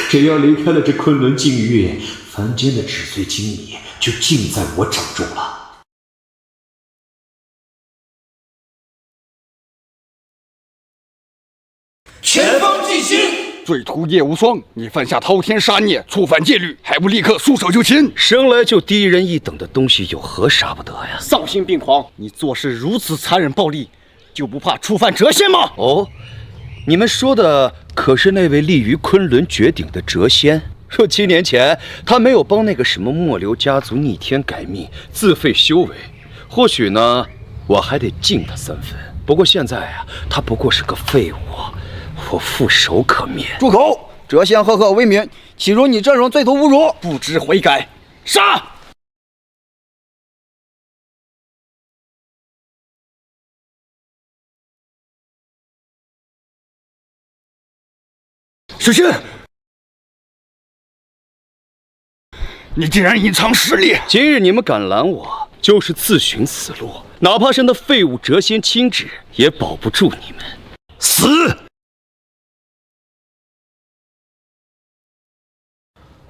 只要离开了这昆仑净月，凡间的纸碎金米就尽在我掌中了。前方进行！罪徒叶无双，你犯下滔天杀孽，触犯戒律，还不立刻束手就擒？生来就低人一等的东西，有何杀不得呀？丧心病狂！你做事如此残忍暴力，就不怕触犯谪仙吗？哦，你们说的可是那位立于昆仑绝顶的谪仙？说7年前他没有帮那个什么末流家族逆天改命，自废修为，或许呢，我还得敬他3分。不过现在啊，他不过是个废物，我覆手可灭。住口！谪仙赫赫为民，岂容你这种罪徒侮辱？不知悔改，杀！水仙，你竟然隐藏实力！今日你们敢拦我，就是自寻死路。哪怕是那废物谪仙亲旨，也保不住你们。死！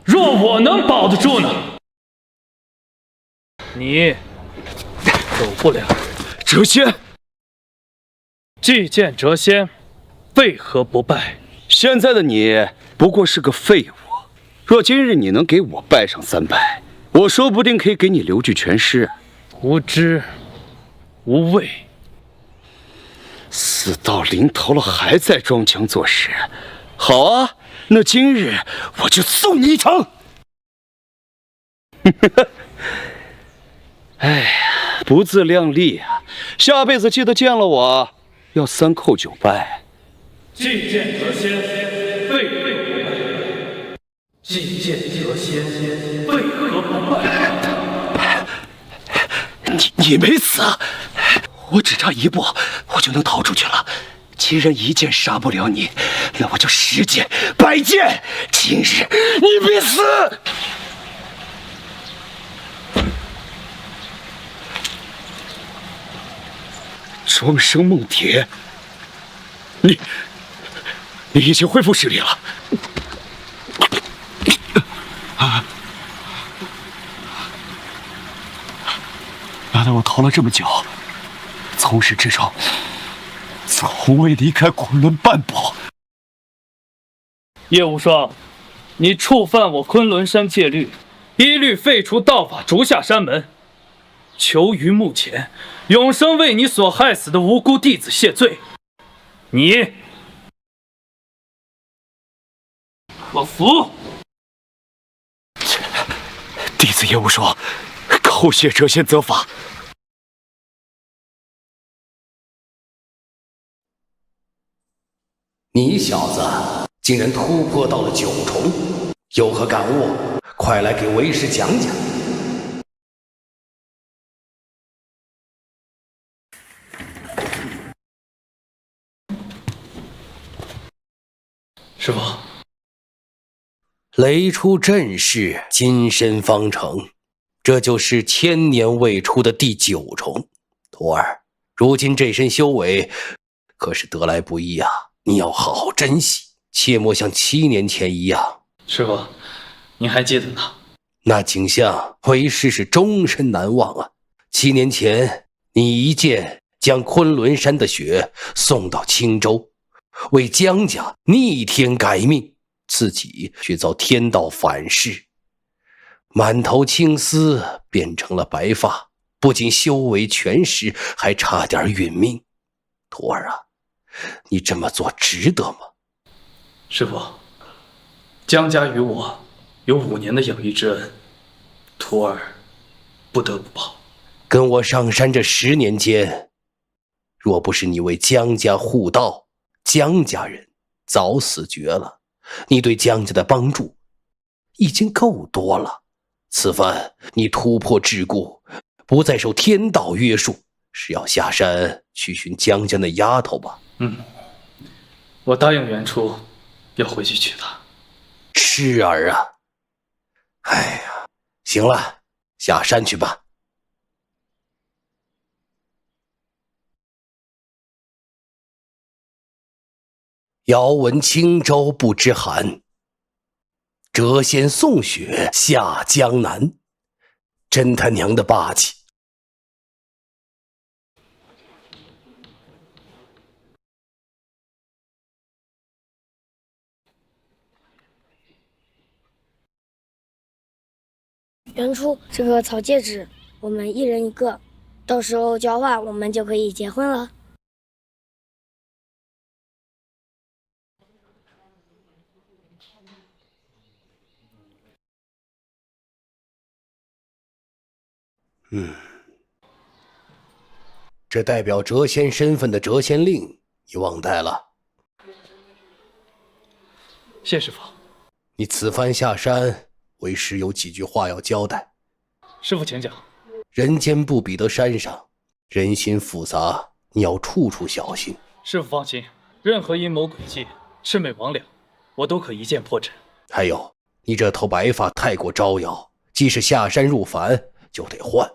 若我能保得住呢？你走不了。谪仙，既见谪仙，为何不拜？现在的你不过是个废物，若今日你能给我拜上3拜，我说不定可以给你留具全尸。无知无畏，死到临头了还在装腔作势。好啊，那今日我就送你一程。哎呀，不自量力啊！下辈子记得见了我，要3叩9拜。既见谪仙，为何不拜？既见谪仙，为何不拜？你没死，我只差1步，我就能逃出去了。既然1剑杀不了你，那我就10剑、100剑，今日你必死！庄生梦蝶，你已经恢复实力了。原来我逃了这么久，从始至终从未离开昆仑半步。叶无双，你触犯我昆仑山戒律，一律废除道法，逐下山门。求于目前，永生为你所害死的无辜弟子谢罪。你，我服。弟子叶无双，叩谢谪仙责罚。你小子竟然突破到了9重，有何感悟？快来给为师讲讲。师父，雷出阵势，金身方成，这就是千年未出的第9重。徒儿，如今这身修为可是得来不易啊，你要好好珍惜，切莫像7年前一样。师父，您还记得呢？那景象，为师是终身难忘啊。7年前，你一剑将昆仑山的血送到青州，为江家逆天改命，自己却遭天道反噬，满头青丝变成了白发，不仅修为全失，还差点殒命。徒儿啊，你这么做值得吗？师父，江家与我有5年的养育之恩，徒儿不得不报。跟我上山这10年间，若不是你为江家护道，江家人早死绝了。你对江家的帮助已经够多了，此番你突破桎梏，不再受天道约束，是要下山去寻江家那丫头吧？我答应袁初要回去娶她。痴儿啊！哎呀，行了，下山去吧。遥闻青州不知寒，谪仙送雪下江南。真他娘的霸气！原初，这个草戒指我们一人一个，到时候交换我们就可以结婚了。这代表谪仙身份的谪仙令，你忘带了？谢师傅。你此番下山，为师有几句话要交代。师傅请讲。人间不比得山上，人心复杂，你要处处小心。师傅放心，任何阴谋诡计、魑魅魍魉，我都可一剑破阵。还有，你这头白发太过招摇，即使下山入凡，就得换。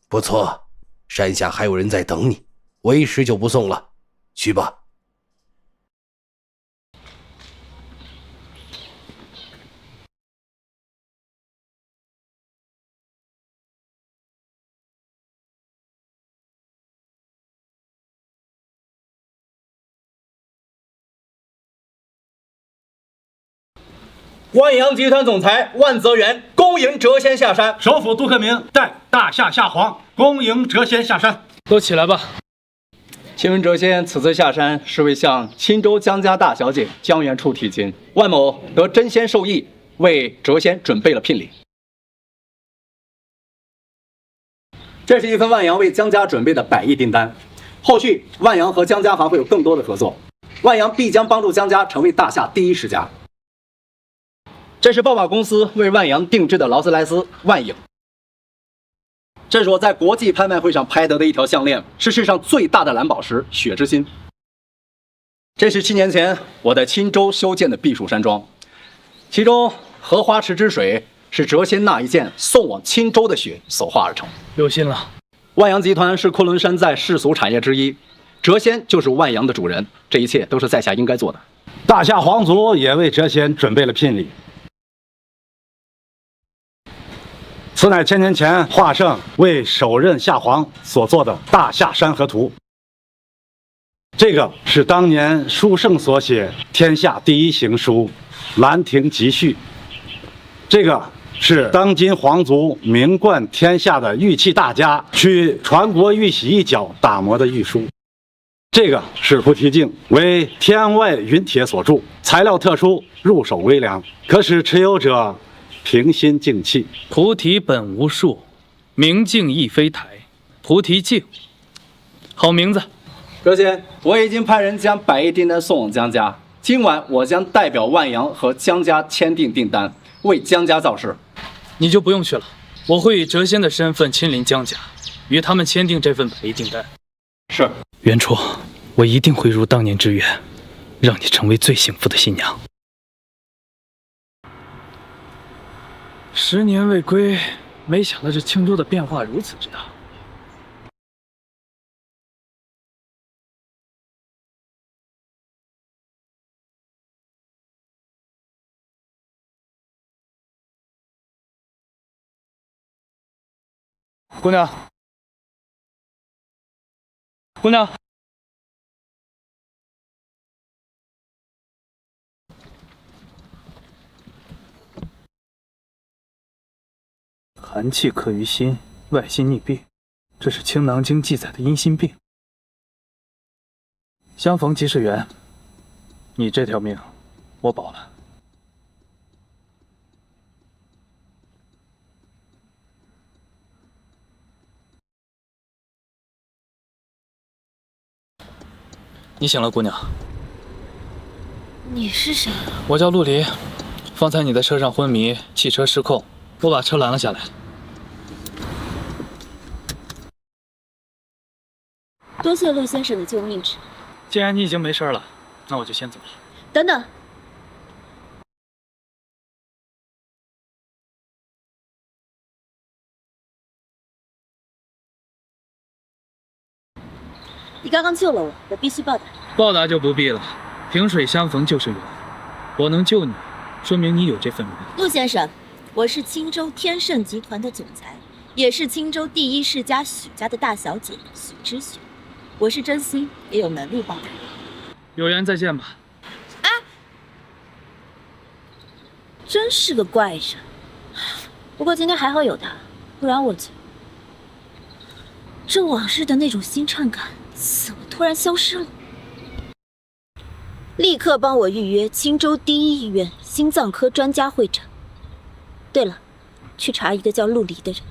不错，山下还有人在等你，为师就不送了，去吧。万阳集团总裁万泽元恭迎谪仙下山，首府杜克明带大夏夏皇恭迎谪仙下山。都起来吧。请问谪仙此次下山是为向钦州江家大小姐江元初提亲，万某得真仙授意，为谪仙准备了聘礼。这是一份万阳为江家准备的100亿订单，后续万阳和江家还会有更多的合作，万阳必将帮助江家成为大夏第一世家。这是爆马公司为万阳定制的劳斯莱斯万影，这是我在国际拍卖会上拍得的一条项链，是世上最大的蓝宝石雪之心。这是7年前我在钦州修建的避暑山庄，其中荷花池之水是谪仙那一件送往钦州的雪所化而成。有心了。万阳集团是昆仑山在世俗产业之一，谪仙就是万阳的主人，这一切都是在下应该做的。大夏皇族也为谪仙准备了聘礼，此乃千年前华圣为首任夏皇所做的大夏山河图。这个是当年书圣所写天下第一行书《兰亭集序》，这个是当今皇族名冠天下的玉器大家取传国玉玺一角打磨的玉书。这个是菩提镜，为天外云铁所铸，材料特殊，入手微凉，可使持有者平心静气。菩提本无树，明镜亦非台。菩提镜，好名字。谪仙，我已经派人将100亿订单送往江家，今晚我将代表万阳和江家签订订单，为江家造势。你就不用去了，我会以谪仙的身份亲临江家，与他们签订这份100亿订单。是。元初，我一定会如当年之愿，让你成为最幸福的新娘。10年未归，没想到这青州的变化如此之大。姑娘，姑娘，寒气刻于心，外心逆病，这是《青囊经》记载的阴心病。相逢即是缘，你这条命，我保了。你醒了，姑娘。你是谁？我叫陆离，方才你在车上昏迷，汽车失控，我把车拦了下来。多谢陆先生的救命之恩。既然你已经没事了，那我就先走了。等等，你刚刚救了我，我必须报答。报答就不必了，萍水相逢就是缘。我能救你，说明你有这份缘。陆先生，我是青州天盛集团的总裁，也是青州第一世家许家的大小姐许知雪。我是真心，也有能力报答。有缘再见吧。啊！真是个怪人。不过今天还好有他，不然我就……这往日的那种心颤感，怎么突然消失了？立刻帮我预约青州第一医院心脏科专家会诊。对了，去查一个叫陆离的人。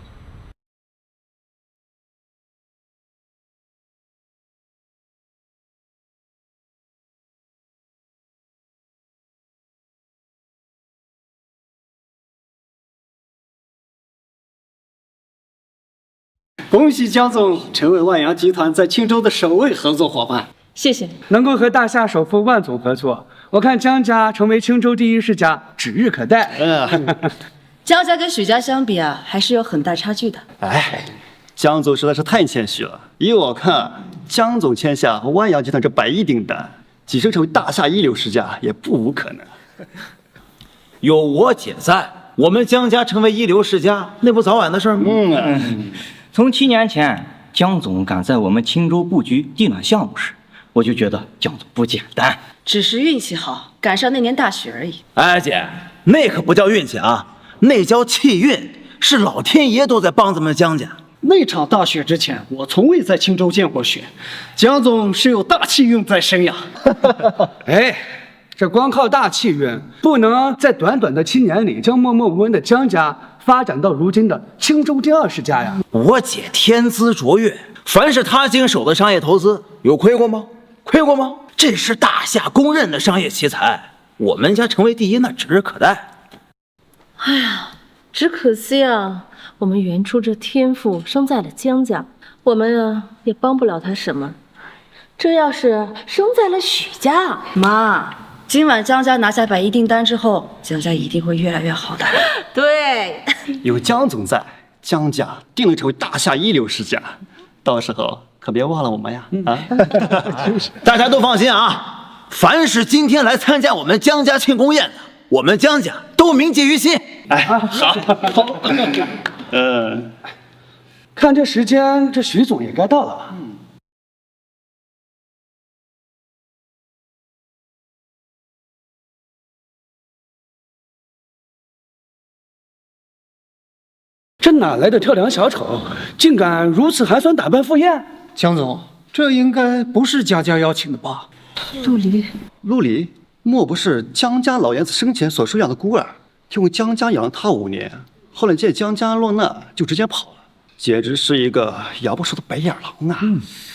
恭喜江总成为万阳集团在青州的首位合作伙伴。谢谢。能够和大夏首富万总合作，我看江家成为青州第一世家指日可待。江家跟许家相比啊，还是有很大差距的。哎，江总实在是太谦虚了。依我看，江总签下和万阳集团这100亿订单，跻身成为大夏一流世家也不无可能。有我姐在，我们江家成为一流世家，那不早晚的事吗？从7年前江总敢在我们青州布局地暖项目时，我就觉得江总不简单，只是运气好，赶上那年大雪而已。哎，姐，那可不叫运气啊，那叫气运，是老天爷都在帮咱们江家。那场大雪之前，我从未在青州见过雪，江总是有大气运在身呀。哎，这光靠大气运，不能在短短的7年里将默默无闻的江家发展到如今的青州第2世家呀。我姐天资卓越，凡是她经手的商业投资，有亏过吗？亏过吗？这是大夏公认的商业奇才，我们家成为第一，那指日可待。哎呀，只可惜啊，我们袁初这天赋生在了江家，我们啊也帮不了他什么。这要是生在了许家，妈，今晚江家拿下100亿订单之后，江家一定会越来越好的。对，有江总在，江家定能成为大夏一流世家。到时候可别忘了我们呀！大家都放心啊，凡是今天来参加我们江家庆功宴的，我们江家都铭记于心。哎，好，看这时间，这许总也该到了吧？这哪来的跳梁小丑，竟敢如此寒酸打扮赴宴？江总，这应该不是江家邀请的吧？陆离，莫不是江家老爷子生前所收养的孤儿，用江家养了他5年，后来见江家落难就直接跑了，简直是一个养不熟的白眼狼啊！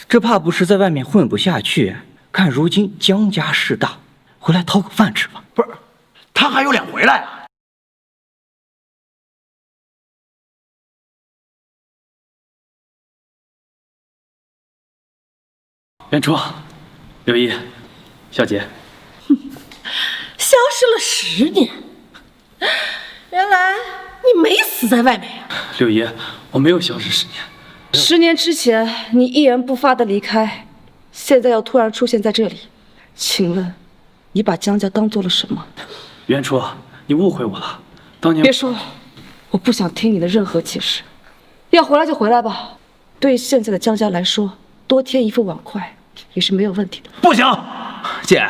这怕不是在外面混不下去，看如今江家势大，回来讨口饭吃吧。不是，他还有脸回来啊？袁初、刘毅、小杰，消失了10年，原来你没死在外面呀！刘毅，我没有消失10年。10年之前你一言不发的离开，现在又突然出现在这里，请问你把江家当做了什么？袁初，你误会我了。当年别说了，我不想听你的任何解释。要回来就回来吧，对现在的江家来说，多添一副碗筷也是没有问题的。不行，姐，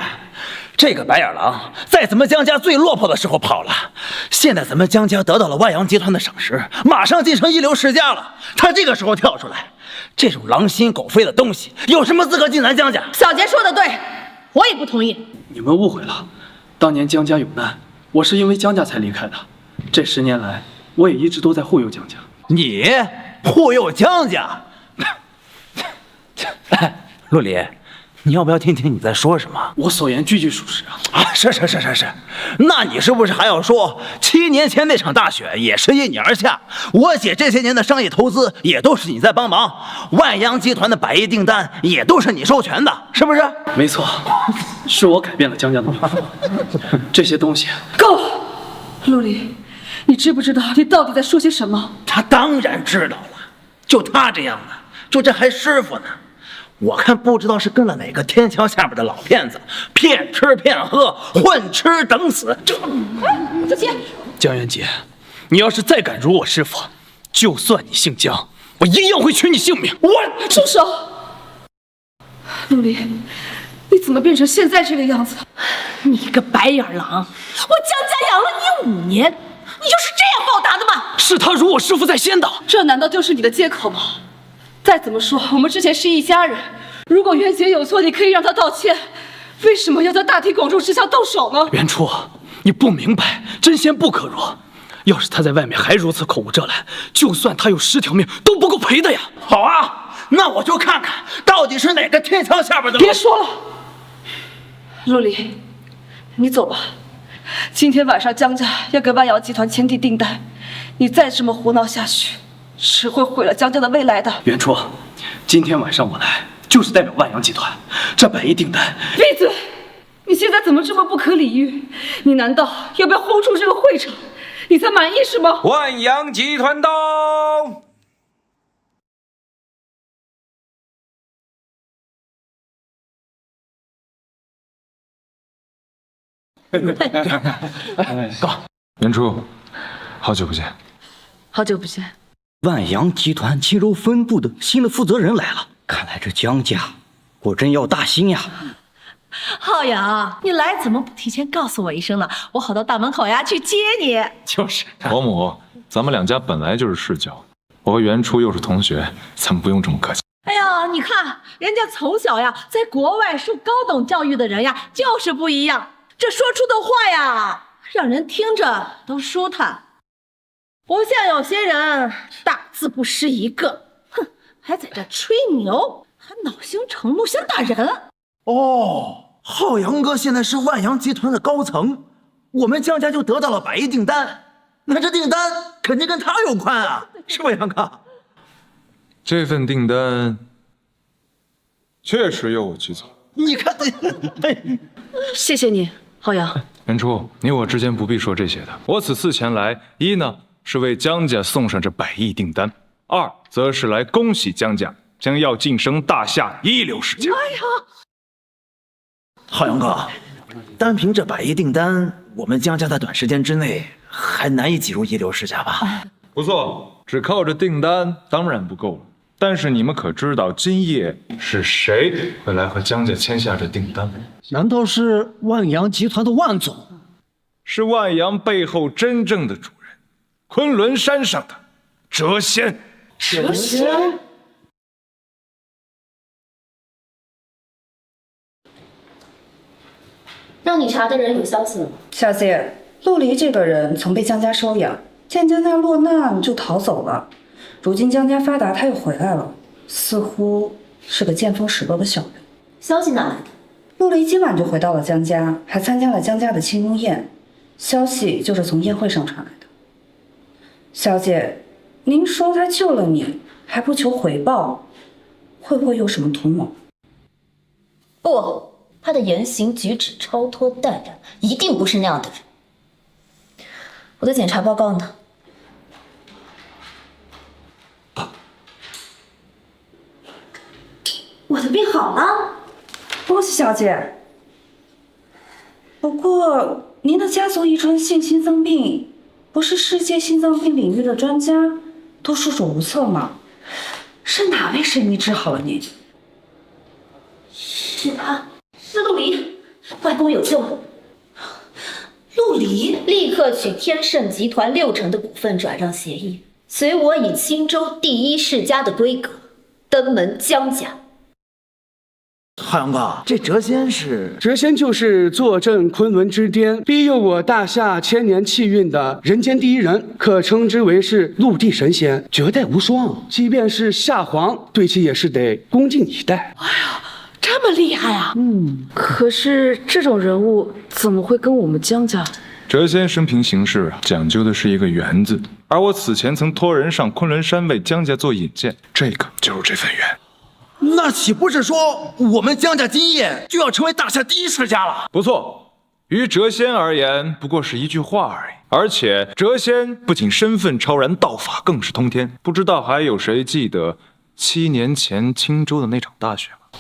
这个白眼狼在咱们江家最落魄的时候跑了，现在咱们江家得到了万阳集团的赏识，马上进城一流世家了，他这个时候跳出来，这种狼心狗肺的东西有什么资格进咱江家？小杰说的对，我也不同意。你们误会了，当年江家有难，我是因为江家才离开的。这10年来，我也一直都在护佑江家。你护佑江家？陆离，你要不要听听你在说什么？我所言句句属实啊！是，那你是不是还要说7年前那场大雪也是因你而下？我姐这些年的商业投资也都是你在帮忙，万阳集团的100亿订单也都是你授权的，是不是？没错，是我改变了江家的命运。这些东西够了，陆离，你知不知道你到底在说些什么？他当然知道了，就他这样的，就这还师傅呢。我看不知道是跟了哪个天桥下边的老骗子，骗吃骗喝，混吃等死。这，子琪，江元杰，你要是再敢辱我师傅，就算你姓江，我一样会取你性命。住手！陆离，你怎么变成现在这个样子？你个白眼狼！我江家养了你5年，你就是这样报答的吗？是他辱我师傅在先的，这难道就是你的借口吗？再怎么说，我们之前是一家人。如果元杰有错，你可以让他道歉，为什么要在大庭广众之下动手呢？袁初，你不明白，真仙不可辱。要是他在外面还如此口无遮拦，就算他有10条命都不够赔的呀。好啊，那我就看看到底是哪个天桥下边的。别说了，陆离，你走吧。今天晚上江家要给万瑶集团签订订单，你再这么胡闹下去，只会毁了江家的未来的。袁初，今天晚上我来就是代表万阳集团，这100亿订单。闭嘴！你现在怎么这么不可理喻？你难道要被轰出这个会场，你才满意是吗？万阳集团到！袁初，好久不见。好久不见。万阳集团青州分部的新的负责人来了，看来这江家果真要大兴呀！浩洋，你来怎么不提前告诉我一声呢？我好到大门口呀去接你。就是伯母，咱们2家本来就是世交，我和袁初又是同学，咱们不用这么客气。哎呀，你看人家从小呀在国外受高等教育的人呀，就是不一样，这说出的话呀，让人听着都舒坦，不像有些人大字不识一个，哼，还在这吹牛，还恼羞成怒，想打人。哦，浩洋哥现在是万阳集团的高层，我们江家就得到了100亿订单，那这订单肯定跟他有关啊，是吧，杨哥？这份订单确实由我去做。你看，谢谢你，浩洋。袁初，你我之间不必说这些的。我此次前来，一呢是为江家送上这100亿订单，二则是来恭喜江家将要晋升大夏一流世家。哎呀，浩洋哥，单凭这100亿订单，我们江家在短时间之内还难以挤入一流世家吧？不错，只靠着订单当然不够了。但是你们可知道今夜是谁会来和江家签下这订单吗？难道是万阳集团的万总？是万阳背后真正的主人，昆仑山上的谪仙。谪仙？让你查的人有消息了吗？小姐，陆离这个人曾被江家收养，见江家落难就逃走了。如今江家发达，他又回来了，似乎是个见风使舵的小人。消息哪来的？陆离今晚就回到了江家，还参加了江家的庆功宴，消息就是从宴会上传来的。小姐，您说他救了你，还不求回报，会不会有什么图谋？不，他的言行举止超脱淡然，一定不是那样的人。我的检查报告呢？我的病好了，恭喜小姐。不过您的家族遗传性心脏病，不是世界心脏病领域的专家都束手无策吗？是哪位神医治好了您？是他，是陆离，外公有救了。陆离，立刻取天盛集团60%的股份转让协议，随我以青州第1世家的规格登门江家。浩洋哥，这谪仙是？谪仙就是坐镇昆仑之巅，庇佑我大夏千年气运的人间第一人，可称之为是陆地神仙，绝代无双。即便是夏皇，对其也是得恭敬以待。哎呀，这么厉害啊！可是这种人物怎么会跟我们江家？谪仙生平行事讲究的是一个缘字，而我此前曾托人上昆仑山为江家做引荐，这个就是这份缘。那岂不是说我们江家今夜就要成为大夏第1世家了？不错，于谪仙而言不过是一句话而已。而且谪仙不仅身份超然，道法更是通天。不知道还有谁记得7年前青州的那场大雪吗？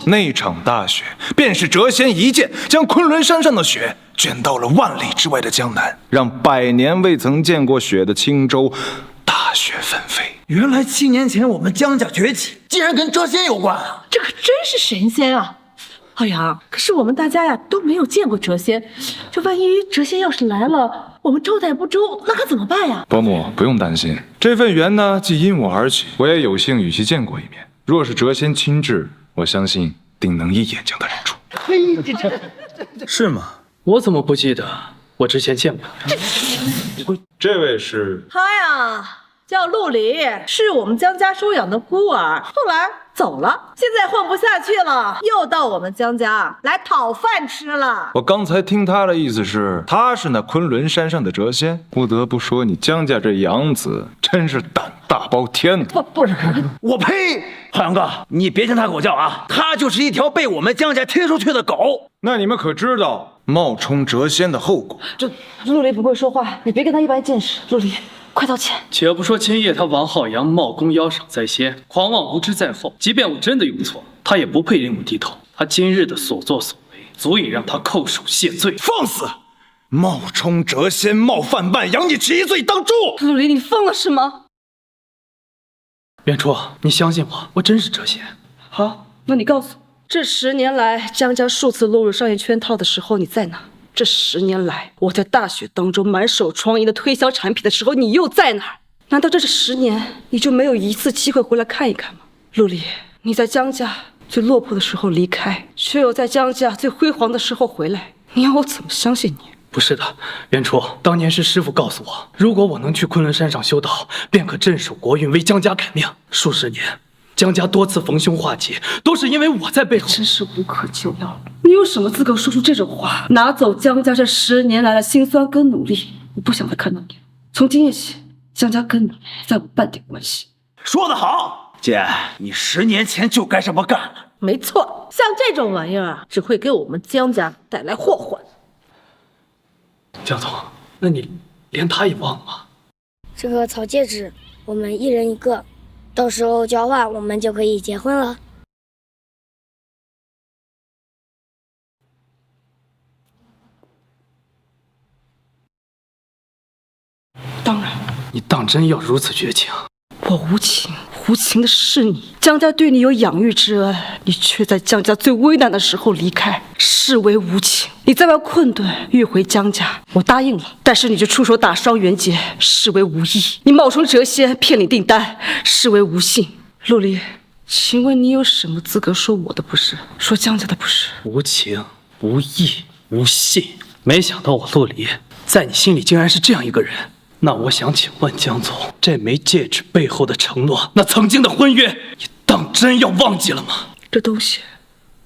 那场大雪便是谪仙一剑将昆仑山上的雪卷到了万里之外的江南，让100年未曾见过雪的青州大雪纷飞。原来7年前我们江家崛起，竟然跟谪仙有关啊！这可真是神仙啊！浩洋，可是我们大家呀都没有见过谪仙，这万一谪仙要是来了，我们招待不周，那可怎么办呀？伯母不用担心，这份缘呢，既因我而起，我也有幸与其见过一面。若是谪仙亲至，我相信定能一眼将他认出。是吗？我怎么不记得我之前见过你？这位是？他呀，叫陆离，是我们江家收养的孤儿，后来走了，现在混不下去了，又到我们江家来讨饭吃了。我刚才听他的意思是，他是那昆仑山上的谪仙。不得不说，你江家这养子真是胆大包天的。不是，我呸！浩洋哥，你别听他狗叫啊，他就是一条被我们江家踢出去的狗。那你们可知道冒充谪仙的后果？这陆离不会说话，你别跟他一般见识。陆离，快道歉！且不说今夜他王浩洋冒功邀赏在先，狂妄无知在后，即便我真的有错，他也不配令我低头。他今日的所作所为，足以让他叩首谢罪。放肆！冒充谪仙，冒犯万阳，你其罪当诛！陆离，你疯了是吗？元初，你相信我，我真是谪仙。好，那你告诉我，这10年来江家数次落入商业圈套的时候，你在哪？这10年来，我在大雪当中满手疮痍的推销产品的时候，你又在哪儿？难道这10年你就没有一次机会回来看一看吗？陆离，你在江家最落魄的时候离开，却又在江家最辉煌的时候回来，你要我怎么相信你？不是的，元初，当年是师父告诉我，如果我能去昆仑山上修道，便可镇守国运，为江家改命。数十年，江家多次逢凶化吉，都是因为我在背后。真是无可救药了！你有什么资格说出这种话？拿走江家这10年来的辛酸跟努力，我不想再看到你了。从今夜起，江家跟你再无半点关系。说得好，姐，你10年前就该这么干了。没错，像这种玩意儿啊，只会给我们江家带来祸患。江总，那你连他也忘了吗？这个草戒指，我们1人1个，到时候交换，我们就可以结婚了。当然，你当真要如此绝情？我无情，无情的是你。江家对你有养育之恩，你却在江家最危难的时候离开，视为无情。你在外困顿，欲回江家，我答应了，但是你却出手打伤袁杰，视为无义。你冒充谪仙骗领订单，视为无信。陆离，请问你有什么资格说我的不是，说江家的不是？无情、无义、无信，没想到我陆离在你心里竟然是这样一个人。那我想请问江总，这枚戒指背后的承诺，那曾经的婚约，你当真要忘记了吗？这东西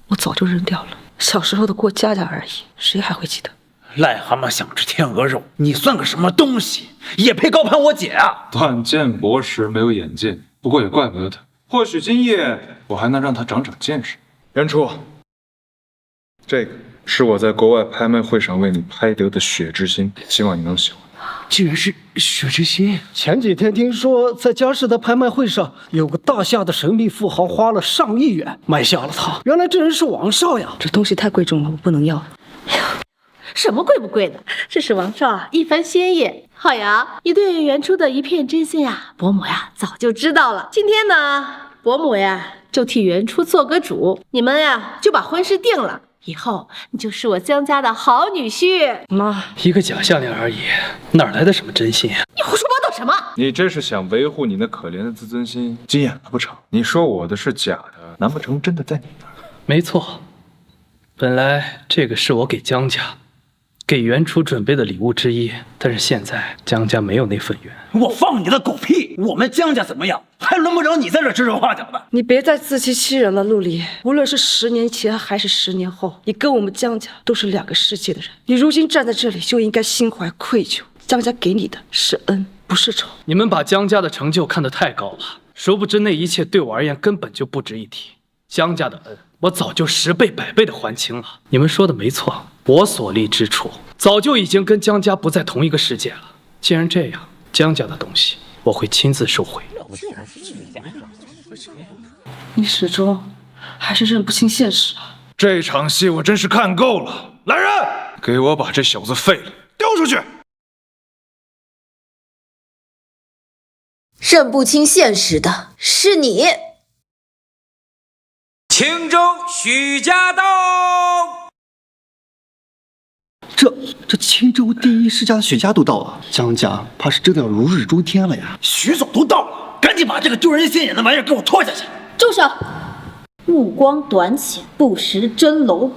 我早就扔掉了，小时候的过家家而已，谁还会记得？癞蛤蟆想吃天鹅肉，你算个什么东西？也配高攀我姐啊！断剑博识没有眼界，不过也怪不得他。或许今夜我还能让他长长见识。元初，这个是我在国外拍卖会上为你拍得的血之心，希望你能喜欢。竟然是血之心！前几天听说在佳士得拍卖会上，有个大夏的神秘富豪花了上亿元买下了它。原来这人是王少呀！这东西太贵重了，我不能要。什么贵不贵的？这是王少啊，一番心意。浩洋，你对元初的一片真心呀，伯母呀早就知道了。今天呢，伯母呀就替元初做个主，你们呀就把婚事定了。以后你就是我江家的好女婿。妈，一个假项链而已，哪来的什么真心啊？你胡说八道什么？你这是想维护你那可怜的自尊心，急眼了不成？你说我的是假的，难不成真的在你那儿？没错，本来这个是我给江家、给元初准备的礼物之一，但是现在江家没有那份缘。我放你的狗屁！我们江家怎么样，还轮不着你在这指手画脚的。你别再自欺欺人了，陆离。无论是10年前还是10年后，你跟我们江家都是2个世界的人。你如今站在这里，就应该心怀愧疚。江家给你的是恩，不是仇。你们把江家的成就看得太高了，殊不知那一切对我而言根本就不值一提。江家的恩，我早就10倍100倍的还清了。你们说的没错，我所立之处早就已经跟江家不在同一个世界了。既然这样，江家的东西我会亲自收回。你始终还是认不清现实啊！这场戏我真是看够了。来人，给我把这小子废了，丢出去！认不清现实的是你。青州许家到。这青州第一世家的许家都到了，江家怕是真的要如日中天了呀！许总都到了，赶紧把这个丢人现眼的玩意儿给我拖下去！住手！目光短浅，不识真龙。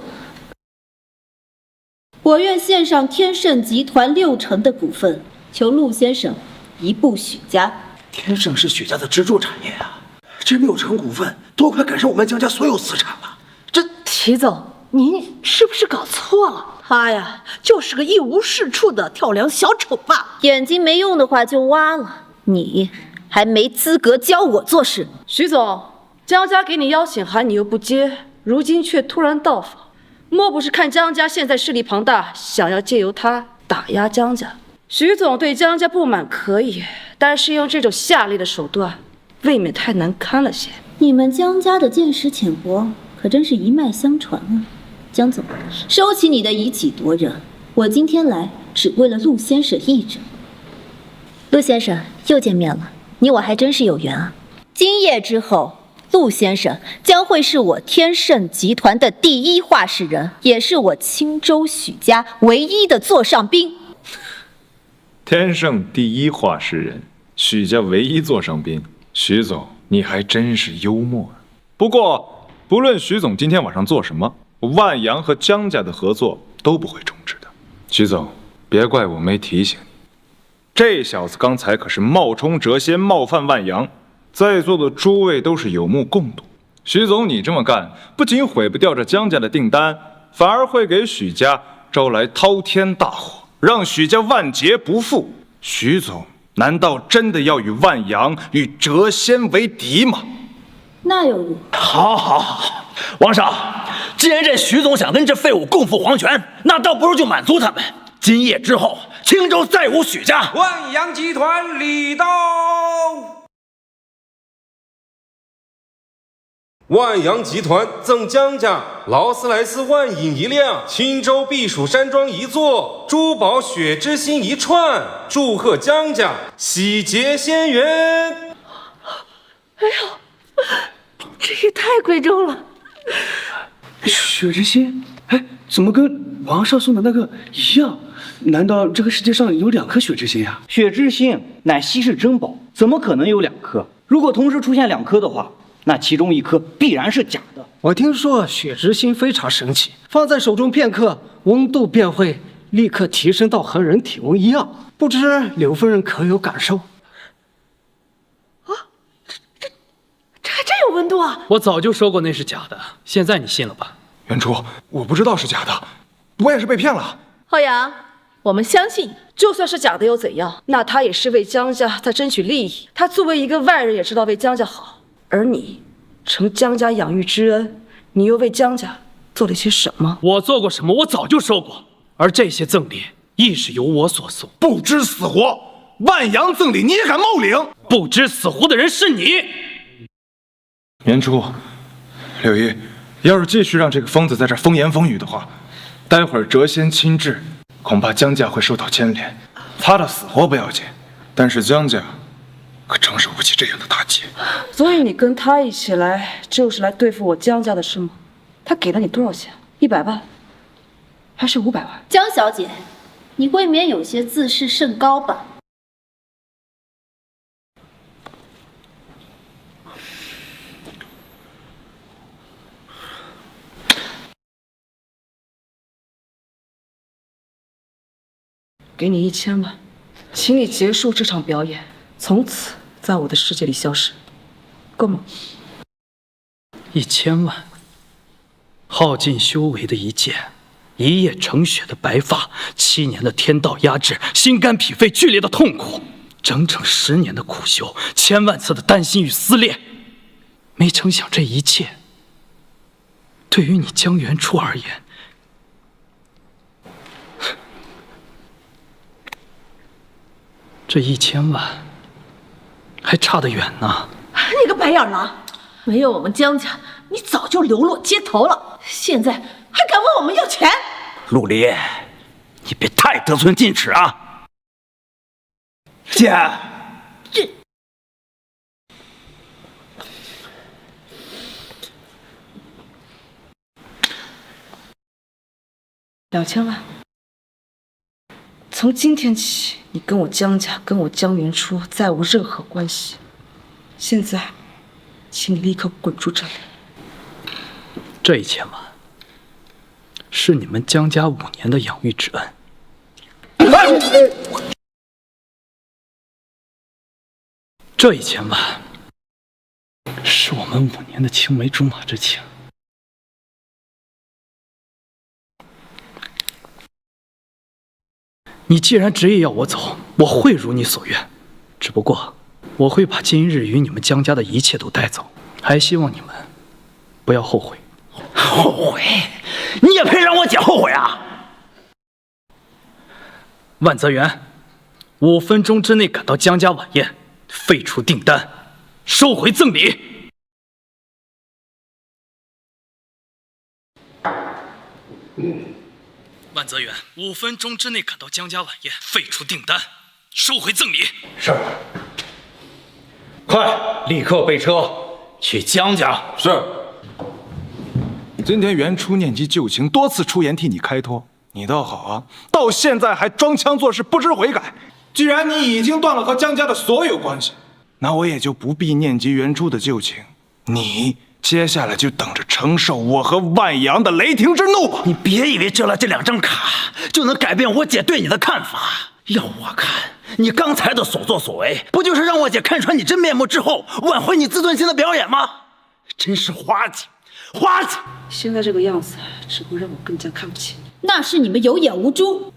我愿献上天盛集团6成的股份，求陆先生移步许家。天盛是许家的支柱产业啊，这6成股份都快赶上我们江家所有资产了。齐总，您是不是搞错了？他呀，就是个一无是处的跳梁小丑吧？眼睛没用的话就挖了，你还没资格教我做事。徐总，江家给你邀请函你又不接，如今却突然到访，莫不是看江家现在势力庞大，想要借由他打压江家？徐总对江家不满可以，但是用这种下劣的手段，未免太难堪了些。你们江家的见识浅薄，可真是一脉相传啊！江总，收起你的以己夺人，我今天来只为了陆先生一人。陆先生，又见面了，你我还真是有缘啊！今夜之后，陆先生将会是我天盛集团的第1话事人，也是我青州许家唯一的座上宾。天盛第1话事人，许家唯一座上宾。许总，你还真是幽默啊！不过，不论许总今天晚上做什么，万阳和江家的合作都不会终止的。许总，别怪我没提醒你，这小子刚才可是冒充谪仙，冒犯万阳，在座的诸位都是有目共睹。许总，你这么干，不仅毁不掉这江家的订单，反而会给许家招来滔天大祸，让许家万劫不复。许总，难道真的要与万阳、与谪仙为敌吗？那又如何？好，王上，既然这徐总想跟这废物共赴黄泉，那倒不如就满足他们。今夜之后，青州再无许家。万阳集团礼到。万阳集团赠江家劳斯莱斯万影1辆，青州避暑山庄1座，珠宝雪之心1串，祝贺江家喜结仙缘。哎呦，这也太贵重了！雪之心，哎，怎么跟王上送的那个一样？难道这个世界上有2颗雪之心呀？雪之心乃稀世珍宝，怎么可能有2颗？如果同时出现2颗的话，那其中1颗必然是假的。我听说雪之心非常神奇，放在手中片刻，温度便会立刻提升到和人体温一样。不知刘夫人可有感受？这还真有温度啊！我早就说过那是假的，现在你信了吧？袁初，我不知道是假的，我也是被骗了。浩洋，我们相信你。就算是假的又怎样？那他也是为江家在争取利益。他作为一个外人，也知道为江家好。而你，承江家养育之恩，你又为江家做了些什么？我做过什么，我早就说过。而这些赠礼，亦是由我所送。不知死活！万阳赠礼，你也敢冒领？不知死活的人是你！袁初，柳毅，要是继续让这个疯子在这风言风语的话，待会儿谪仙亲至，恐怕江家会受到牵连。他的死活不要紧，但是江家可承受不起这样的打击。所以你跟他一起来，就是来对付我江家的是吗？他给了你多少钱？100万，还是500万？江小姐，你未免有些自视甚高吧？给你1000万，请你结束这场表演，从此在我的世界里消失，够吗？1000万，耗尽修为的一剑，一夜成雪的白发，7年的天道压制，心肝脾肺剧烈的痛苦，整整10年的苦修，1000万次的担心与撕裂，没成想这一切，对于你江元初而言，这1000万还差得远呢。你个白眼狼，没有我们江家，你早就流落街头了。现在还敢问我们要钱？陆离，你别太得寸进尺啊！姐，2000万。从今天起，你跟我江家、跟我江元初再无任何关系。现在，请你立刻滚出这里。这1000万是你们江家5年的养育之恩。这1000万是我们5年的青梅竹马之情。你既然执意要我走，我会如你所愿，只不过我会把今日与你们江家的一切都带走，还希望你们不要后悔。后悔？你也配让我姐后悔啊？万泽元，5分钟之内赶到江家晚宴，废除订单，收回赠礼。万泽元，5分钟之内赶到江家晚宴，废除订单，收回赠礼。是。快，立刻备车去江家。是。今天袁初念及旧情，多次出言替你开脱，你倒好啊，到现在还装腔作势，不知悔改。既然你已经断了和江家的所有关系，那我也就不必念及袁初的旧情。你接下来就等着承受我和万阳的雷霆之怒吧！你别以为遮了这2张卡就能改变我姐对你的看法。要我看，你刚才的所作所为，不就是让我姐看穿你真面目之后，挽回你自尊心的表演吗？真是滑稽，滑稽！现在这个样子，只会让我更加看不起你。那是你们有眼无珠。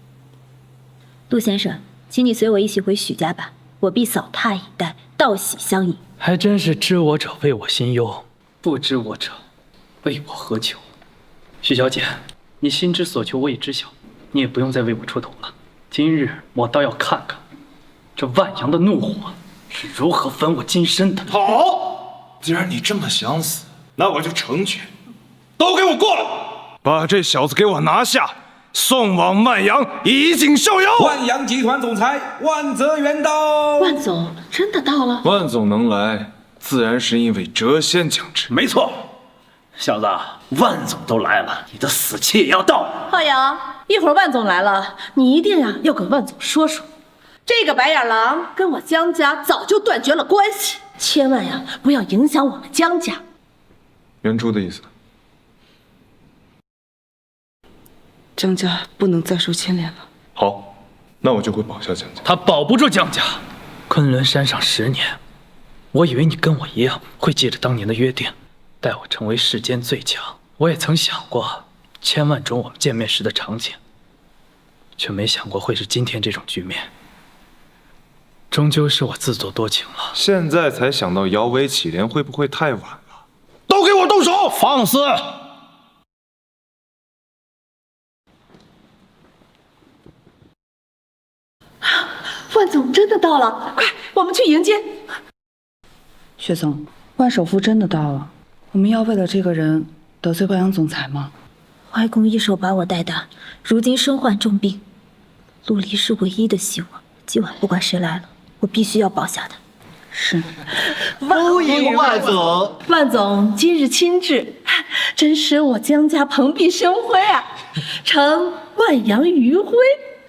陆先生，请你随我一起回许家吧，我必扫榻以待，道喜相迎。还真是知我者为我心忧，不知我者为我何求。许小姐，你心之所求我已知晓，你也不用再为我出头了。今日我倒要看看，这万阳的怒火是如何焚我金身的。好，既然你这么想死，那我就成全。都给我过来，把这小子给我拿下，送往万阳以儆效尤。万阳集团总裁万泽元到。万总真的到了？万总能来，自然是因为谪仙将至。没错，小子，万总都来了，你的死期也要到。浩洋，一会儿万总来了，你一定要跟万总说说，这个白眼狼跟我江家早就断绝了关系，千万不要影响我们江家。袁初的意思？江家不能再受牵连了。好，那我就会保下江家。他保不住江家。昆仑山上10年，我以为你跟我一样会记着当年的约定，待我成为世间最强。我也曾想过千万种我们见面时的场景，却没想过会是今天这种局面。终究是我自作多情了。现在才想到摇尾乞怜，会不会太晚了？都给我动手！放肆！万总真的到了，快，我们去迎接。薛总，万首富真的到了，我们要为了这个人得罪万阳总裁吗？外公一手把我带大，如今身患重病，陆离是唯一的希望。今晚不管谁来了，我必须要保下他。是。欢迎万总！万总今日亲至，真使我江家蓬荜生辉啊！承万阳余晖，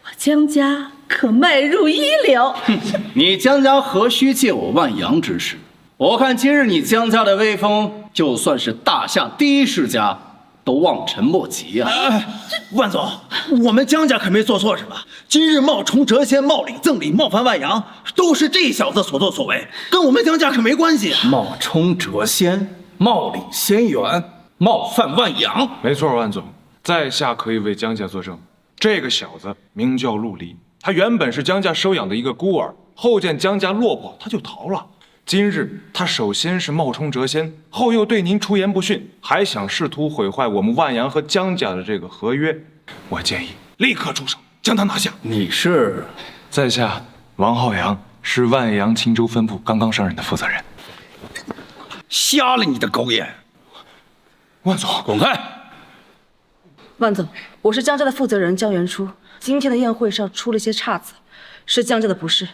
我江家可迈入一流。你江家何须借我万阳之事？我看今日你江家的威风，就算是大夏第一世家都望尘莫及啊！万总，我们江家可没做错什么。今日冒充谪仙、冒领赠礼、冒犯万阳，都是这小子所作所为，跟我们江家可没关系。冒充谪仙、冒领仙缘、冒犯万阳，没错，万总，在下可以为江家作证。这个小子名叫陆离，他原本是江家收养的一个孤儿，后见江家落魄，他就逃了。今日他首先是冒充谪仙，后又对您出言不逊，还想试图毁坏我们万阳和江家的这个合约。我建议立刻出手将他拿下。你是？在下王浩洋，是万阳青州分部刚刚上任的负责人。瞎了你的狗眼！万总，滚开！万总，我是江家的负责人江元初。今天的宴会上出了些岔子，是江家的不是。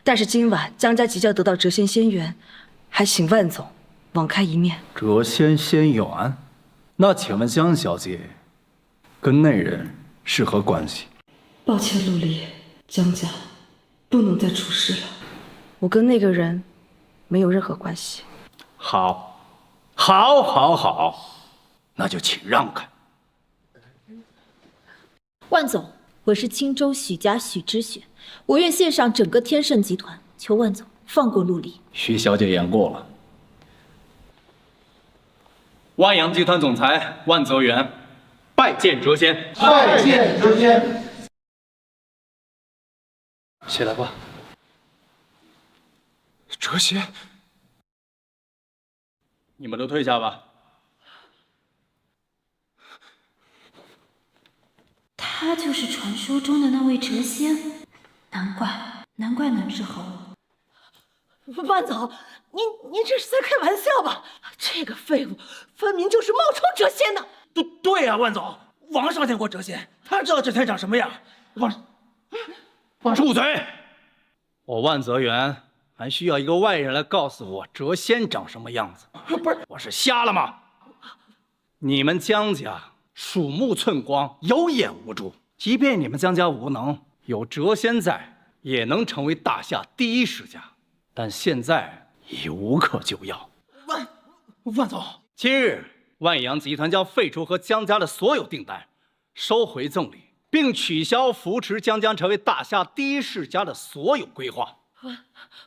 但是今晚江家即将得到谪仙仙缘，还请万总网开一面。谪仙仙缘，那请问江小姐跟那人是何关系？抱歉，陆离，江家不能再出事了。我跟那个人没有任何关系。好，那就请让开。万总，我是青州许家许知雪，我愿献上整个天盛集团，求万总放过陆离。徐小姐言过了。万阳集团总裁万泽元拜见谪仙。拜见谪仙。起来吧。谪仙，你们都退下吧。他就是传说中的那位谪仙，难怪能治好我。万总，您这是在开玩笑吧？这个废物分明就是冒充谪仙的。对呀，万总，王上见过谪仙，他知道谪仙长什么样。住嘴！我万泽元还需要一个外人来告诉我谪仙长什么样子？不是，我是瞎了吗？你们江家鼠目寸光，有眼无珠。即便你们江家无能，有谪仙在，也能成为大夏第一世家。但现在已无可救药。万总，今日万阳集团将废除和江家的所有订单，收回赠礼，并取消扶持江家成为大夏第一世家的所有规划。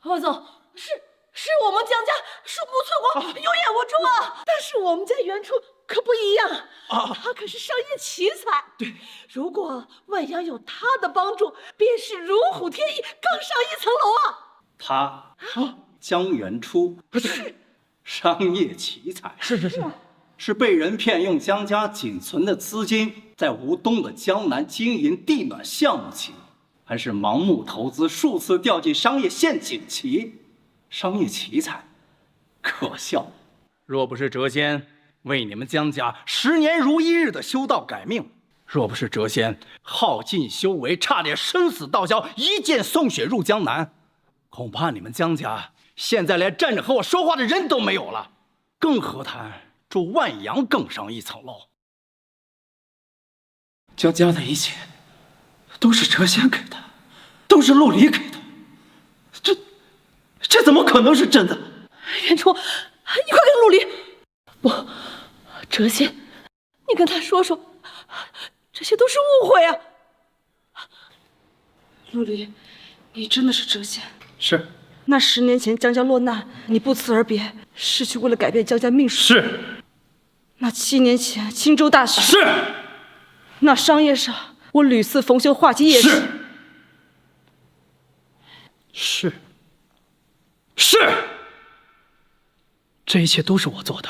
万总，是我们江家鼠目寸光，有眼无珠啊！但是我们家元初可不一样他可是商业奇才。对，如果万阳有他的帮助，便是如虎添翼，更上一层楼啊！他江元初是商业奇才，是被人骗用江家仅存的资金，在吴东的江南经营地暖项目期，还是盲目投资数次掉进商业陷阱期。商业奇才，可笑！若不是谪仙为你们江家10年如一日的修道改命，若不是谪仙耗尽修为，差点生死道消，一剑送血入江南，恐怕你们江家现在连站着和我说话的人都没有了，更何谈助万阳更上一层楼。江家的一切都是谪仙给的，都是陆离给的，这怎么可能是真的？元初，你快跟陆离……不，谪仙，你跟他说说，这些都是误会啊！陆离，你真的是谪仙？是。那10年前江家落难，你不辞而别，是去为了改变江家命数。是。那7年前青州大雪。是。那商业上我屡次逢凶化吉也是。是，这一切都是我做的。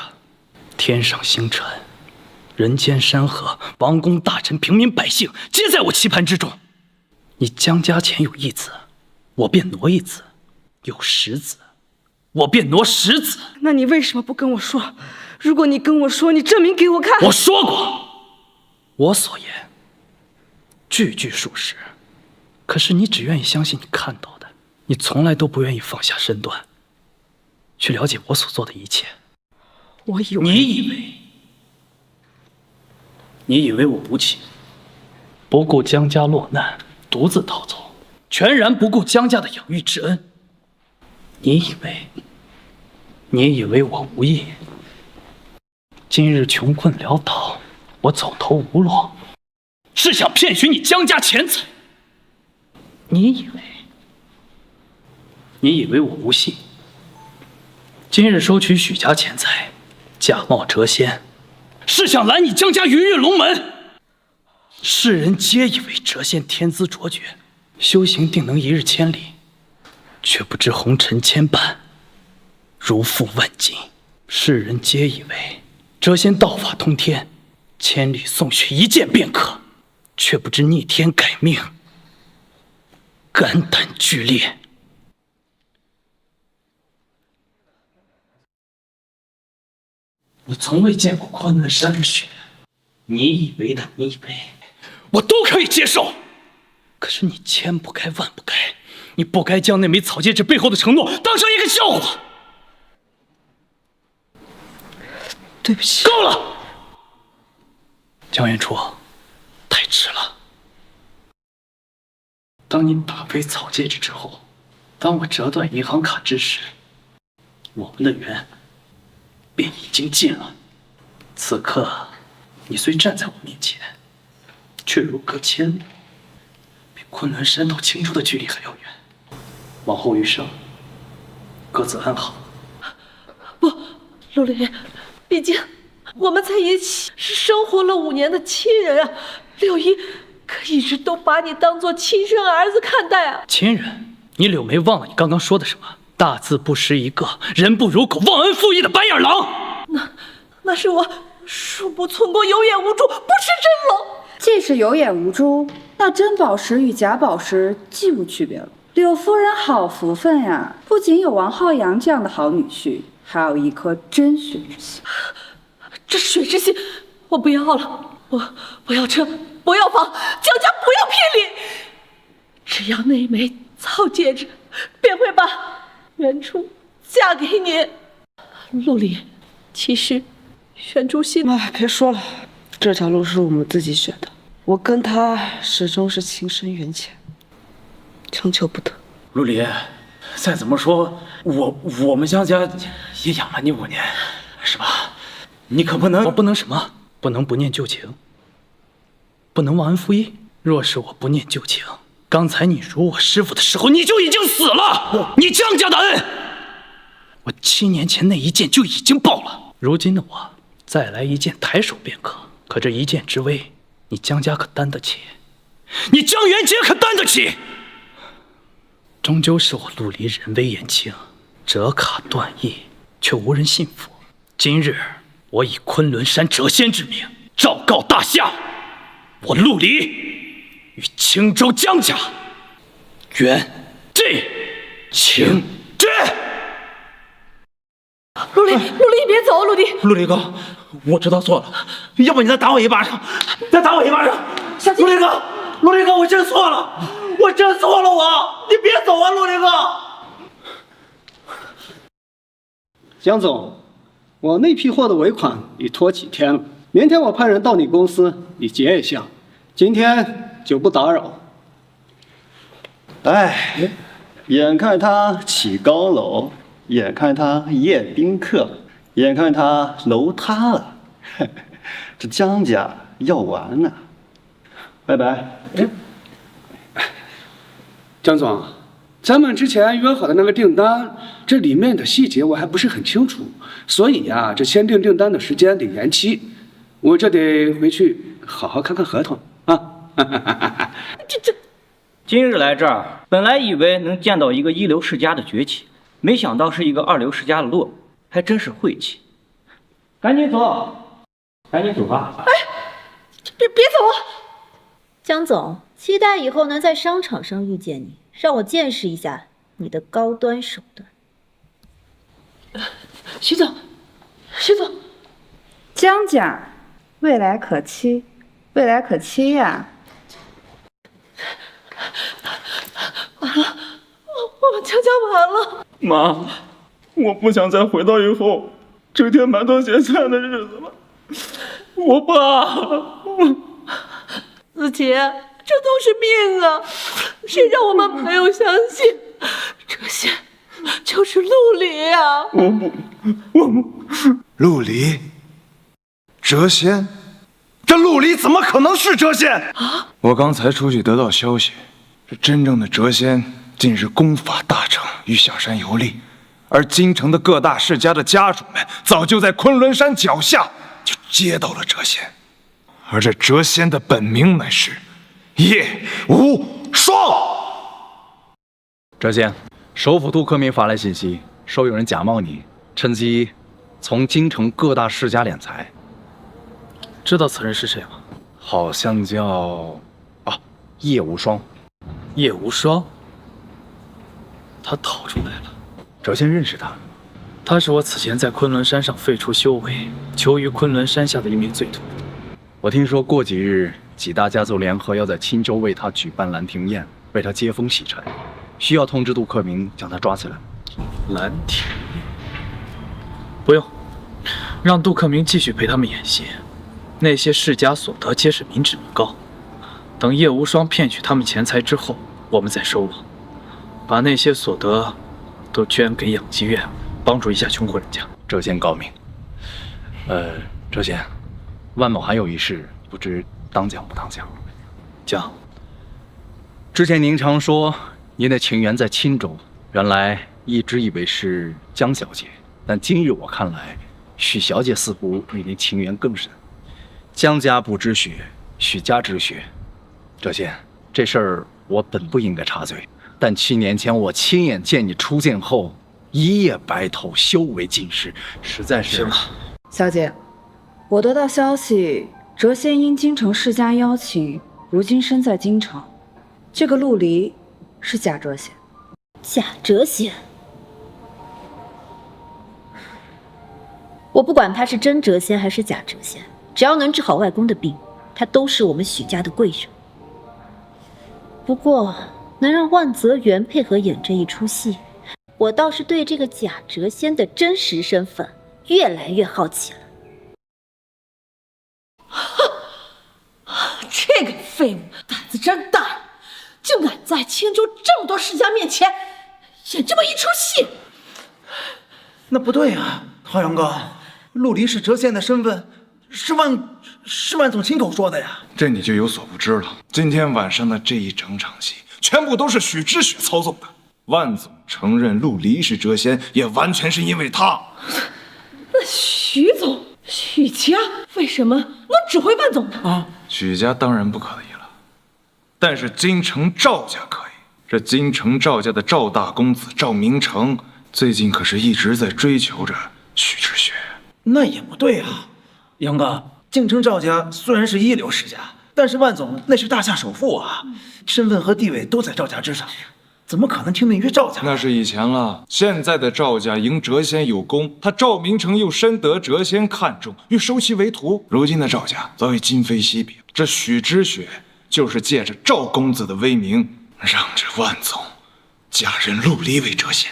天上星辰，人间山河，王公大臣，平民百姓，皆在我棋盘之中。你江家前有1子，我便挪1子；有10子，我便挪10子。那你为什么不跟我说？如果你跟我说，你证明给我看。我说过，我所言句句属实。可是你只愿意相信你看到的，你从来都不愿意放下身段，去了解我所做的一切。我以为你以为我无情，不顾江家落难，独自逃走，全然不顾江家的养育之恩。你以为我无义？今日穷困潦倒，我走投无路，是想骗取你江家钱财。你以为我无信？今日收取许家钱财，假冒谪仙，是想拦你江家鱼跃龙门。世人皆以为谪仙天资卓绝，修行定能一日千里，却不知红尘牵绊，如负万金。世人皆以为谪仙道法通天，千里送血一剑便可，却不知逆天改命，肝胆俱裂。我从未见过昆仑山的雪，你以为的你以为，我都可以接受。可是你千不该万不该，你不该将那枚草戒指背后的承诺当成一个笑话。对不起，够了，江元初，太迟了。当你打飞草戒指之后，当我折断银行卡之时，我们的缘便已经尽了。此刻，你虽站在我面前，却如隔千里，比昆仑山到青州的距离还要远。往后余生，各自安好。不，陆离，毕竟我们在一起是生活了5年的亲人啊，柳姨可一直都把你当做亲生儿子看待啊。亲人，你柳梅忘了你刚刚说的什么？大字不识一个，人不如狗，忘恩负义的白眼狼。那是我恕不寸光，有眼无珠，不识真龙。既是有眼无珠，那真宝石与假宝石既无区别了。柳夫人好福分呀，不仅有王浩洋这样的好女婿，还有一颗真血之心。这血之心我不要了，我不要车，不要房，江家不要聘礼，只要那枚草戒指，便会把元初嫁给你。陆离，其实元初心……别说了，这条路是我们自己选的，我跟他始终是情深缘浅，强求不得。陆离，再怎么说，我们江家也养了你5年，是吧？你可不能，我不能什么？不能不念旧情，不能忘恩负义。若是我不念旧情，刚才你辱我师父的时候，你就已经死了。你江家的恩，我7年前那一剑就已经报了。如今的我，再来一剑，抬手便可。可这一剑之威，你江家可担得起？你江元杰可担得起？终究是我陆离人微言轻，折卡断义，却无人信服。今日我以昆仑山谪仙之名，昭告大夏，我陆离与青州江家缘尽情绝。陆离，别走，陆离。陆离哥，我知道错了，要不你再打我一巴掌，再打我一巴掌。陆离哥，我真错了，我真错了，你别走啊，陆离哥。江总，我那批货的尾款已拖几天了，明天我派人到你公司，你结一下。今天就不打扰。哎，眼看他起高楼，眼看他宴宾客，眼看他楼塌了，这江家要完了。拜拜。江总，咱们之前约好的那个订单，这里面的细节我还不是很清楚，所以呀，这签订订单的时间得延期，我这得回去好好看看合同啊。今日来这儿，本来以为能见到一个一流世家的崛起，没想到是一个2流世家的落寞，还真是晦气。赶紧走，赶紧走吧。哎，别走啊！江总，期待以后能在商场上遇见你，让我见识一下你的高端手段。徐总，江家未来可期，未来可期呀！完了，我们江家完了。妈，我不想再回到以后整天埋头咸菜的日子了。我爸，子琪，这都是命啊！谁让我们没有相信这些就是陆离啊！我不，陆离，谪仙？这陆离怎么可能是谪仙啊？我刚才出去得到消息，这真正的谪仙近日功法大成，于下山游历，而京城的各大世家的家主们早就在昆仑山脚下就接到了谪仙，而这谪仙的本名乃是叶无双。谪仙，首府杜克明发来信息，说有人假冒你，趁机从京城各大世家敛财。知道此人是谁吗？好像叫叶无双。叶无双，他逃出来了。谪仙认识他，他是我此前在昆仑山上废除修为，囚于昆仑山下的一名罪徒。我听说过几日几大家族联合要在青州为他举办兰亭宴，为他接风洗尘，需要通知杜克明将他抓起来。兰亭宴不用，让杜克明继续陪他们演戏。那些世家所得皆是民脂民膏，等叶无双骗取他们钱财之后，我们再收网，把那些所得都捐给养济院，帮助一下穷苦人家。这仙高明。这仙，万某还有一事，不知当讲不当讲？讲。之前您常说您的情缘在青州，原来一直以为是江小姐，但今日我看来，许小姐似乎与您情缘更深。江家不知血，许家知血。这仙，这事儿我本不应该插嘴，但7年前我亲眼见你出剑后，一夜白头，修为尽失，实在是……行了，小姐，我得到消息，谪仙因京城世家邀请，如今身在京城。这个陆离是假谪仙。假谪仙？我不管他是真谪仙还是假谪仙，只要能治好外公的病，他都是我们许家的贵人。不过，能让万泽元配合演这一出戏，我倒是对这个假谪仙的真实身份越来越好奇了。这个废物胆子真大，竟敢在青州这么多世家面前演这么一出戏。那不对啊，浩洋哥，陆离是谪仙的身份，是万总亲口说的呀。这你就有所不知了。今天晚上的这一整场戏，全部都是许知雪操纵的。万总承认陆离是谪仙，也完全是因为他。那许总、许家为什么能指挥万总呢？许家当然不可以了，但是京城赵家可以。这京城赵家的赵大公子赵明诚，最近可是一直在追求着许知雪。那也不对啊，杨哥，京城赵家虽然是一流世家，但是万总那是大夏首富啊，身份和地位都在赵家之上，怎么可能听命于赵家？那是以前了，现在的赵家迎谪仙有功，他赵明诚又深得谪仙看重，欲收其为徒。如今的赵家早已今非昔比，这许知雪就是借着赵公子的威名，让这万总假认陆离为谪仙。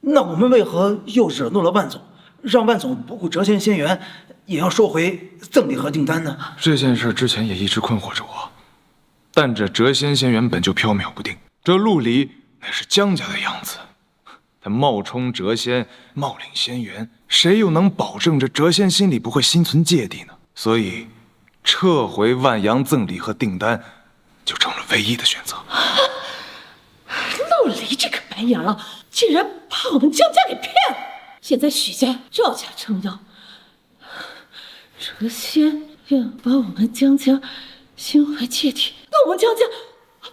那我们为何又惹怒了万总，让万总不顾谪仙仙缘，也要收回赠礼和订单呢？这件事之前也一直困惑着我，但这谪仙仙缘本就缥缈不定，这陆离乃是江家的养子，他冒充谪仙，冒领仙缘，谁又能保证这谪仙心里不会心存芥蒂呢？所以，撤回万阳赠礼和订单，就成了唯一的选择。陆离这个白眼狼，竟然把我们江家给骗了！现在许家、赵家撑腰，谪仙要把我们江家心怀芥蒂，那我们江家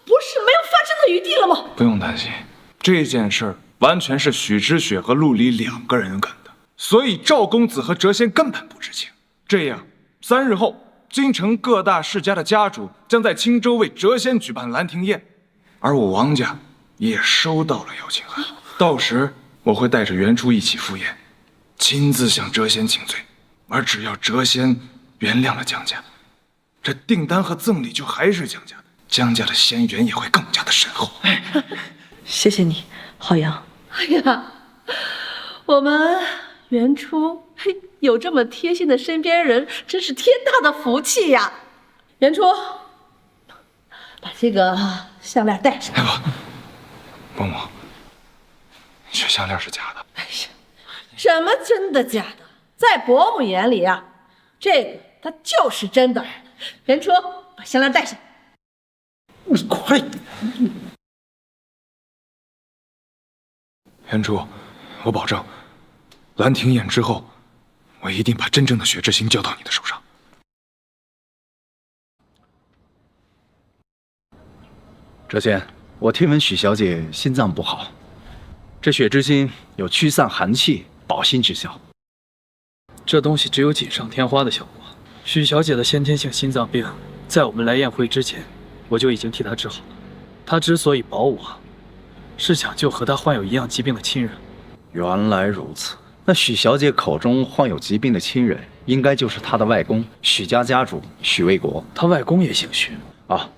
不是没有翻身的余地了吗？不用担心，这件事完全是许知雪和陆离2个人干的，所以赵公子和谪仙根本不知情。这样，3日后，京城各大世家的家主将在青州为谪仙举办兰亭宴，而我王家也收到了邀请函，到时我会带着袁初一起赴宴，亲自向谪仙请罪。而只要谪仙原谅了江家，这订单和赠礼就还是江家的，江家的仙缘也会更加的深厚。谢谢你，浩洋。哎呀，我们袁初有这么贴心的身边人，真是天大的福气呀！袁初，把这个项链戴上。嬷嬷，这项链是假的。哎呀，什么真的假的？在伯母眼里啊，这个它就是真的。袁初，把项链戴上。你快点！袁初，我保证，兰亭宴之后，我一定把真正的雪之心交到你的手上。谪仙，我听闻许小姐心脏不好，这雪之心有驱散寒气、保心之效。这东西只有锦上添花的效果。许小姐的先天性心脏病，在我们来宴会之前，我就已经替她治好了。她之所以保我，是想救和她患有一样疾病的亲人。原来如此，那许小姐口中患有疾病的亲人，应该就是她的外公许家家主许卫国。他外公也姓许啊？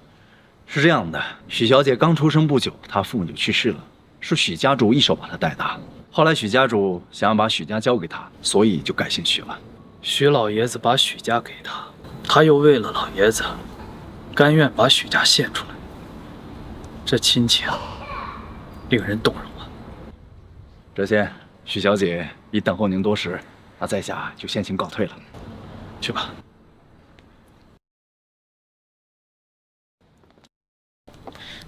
是这样的，许小姐刚出生不久，她父母就去世了，是许家主一手把她带大。后来许家主想要把许家交给他，所以就改姓许了。许老爷子把许家给他，他又为了老爷子，甘愿把许家献出来，这亲情令人动容啊！这些，许小姐已等候您多时，那在下就先行告退了。去吧。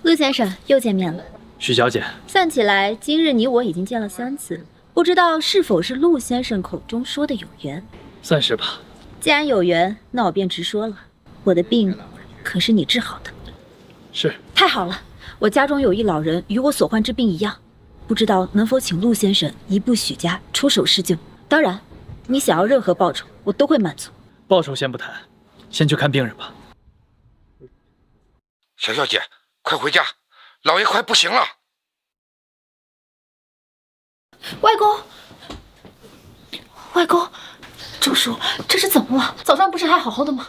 陆先生又见面了。许小姐，算起来，今日你我已经见了3次，不知道是否是陆先生口中说的有缘？算是吧。既然有缘，那我便直说了，我的病可是你治好的。是。太好了，我家中有一老人与我所患之病一样，不知道能否请陆先生移步许家出手施救？当然，你想要任何报酬，我都会满足。报酬先不谈，先去看病人吧。小小姐，快回家，老爷快不行了。外公，外公，周叔，这是怎么了？早上不是还好好的吗？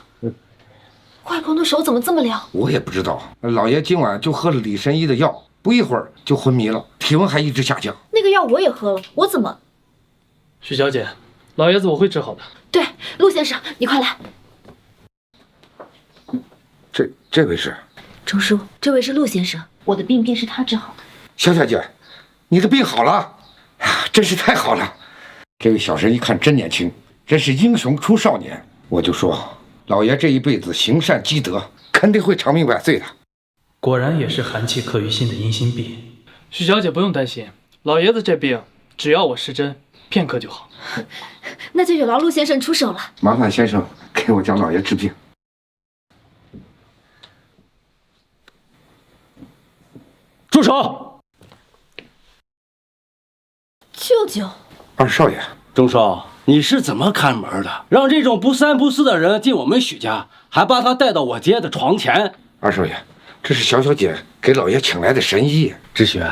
外公的手怎么这么凉？我也不知道，老爷今晚就喝了李神医的药，不一会儿就昏迷了，体温还一直下降。那个药我也喝了，我怎么？许小姐，老爷子我会治好的。对，陆先生，你快来。这位是？周叔，这位是陆先生，我的病便是他治好的。小小姐，你的病好了，真是太好了。这位小神一看真年轻，真是英雄出少年。我就说，老爷这一辈子行善积德，肯定会长命百岁的。果然也是寒气刻于心的阴心病。许小姐不用担心，老爷子这病只要我施针，片刻就好。那就有劳陆先生出手了。麻烦先生给我家老爷治病。住手！舅舅，二少爷，钟少，你是怎么看门的？让这种不三不四的人进我们许家，还把他带到我爹的床前。二少爷，这是小小姐给老爷请来的神医。志雪，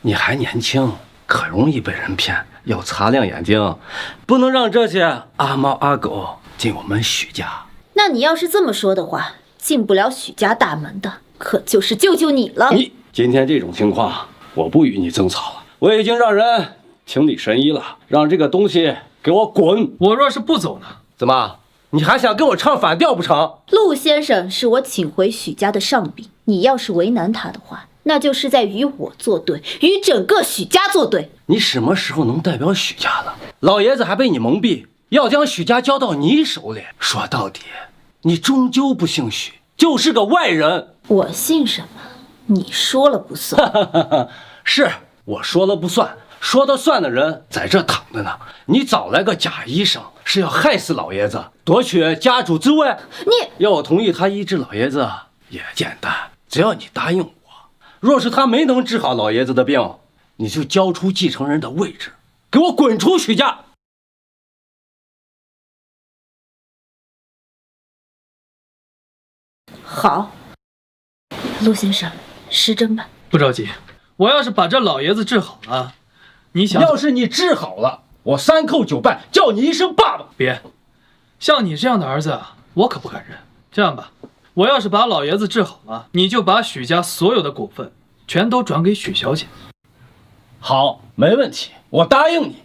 你还年轻，可容易被人骗，要擦亮眼睛，不能让这些阿猫阿狗进我们许家。那你要是这么说的话，进不了许家大门的，可就是舅舅你了。今天这种情况，我不与你争吵了。我已经让人请你神医了，让这个东西给我滚！我若是不走呢？怎么，你还想跟我唱反调不成？陆先生是我请回许家的上宾，你要是为难他的话，那就是在与我作对，与整个许家作对。你什么时候能代表许家了？老爷子还被你蒙蔽，要将许家交到你手里。说到底，你终究不姓许，就是个外人。我姓什么？你说了不算。是我说了不算，说了算的人在这躺着呢。你找来个假医生，是要害死老爷子，夺取家主之位。你要我同意他医治老爷子也简单，只要你答应我，若是他没能治好老爷子的病，你就交出继承人的位置，给我滚出许家。好，陆先生，施针吧。不着急，我要是把这老爷子治好了，你想……要是你治好了，我3叩9拜，叫你一声爸爸。别，像你这样的儿子，我可不敢认。这样吧，我要是把老爷子治好了，你就把许家所有的股份全都转给许小姐。好，没问题，我答应你。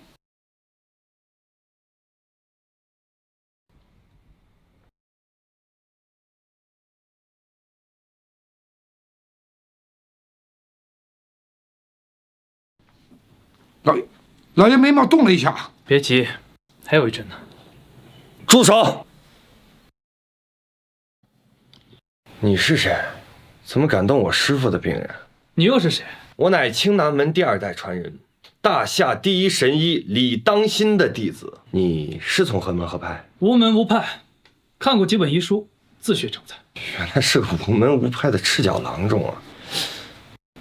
老爷眉毛动了一下。别急，还有一针呢。住手！你是谁？怎么敢动我师父的病人？你又是谁？我乃青南门第2代传人，大夏第一神医李当心的弟子。你是从何门何派？无门无派，看过几本医书，自学成才。原来是个无门无派的赤脚郎中啊！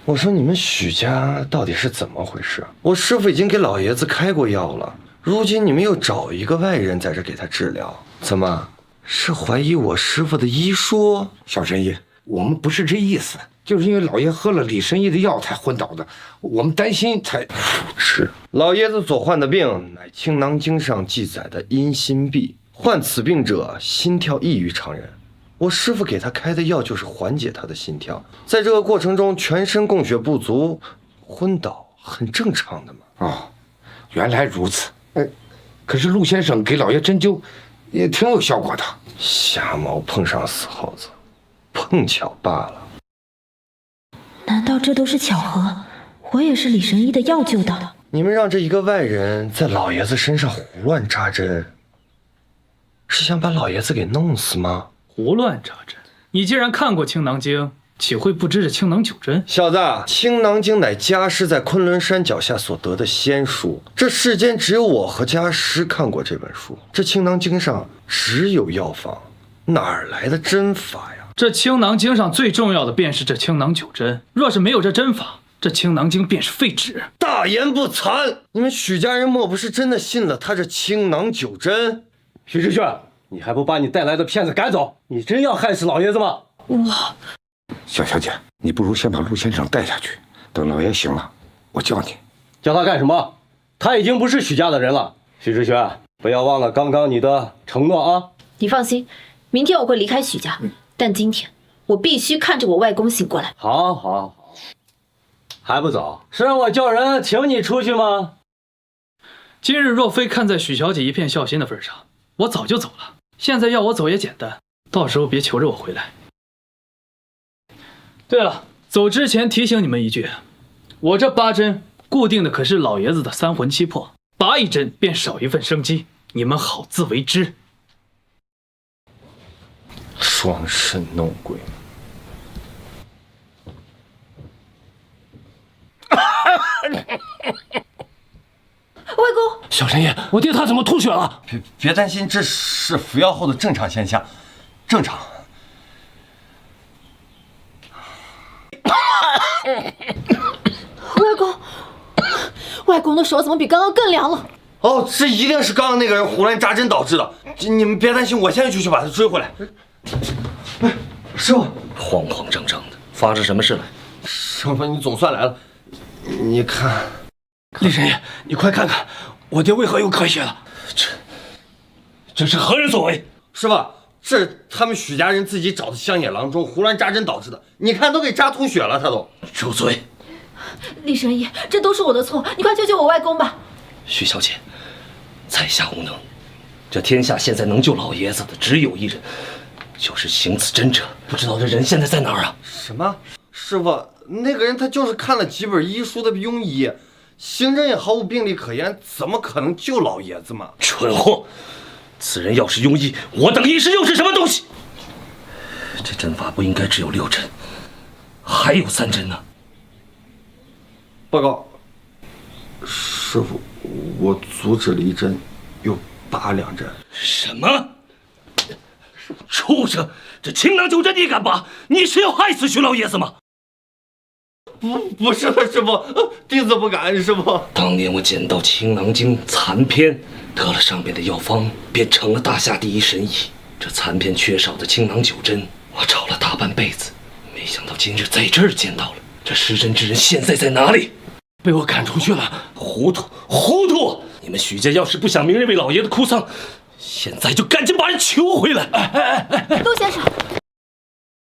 我说你们许家到底是怎么回事？我师父已经给老爷子开过药了，如今你们又找一个外人在这给他治疗，怎么是怀疑我师父的医术？小神医，我们不是这意思，就是因为老爷喝了李神医的药才昏倒的，我们担心才是老爷子所患的病，乃《青囊经》上记载的阴心痹。患此病者，心跳异于常人。我师父给他开的药就是缓解他的心跳，在这个过程中，全身供血不足，昏倒，很正常的嘛。哦，原来如此。可是陆先生给老爷针灸，也挺有效果的。瞎猫碰上死耗子，碰巧罢了。难道这都是巧合？我也是李神医的药救的。你们让这一个外人在老爷子身上胡乱扎针，是想把老爷子给弄死吗？胡乱扎针？你既然看过《青囊经》，岂会不知这青囊九针？小子，《青囊经》乃家师在昆仑山脚下所得的仙书，这世间只有我和家师看过这本书。这《青囊经》上只有药方，哪儿来的针法呀？这《青囊经》上最重要的便是这青囊九针，若是没有这针法，这《青囊经》便是废纸。大言不惭！你们许家人莫不是真的信了他这青囊九针？许知轩，你还不把你带来的骗子赶走？你真要害死老爷子吗？小姐，你不如先把陆先生带下去，等老爷醒了，我叫你。叫他干什么？他已经不是许家的人了。许知轩，不要忘了刚刚你的承诺啊！你放心，明天我会离开许家，但今天我必须看着我外公醒过来。好，还不走？是让我叫人请你出去吗？今日若非看在许小姐一片孝心的份上，我早就走了。现在要我走也简单，到时候别求着我回来。对了，走之前提醒你们一句，我这8针固定的可是老爷子的3魂7魄，拔一针便少一份生机，你们好自为之。装神弄鬼。外公，小神爷，我爹他怎么吐血了？别担心，这是服药后的正常现象，正常。外公的手怎么比刚刚更凉了？哦，这一定是刚刚那个人胡乱扎针导致的。你们别担心，我现在就去把他追回来。师傅，慌慌张张的，发生什么事来？师傅，你总算来了。你看，李神爷，你快看看，我爹为何又咳血了？这是何人所为？师傅，这是他们许家人自己找的乡野郎中胡乱扎针导致的。你看，都给扎吐血了，他都。住嘴！李神医，这都是我的错，你快救救我外公吧！许小姐，在下无能。这天下现在能救老爷子的只有一人，就是行此针者。不知道这人现在在哪儿啊？什么？师傅，那个人他就是看了几本医书的庸医，行针也毫无病历可言，怎么可能救老爷子嘛？蠢货！此人要是庸医，我等一时又是什么东西？这针法不应该只有6针，还有3针呢。报告，师傅，我阻止了1针，又拔2针。什么？畜生！这青囊9针你敢拔？你是要害死徐老爷子吗？不是的，师傅，弟子不敢。师傅，当年我捡到《青囊经》残篇，得了上边的药方，便成了大夏第一神医。这残篇缺少的青囊9针，我找了大半辈子，没想到今日在这儿见到了。这施针之人现在在哪里？被我赶出去了。糊涂！你们许家要是不想明日为老爷子哭丧，现在就赶紧把人求回来！陆先生，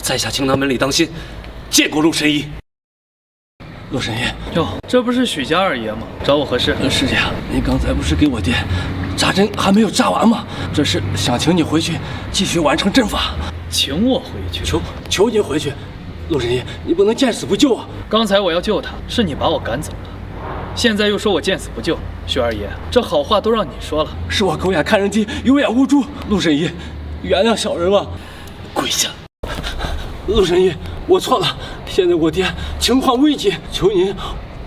在下青囊门里当心，见过陆神医。陆神医，哟，这不是许家二爷吗？找我何事？是这样，您刚才不是给我爹扎针还没有扎完吗？这是想请你回去继续完成针法。请我回去？求您回去。陆神医，你不能见死不救啊！刚才我要救他，是你把我赶走了，现在又说我见死不救。许二爷，这好话都让你说了，是我狗眼看人低，有眼无珠。陆神医，原谅小人了，跪下！陆神医，我错了，现在我爹情况危急，求您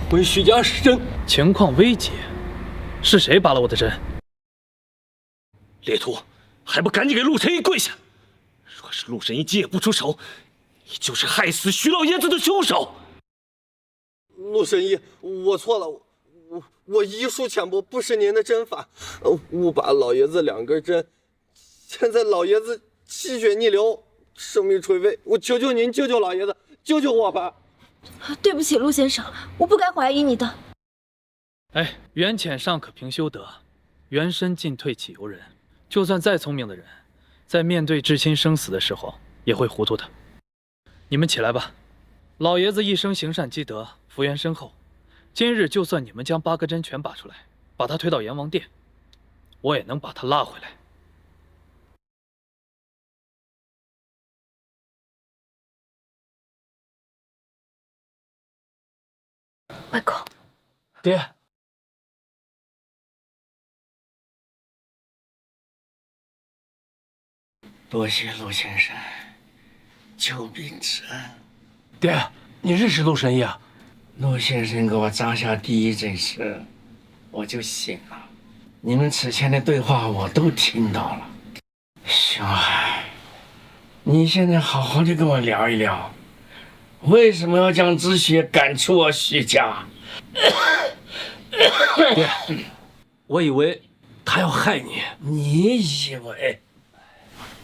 回许家施针。情况危急？是谁拔了我的针？猎徒，还不赶紧给陆神医跪下！若是陆神医借不出手，你就是害死徐老爷子的凶手。陆神医，我错了，我医术浅薄，不识您的针法，误拔老爷子2根针，现在老爷子气血逆流，生命垂危，我求求您救救老爷子，救救我吧！对不起，陆先生，我不该怀疑你的。哎，缘浅尚可平修德，缘深进退岂由人。就算再聪明的人，在面对至亲生死的时候，也会糊涂的。你们起来吧，老爷子一生行善积德，福缘深厚。今日就算你们将8个针全拔出来，把他推到阎王殿，我也能把他拉回来。外公，爹，多谢陆先生救命之恩。爹，你认识陆神医啊？陆先生给我扎下第一针时，我就醒了。你们此前的对话我都听到了。小海，你现在好好的跟我聊一聊，为什么要将知雪赶出我徐家？爹，我以为他要害你。你以为？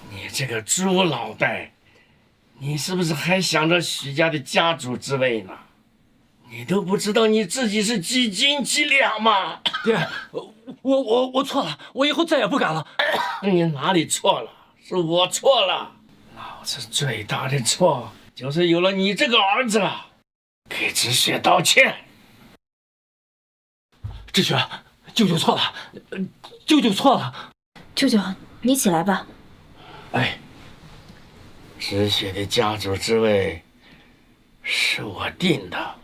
你这个猪脑袋，你是不是还想着许家的家主之位呢？你都不知道你自己是几斤几两吗？爹，我错了，我以后再也不敢了。你哪里错了？是我错了。老子最大的错就是有了你这个儿子，给知雪道歉。知雪，舅舅错了，舅舅错了。舅舅，你起来吧。哎，知雪的家主之位是我定的，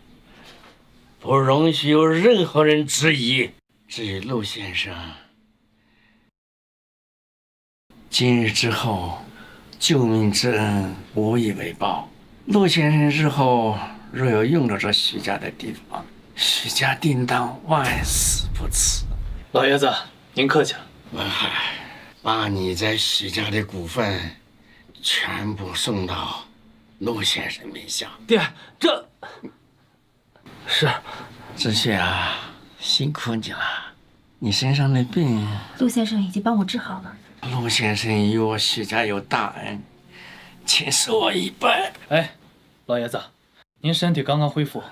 不容许有任何人质疑。至于陆先生，今日之后，救命之恩无以为报。陆先生日后若有用着这徐家的地方，徐家定当万死不辞。老爷子，您客气了。文海，把你在徐家的股份全部送到陆先生名下。爹，这是知雪啊，辛苦你了。你身上的病，陆先生已经帮我治好了。陆先生与我徐家有大恩，请受我一拜。哎，老爷子，您身体刚刚恢复，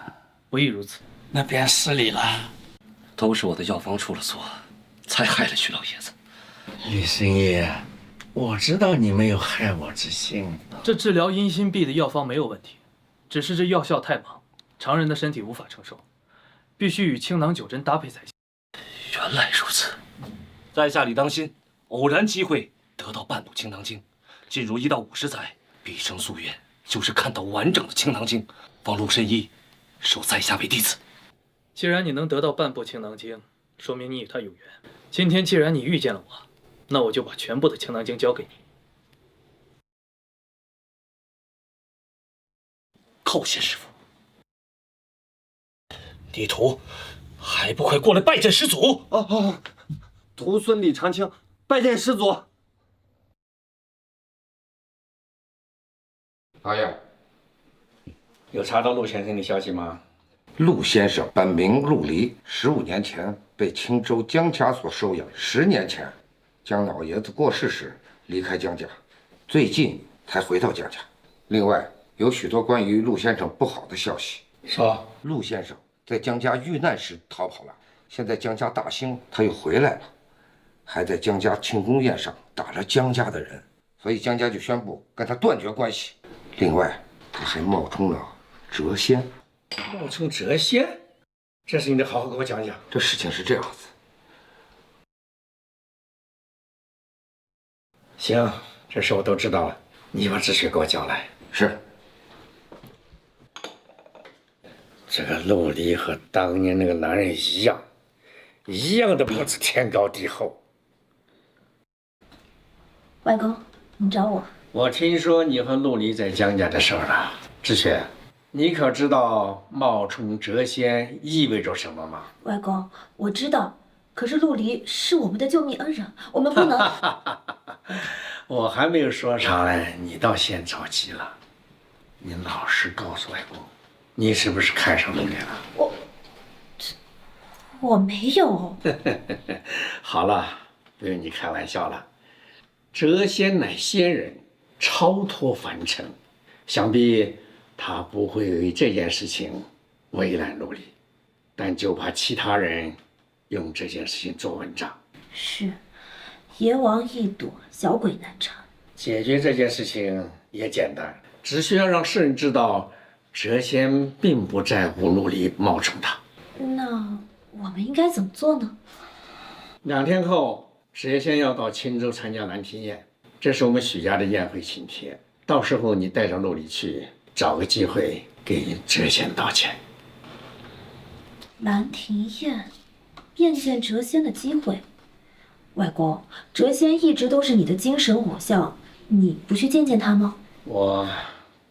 不宜如此。那便失礼了。都是我的药方出了错，才害了徐老爷子。吕生义，我知道你没有害我之心。这治疗阴心痹的药方没有问题，只是这药效太猛，常人的身体无法承受，必须与青囊酒针搭配才行。原来如此，在下李当心，偶然机会得到半部青囊经，进入1到50载，毕生夙愿就是看到完整的青囊经，望陆神医收在下为弟子。既然你能得到半部青囊经，说明你与他有缘。今天既然你遇见了我，那我就把全部的青囊经交给你。叩谢师傅。地图，还不快过来拜见师祖！徒孙李长青拜见师祖。老爷，有查到陆先生的消息吗？陆先生本名陆离，15年前被青州江家所收养，10年前江老爷子过世时离开江家，最近才回到江家。另外，有许多关于陆先生不好的消息，说陆先生在江家遇难时逃跑了，现在江家大兴，他又回来了，还在江家庆功宴上打了江家的人，所以江家就宣布跟他断绝关系。另外，他还冒充了谪仙。冒充谪仙？这事你得好好给我讲讲。这事情是这样子。行，这事我都知道了，你把知雪给我叫来。是。这个陆离和当年那个男人一样的不知天高地厚。外公，你找我？我听说你和陆离在江家的事儿了，知雪，你可知道冒充谪仙意味着什么吗？外公，我知道，可是陆离是我们的救命恩人，我们不能。我还没有说啥呢，你倒先着急了。你老实告诉外公，你是不是看上陆离了？我没有。好了，不用你开玩笑了。谪仙乃仙人，超脱凡尘，想必他不会为这件事情为难陆离，但就怕其他人用这件事情做文章。是，阎王易躲，小鬼难缠。解决这件事情也简单，只需要让世人知道，谪仙并不在乎陆离冒充他。那我们应该怎么做呢2天后，谪仙要到青州参加兰亭宴，这是我们许家的宴会请帖。到时候你带上陆离去，找个机会给谪仙道歉。兰亭宴，面见谪仙的机会。外公，谪仙一直都是你的精神偶像，你不去见见他吗？我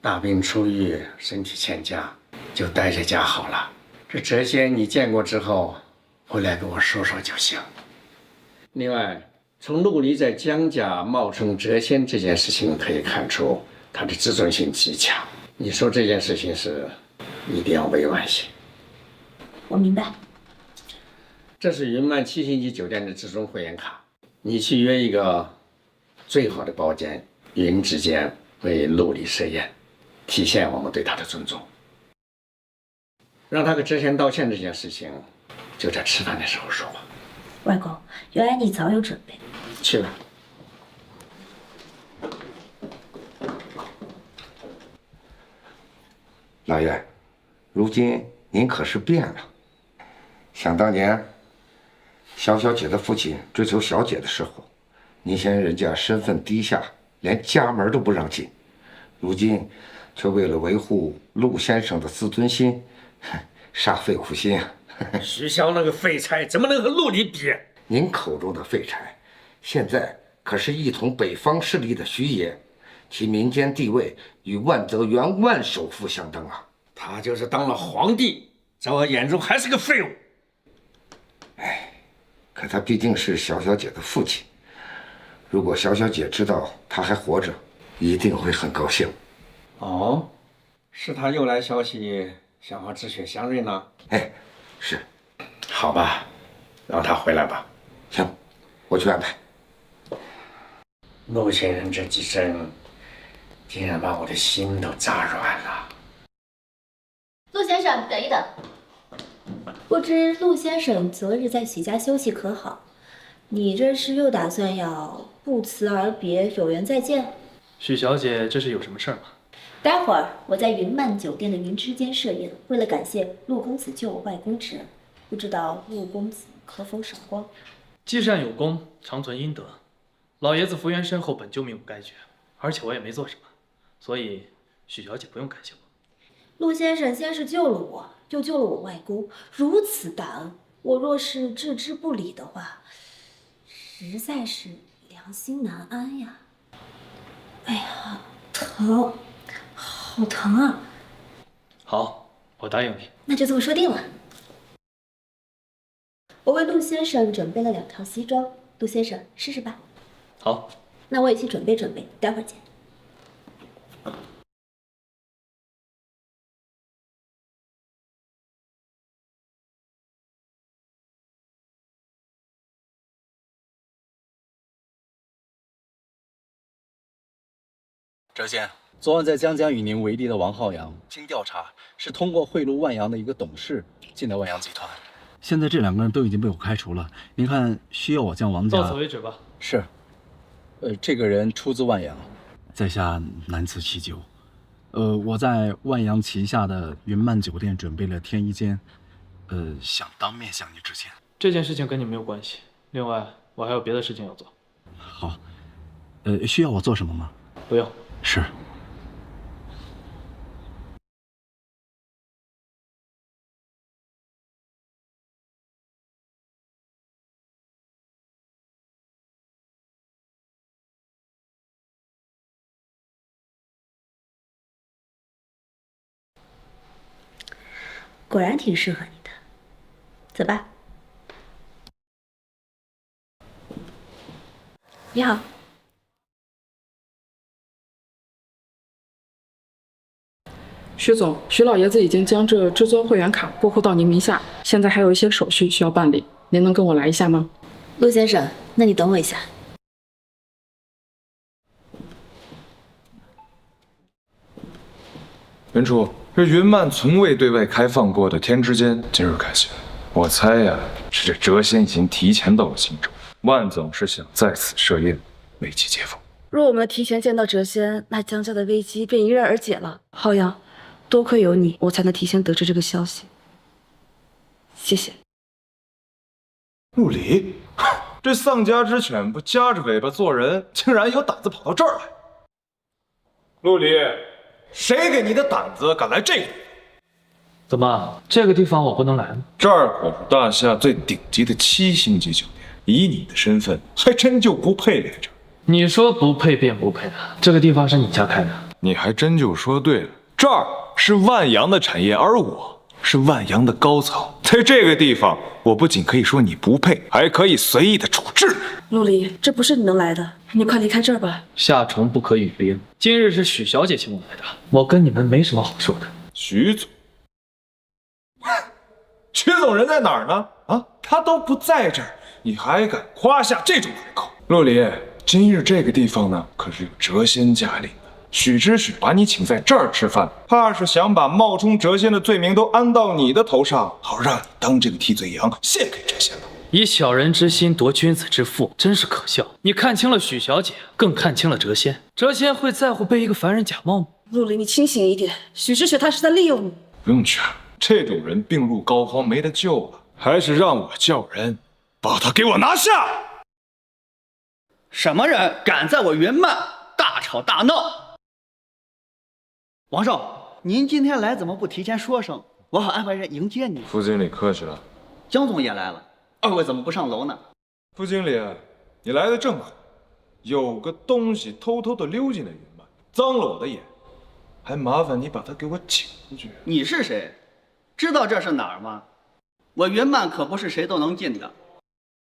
大病初愈，身体欠佳，就待在家好了。这谪仙你见过之后，回来跟我说说就行。另外，从陆离在江家冒充谪仙这件事情可以看出，他的自尊心极强。你说这件事情时，一定要委婉些。我明白。这是云漫7星级酒店的至尊会员卡，你去约一个最好的包间，云之间为陆离设宴，体现我们对他的尊重。让他给谪仙道歉这件事情，就在吃饭的时候说吧。外公，原来你早有准备。去吧。老爷，如今您可是变了。想当年，小小姐的父亲追求小姐的时候，您嫌人家身份低下，连家门都不让进。如今，却为了维护陆先生的自尊心，煞费苦心啊！徐骁那个废柴怎么能和陆离比？您口中的废柴，现在可是一统北方势力的徐爷，其民间地位与万泽元万首富相当啊！他就是当了皇帝，在我眼中还是个废物。哎，可他毕竟是小小姐的父亲，如果小小姐知道他还活着，一定会很高兴。哦，是他又来消息，想和知雪相认呢？哎，是。好吧，让他回来吧。行，我去安排。陆先生这几针，竟然把我的心都扎软了。陆先生，等一等。不知陆先生择日在许家休息可好？你这是又打算要不辞而别，有缘再见？许小姐，这是有什么事儿吗？待会儿我在云漫酒店的云之间设宴，为了感谢陆公子救我外公之恩，不知道陆公子可否赏光？积善有功，长存阴德。老爷子福缘深厚，本就命不该绝，而且我也没做什么，所以许小姐不用感谢我。陆先生先是救了我，又救了我外公，如此大恩，我若是置之不理的话，实在是良心难安呀。哎呀，疼，好疼啊！好，我答应你。那就这么说定了。我为陆先生准备了2套西装，陆先生试试吧。好，那我也去准备准备，待会儿见。谪仙，昨晚在江家与您为敌的王浩洋，经调查是通过贿赂万阳的一个董事进的万阳集团。现在这2个人都已经被我开除了，您看需要我将王家？到此为止吧。是。这个人出自万阳，在下难辞其咎。我在万阳旗下的云漫酒店准备了添衣间，想当面向你致歉。这件事情跟你没有关系。另外，我还有别的事情要做。好。需要我做什么吗？不用。是。果然挺适合你的，走吧。你好。徐总，徐老爷子已经将这至尊会员卡拨付到您名下，现在还有一些手续需要办理，您能跟我来一下吗？陆先生，那你等我一下。袁初，这云漫从未对外开放过的天之间今日开启了。我猜呀，是这谪仙已经提前到了青州，万总是想在此设宴，为其接风。若我们提前见到谪仙，那江家的危机便迎刃而解了。浩洋，多亏有你，我才能提前得知这个消息。谢谢。陆离，这丧家之犬不夹着尾巴做人，竟然有胆子跑到这儿来。陆离，谁给你的胆子敢来这个地方？怎么，这个地方我不能来吗？这儿可是大夏最顶级的7星级酒店，以你的身份，还真就不配来这儿。你说不配便不配啊！这个地方是你家开的，你还真就说对了。这儿是万阳的产业，而我是万阳的高层，在这个地方，我不仅可以说你不配，还可以随意的处置你。陆离，这不是你能来的，你快离开这儿吧。夏虫不可语冰。今日是许小姐请我来的，我跟你们没什么好说的。许总，许总人在哪儿呢？啊，他都不在这儿，你还敢夸下这种海口？陆离，今日这个地方呢，可是有谪仙驾临的。许知许把你请在这儿吃饭，怕是想把冒充谪仙的罪名都安到你的头上，好让你当这个替罪羊献给谪仙了。以小人之心夺君子之腹，真是可笑。你看清了许小姐，更看清了谪仙。谪仙会在乎被一个凡人假冒吗？陆离，你清醒一点，许知雪他是在利用你。不用去了，这种人病入膏肓，没得救了。还是让我叫人把他给我拿下。什么人敢在我云漫大吵大闹？王少，您今天来怎么不提前说声，我好安排人迎接你。副经理客气了。江总也来了，二位怎么不上楼呢？副经理，你来的正好，有个东西偷偷的溜进了云漫，脏了我的眼，还麻烦你把他给我请出去。你是谁？知道这是哪儿吗？我云漫可不是谁都能进的。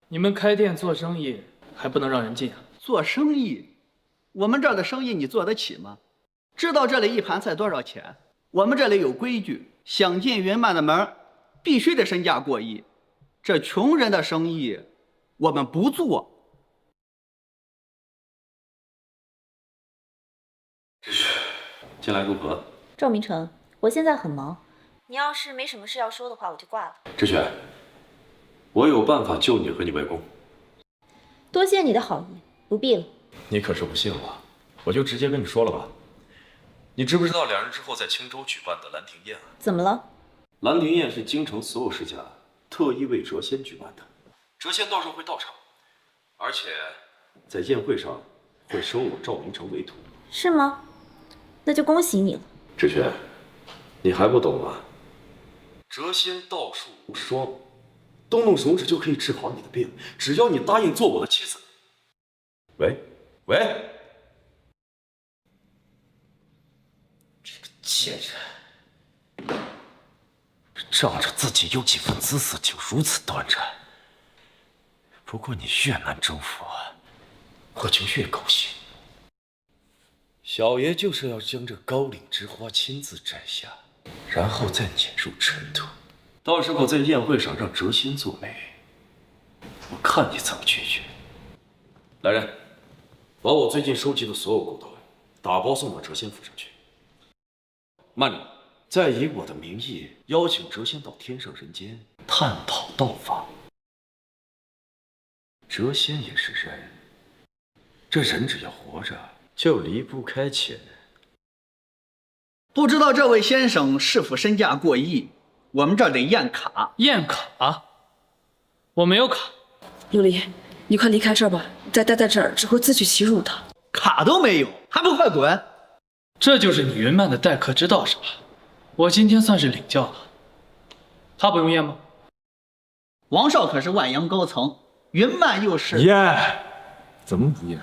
你们开店做生意还不能让人进啊？做生意，我们这儿的生意你做得起吗？知道这里一盘菜多少钱？我们这里有规矩，想进云漫的门，必须得身价过亿。这穷人的生意，我们不做。知雪，近来如何？赵明诚，我现在很忙，你要是没什么事要说的话，我就挂了。知雪，我有办法救你和你外公。多谢你的好意，不必了。你可是不信我，我就直接跟你说了吧。你知不知道2日之后在青州举办的兰亭宴啊？怎么了？兰亭宴是京城所有世家特意为谪仙举办的，谪仙到时候会到场，而且在宴会上会收我赵明诚为徒。是吗？那就恭喜你了。知雪，你还不懂吗？谪仙道术无双，动动手指就可以治好你的病，只要你答应做我的妻子。喂，这个贱人，仗着自己有几分姿色就如此端着。不过你越难征服，我就越高兴。小爷就是要将这高岭之花亲自摘下，然后再碾入尘土，到时候在宴会上让谪仙作美，我看你怎么拒绝。来人，把我最近收集的所有古董打包送到谪仙府上去。慢着，再以我的名义邀请谪仙到天上人间探讨道法。谪仙也是人，这人只要活着就离不开钱。不知道这位先生是否身价过亿？我们这儿得验卡。验卡？我没有卡。陆离，你快离开这儿吧，你再待在这儿只会自取其辱的。卡都没有，还不快滚！这就是你云漫的待客之道是吧？我今天算是领教了。他不用验吗？王少可是万阳高层，云漫又是验，怎么不验？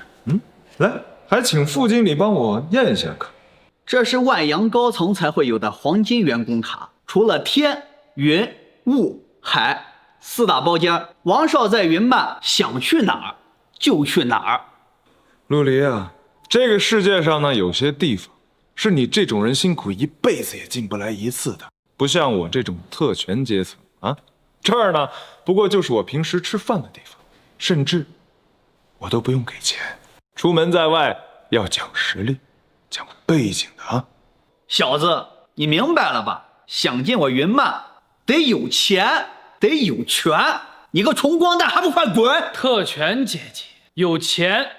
来，还请副经理帮我验一下卡。这是万阳高层才会有的黄金员工卡，除了天、云、雾、海4大包间，王少在云漫想去哪儿就去哪儿。陆离啊，这个世界上呢，有些地方是你这种人辛苦一辈子也进不来一次的，不像我这种特权阶层啊。这儿呢，不过就是我平时吃饭的地方，甚至我都不用给钱。出门在外要讲实力，讲背景的啊。小子，你明白了吧？想进我云漫，得有钱，得有权。你个穷光蛋，还不快滚！特权阶级有钱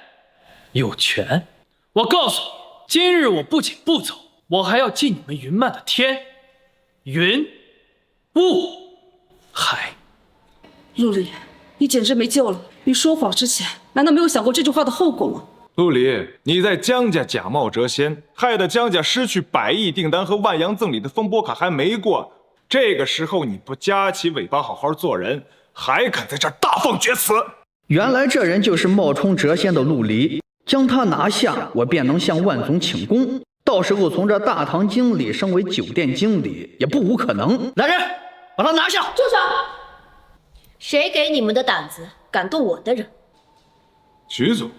有权，我告诉你，今日我不仅不走，我还要进你们云漫的天、云、雾、海。陆离，你简直没救了！你说谎之前，难道没有想过这句话的后果吗？陆离，你在江家假冒谪仙，害得江家失去100亿订单和万阳赠礼的风波卡还没过。这个时候你不夹起尾巴好好做人，还敢在这儿大放厥词？原来这人就是冒充谪仙的陆离，将他拿下，我便能向万总请功，到时候从这大堂经理升为酒店经理也不无可能。来人，把他拿下！住手！谁给你们的胆子，敢动我的人？徐总。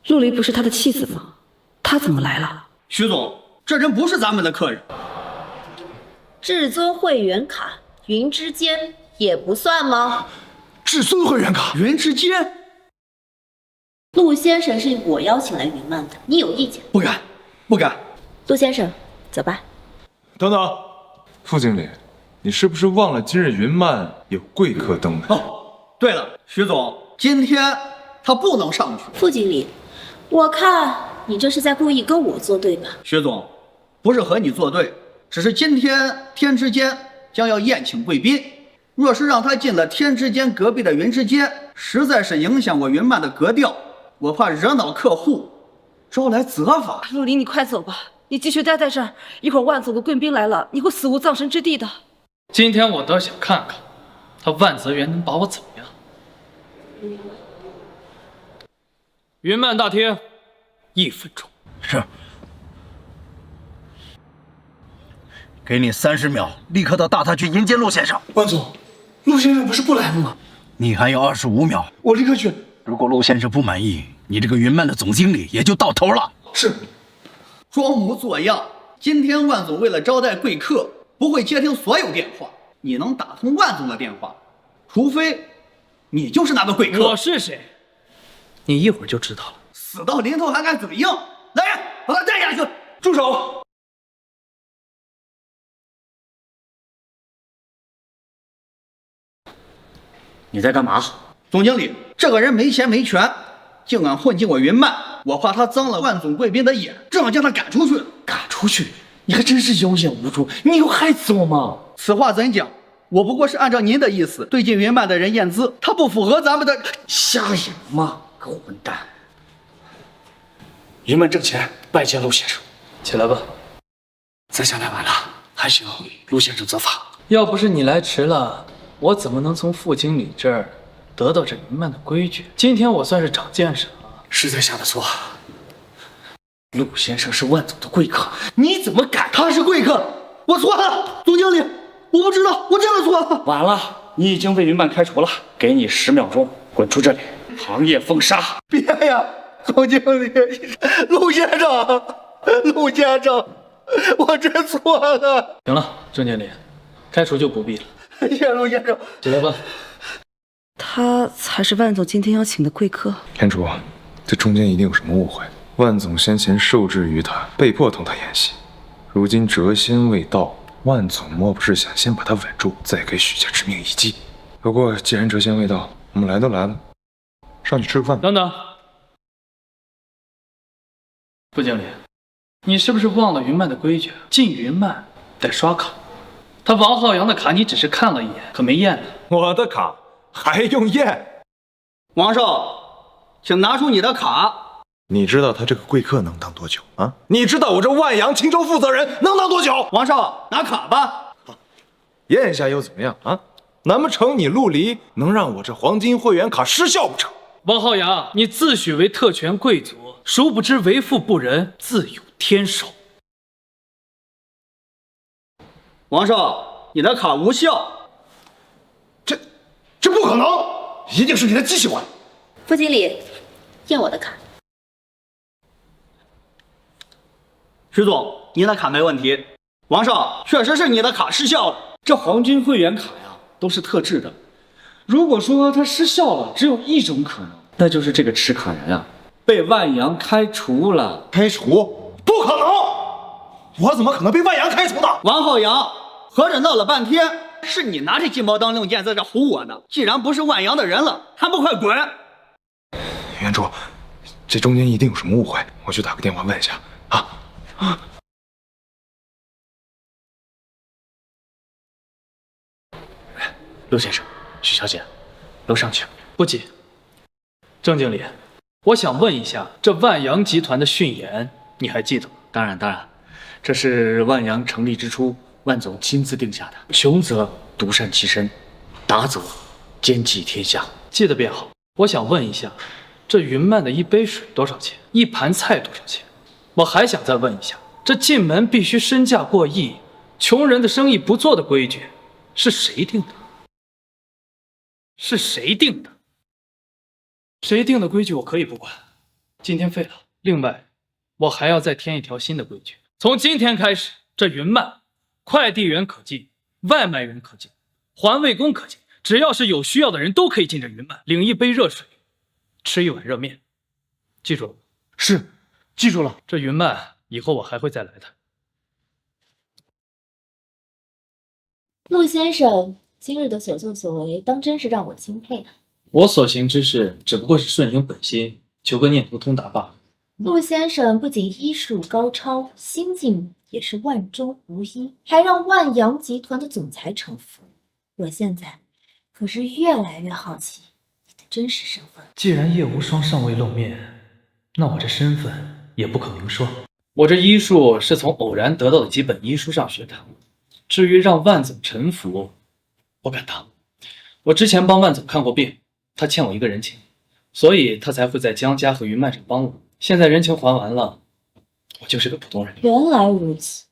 陆离不是他的妻子吗？他怎么来了？徐总，这人不是咱们的客人。至尊会员卡云之间也不算吗？至尊会员卡云之间，陆先生是我邀请来云漫的，你有意见？不敢，不敢。陆先生，走吧。等等，副经理，你是不是忘了今日云漫有贵客登门？哦，对了，徐总，今天他不能上去。副经理，我看你这是在故意跟我作对吧？徐总，不是和你作对，只是今天天之间将要宴请贵宾，若是让他进了天之间隔壁的云之间，实在是影响我云漫的格调，我怕惹恼客户，招来责罚。陆离，你快走吧，你继续待在这儿，一会儿万总的贵宾来了，你会死无葬身之地的。今天我倒想看看，他万泽源能把我怎么样。云漫大厅，1分钟。是。给你30秒，立刻到大堂去迎接陆先生。万总，陆先生不是不来了吗？你还有25秒，我立刻去。如果陆先生不满意，你这个云漫的总经理也就到头了。是。装模作样。今天万总为了招待贵客，不会接听所有电话，你能打通万总的电话，除非你就是那个贵客。我是谁？你一会儿就知道了。死到临头还敢嘴硬！来人，把他带下去！住手！你在干嘛？总经理，这个人没钱没权，竟敢混进我云漫，我怕他脏了万总贵宾的眼，正要将他赶出去。赶出去？你还真是有眼无珠，你有害死我吗？此话怎讲？我不过是按照您的意思对进云漫的人验资，他不符合咱们的。瞎眼吗？个混蛋！云漫挣钱，拜见陆先生。起来吧。咱下来晚了，还请陆先生责罚。要不是你来迟了，我怎么能从副经理这儿得到这云漫的规矩？今天我算是长见识了。实在下的错。陆先生是万总的贵客，你怎么敢？他是贵客，我错了，总经理，我不知道，我真的错了。晚了，你已经被云漫开除了，给你10秒钟，滚出这里，行业封杀。别呀，总经理，陆先生，陆先生，我真错了。行了，郑经理，开除就不必了。谢谢陆先生。起来吧。他才是万总今天要请的贵客。天楚，这中间一定有什么误会。万总先前受制于他，被迫同他演戏。如今谪仙未到，万总莫不是想先把他稳住，再给许家致命一击。不过既然谪仙未到，我们来都来了，上去吃个饭吧。等等，副经理，你是不是忘了云漫的规矩？进云漫得刷卡。他王浩洋的卡你只是看了一眼，可没验呢。我的卡还用验？王少，请拿出你的卡。你知道他这个贵客能当多久啊？你知道我这万阳青州负责人能当多久？王少，拿卡吧。验一下又怎么样啊？难不成你陆离能让我这黄金会员卡失效不成？王浩洋，你自诩为特权贵族，殊不知为富不仁，自有天收。王少，你的卡无效。这不可能，一定是你的机器坏了。副经理，验我的卡。徐总，您的卡没问题。王少，确实是你的卡失效了。这黄金会员卡呀，都是特制的。如果说它失效了，只有一种可能，那就是这个持卡人啊被万阳开除了。开除？不可能！我怎么可能被万阳开除呢？王浩洋，合着闹了半天是你拿着金毛当令箭在这唬我呢？既然不是万阳的人了，还不快滚！袁初，这中间一定有什么误会，我去打个电话问一下啊。陆先生，许小姐，楼上请。不急。郑经理，我想问一下，这万阳集团的训言你还记得吗？当然，这是万阳成立之初万总亲自定下的。穷则独善其身，达则兼济天下。记得便好。我想问一下，这云漫的一杯水多少钱？一盘菜多少钱？我还想再问一下，这进门必须身价过亿，穷人的生意不做的规矩是谁定的？是谁定的？谁定的规矩我可以不管，今天废了。另外，我还要再添一条新的规矩，从今天开始，这云漫快递员可进，外卖员可进，环卫工可进，只要是有需要的人都可以进这云漫，领一杯热水，吃一碗热面。记住了吗？是，记住了。这云漫以后我还会再来的。陆先生今日的所作所为，当真是让我钦佩啊！我所行之事只不过是顺应本心，求个念头通达罢了。陆先生不仅医术高超，心境也是万中无一，还让万阳集团的总裁臣服。我现在可是越来越好奇你的真实身份。既然叶无双尚未露面，那我这身份也不可明说。我这医术是从偶然得到的几本医书上学的，至于让万总臣服，不敢当。我之前帮万总看过病，他欠我一个人情，所以他才会在江家和云漫上帮我。现在人情还完了，我就是个普通人。原来如此，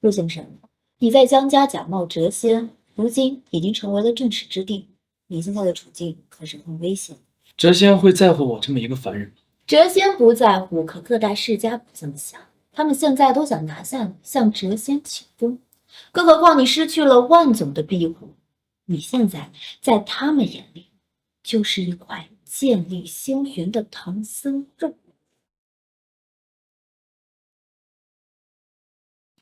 陆先生，你在江家假冒谪仙，如今已经成为了众矢之的，你现在的处境可是很危险。谪仙会在乎我这么一个凡人吗？谪仙不在乎，可各大世家不这么想，他们现在都想拿下你，向谪仙请功。更何况你失去了万总的庇护，你现在在他们眼里就是一块建立星云的唐僧肉。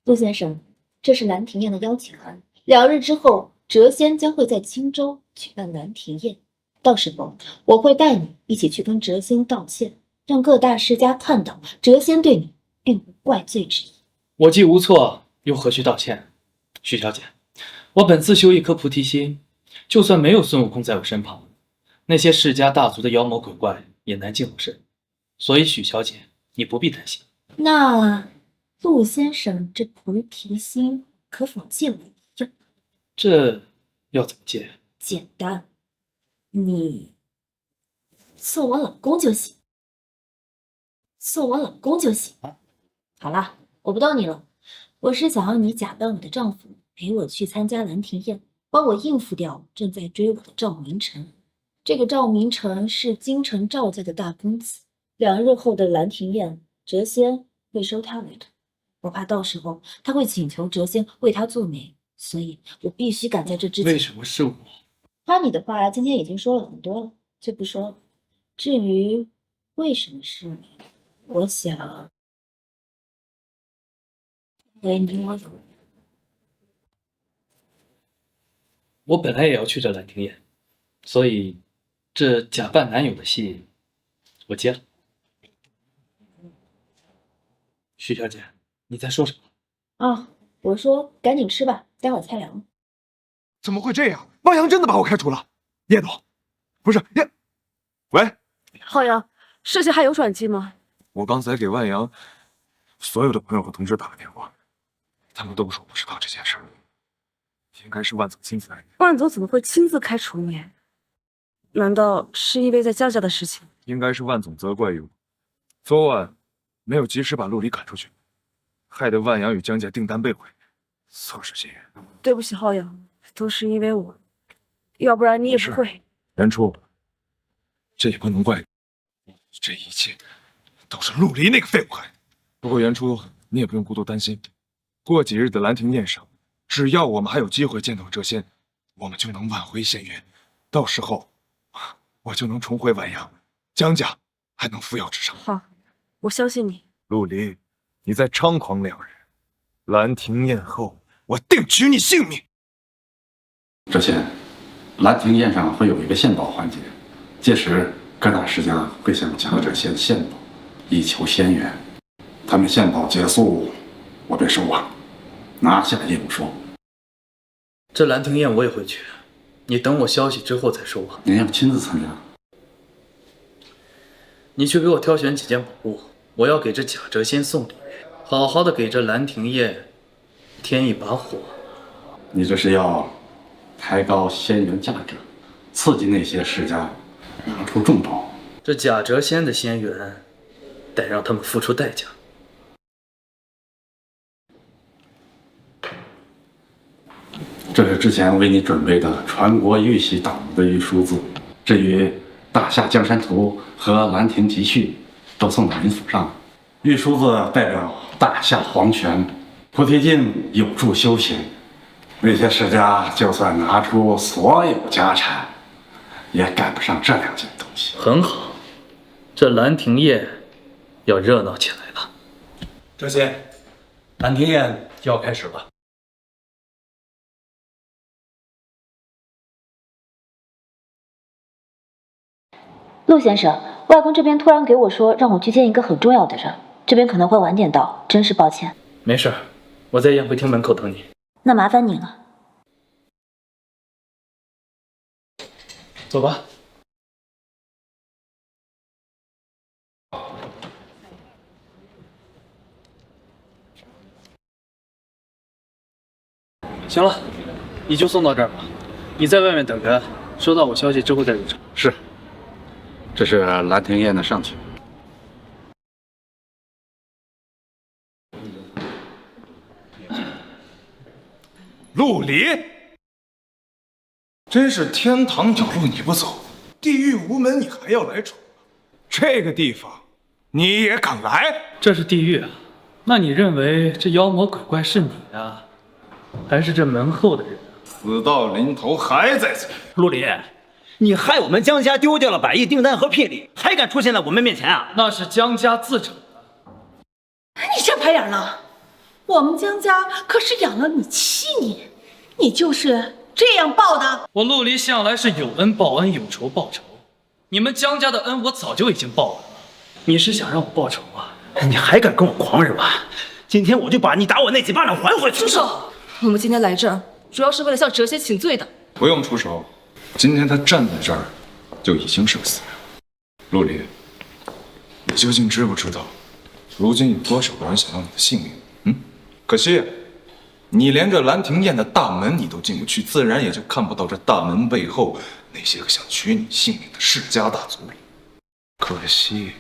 陆先生，这是兰亭宴的邀请函，2日之后，谪仙将会在青州举办兰亭宴，到时候我会带你一起去跟谪仙道歉，让各大世家看到谪仙对你并无怪罪之意。我既无错，又何须道歉？许小姐，我本自修一颗菩提心，就算没有孙悟空在我身旁，那些世家大族的妖魔鬼怪也难近我身，所以许小姐，你不必担心。那陆先生这菩提心可否借我一用？这要怎么借？简单，你做我老公就行，做我老公就行。好了，我不逗你了，我是想要你假扮我的丈夫，陪我去参加兰亭宴，帮我应付掉正在追我的赵明诚。这个赵明诚是京城赵家的大公子，2日后的兰亭宴，谪仙会收他为徒。我怕到时候他会请求谪仙为他做媒，所以我必须赶在这之前。为什么是我？夸你的话今天已经说了很多了，就不说了。至于为什么是你，我想为你我有。我本来也要去这兰亭宴，所以这假扮男友的戏我接了。许小姐，你在说什么？啊，我说赶紧吃吧，待会儿菜凉了。怎么会这样？万阳真的把我开除了？叶总，不是叶，喂，浩洋，事情还有转机吗？我刚才给万阳所有的朋友和同事打了电话，他们都说不知道这件事儿，应该是万总亲自来。万总怎么会亲自开除你？难道是因为在江家的事情？应该是万总责怪于我，昨晚没有及时把陆离赶出去，害得万阳与江家订单被毁，错失心愿。对不起，浩洋，都是因为我，要不然你也不会。袁初，这也不能怪你，这一切都是陆离那个废物害的。不过袁初，你也不用过多担心，过几日的兰亭宴上，只要我们还有机会见到谪仙，我们就能挽回仙缘，到时候我就能重回万阳，江家还能扶摇直上。好，我相信你。陆离，你在猖狂2日，兰亭宴后，我定取你性命。之前，兰亭宴上会有一个献宝环节，届时各大世家会向强者献宝，以求仙缘。他们献宝结束，我便收网，拿下业务说。这兰亭宴我也会去，你等我消息之后再说吧。您要亲自参加？你去给我挑选几件宝物，我要给这贾谪仙送礼，好好的给这兰亭宴添一把火。你这是要抬高仙缘价值，刺激那些世家拿出重宝。这贾谪仙的仙缘，得让他们付出代价。这是之前为你准备的传国玉玺党的玉书字，至于《大夏江山图》和《兰亭集序》，都送到您府上。玉书字代表大夏皇权，菩提镜有助修行。那些世家就算拿出所有家产，也赶不上这2件东西。很好，这兰亭宴要热闹起来了。谪仙，兰亭宴就要开始了。陆先生，外公这边突然给我说，让我去见一个很重要的人，这边可能会晚点到，真是抱歉。没事，我在宴会厅门口等你。那麻烦你了。走吧。行了，你就送到这儿吧。你在外面等着，收到我消息之后再入场。是。这是兰亭宴的上请。陆离，真是天堂有路你不走，地狱无门你还要来闯。这个地方你也敢来？这是地狱啊！那你认为这妖魔鬼怪是你啊，还是这门后的人啊？死到临头还在此。陆离，你害我们江家丢掉了100亿订单和聘礼，还敢出现在我们面前啊？那是江家自找的。你这白眼狼！我们江家可是养了你7年，你就是这样报的？我陆离向来是有恩报恩，有仇报仇。你们江家的恩我早就已经报完了，你是想让我报仇啊？你还敢跟我狂是吧？今天我就把你打我那几巴掌还回去！住手！我们今天来这儿，主要是为了向谪仙请罪的。不用出手，今天他站在这儿，就已经是个死人。陆离，你究竟知不知道，如今有多少个人想要你的性命？可惜，你连这兰亭宴的大门你都进不去，自然也就看不到这大门背后那些个想取你性命的世家大族了。可惜，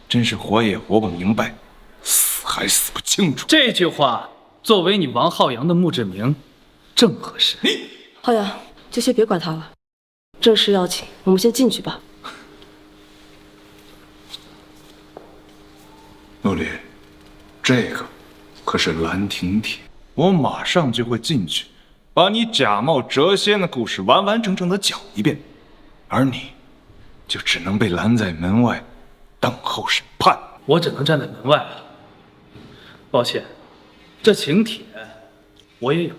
真是活也活不明白，死还死不清楚。这句话作为你王浩洋的墓志铭，正合适。浩洋，就先别管他了，正事要紧，我们先进去吧。陆离，这个可是兰亭帖，我马上就会进去，把你假冒谪仙的故事完完整整的讲一遍，而你，就只能被拦在门外，等候审判。我只能站在门外了。抱歉，这请帖我也有。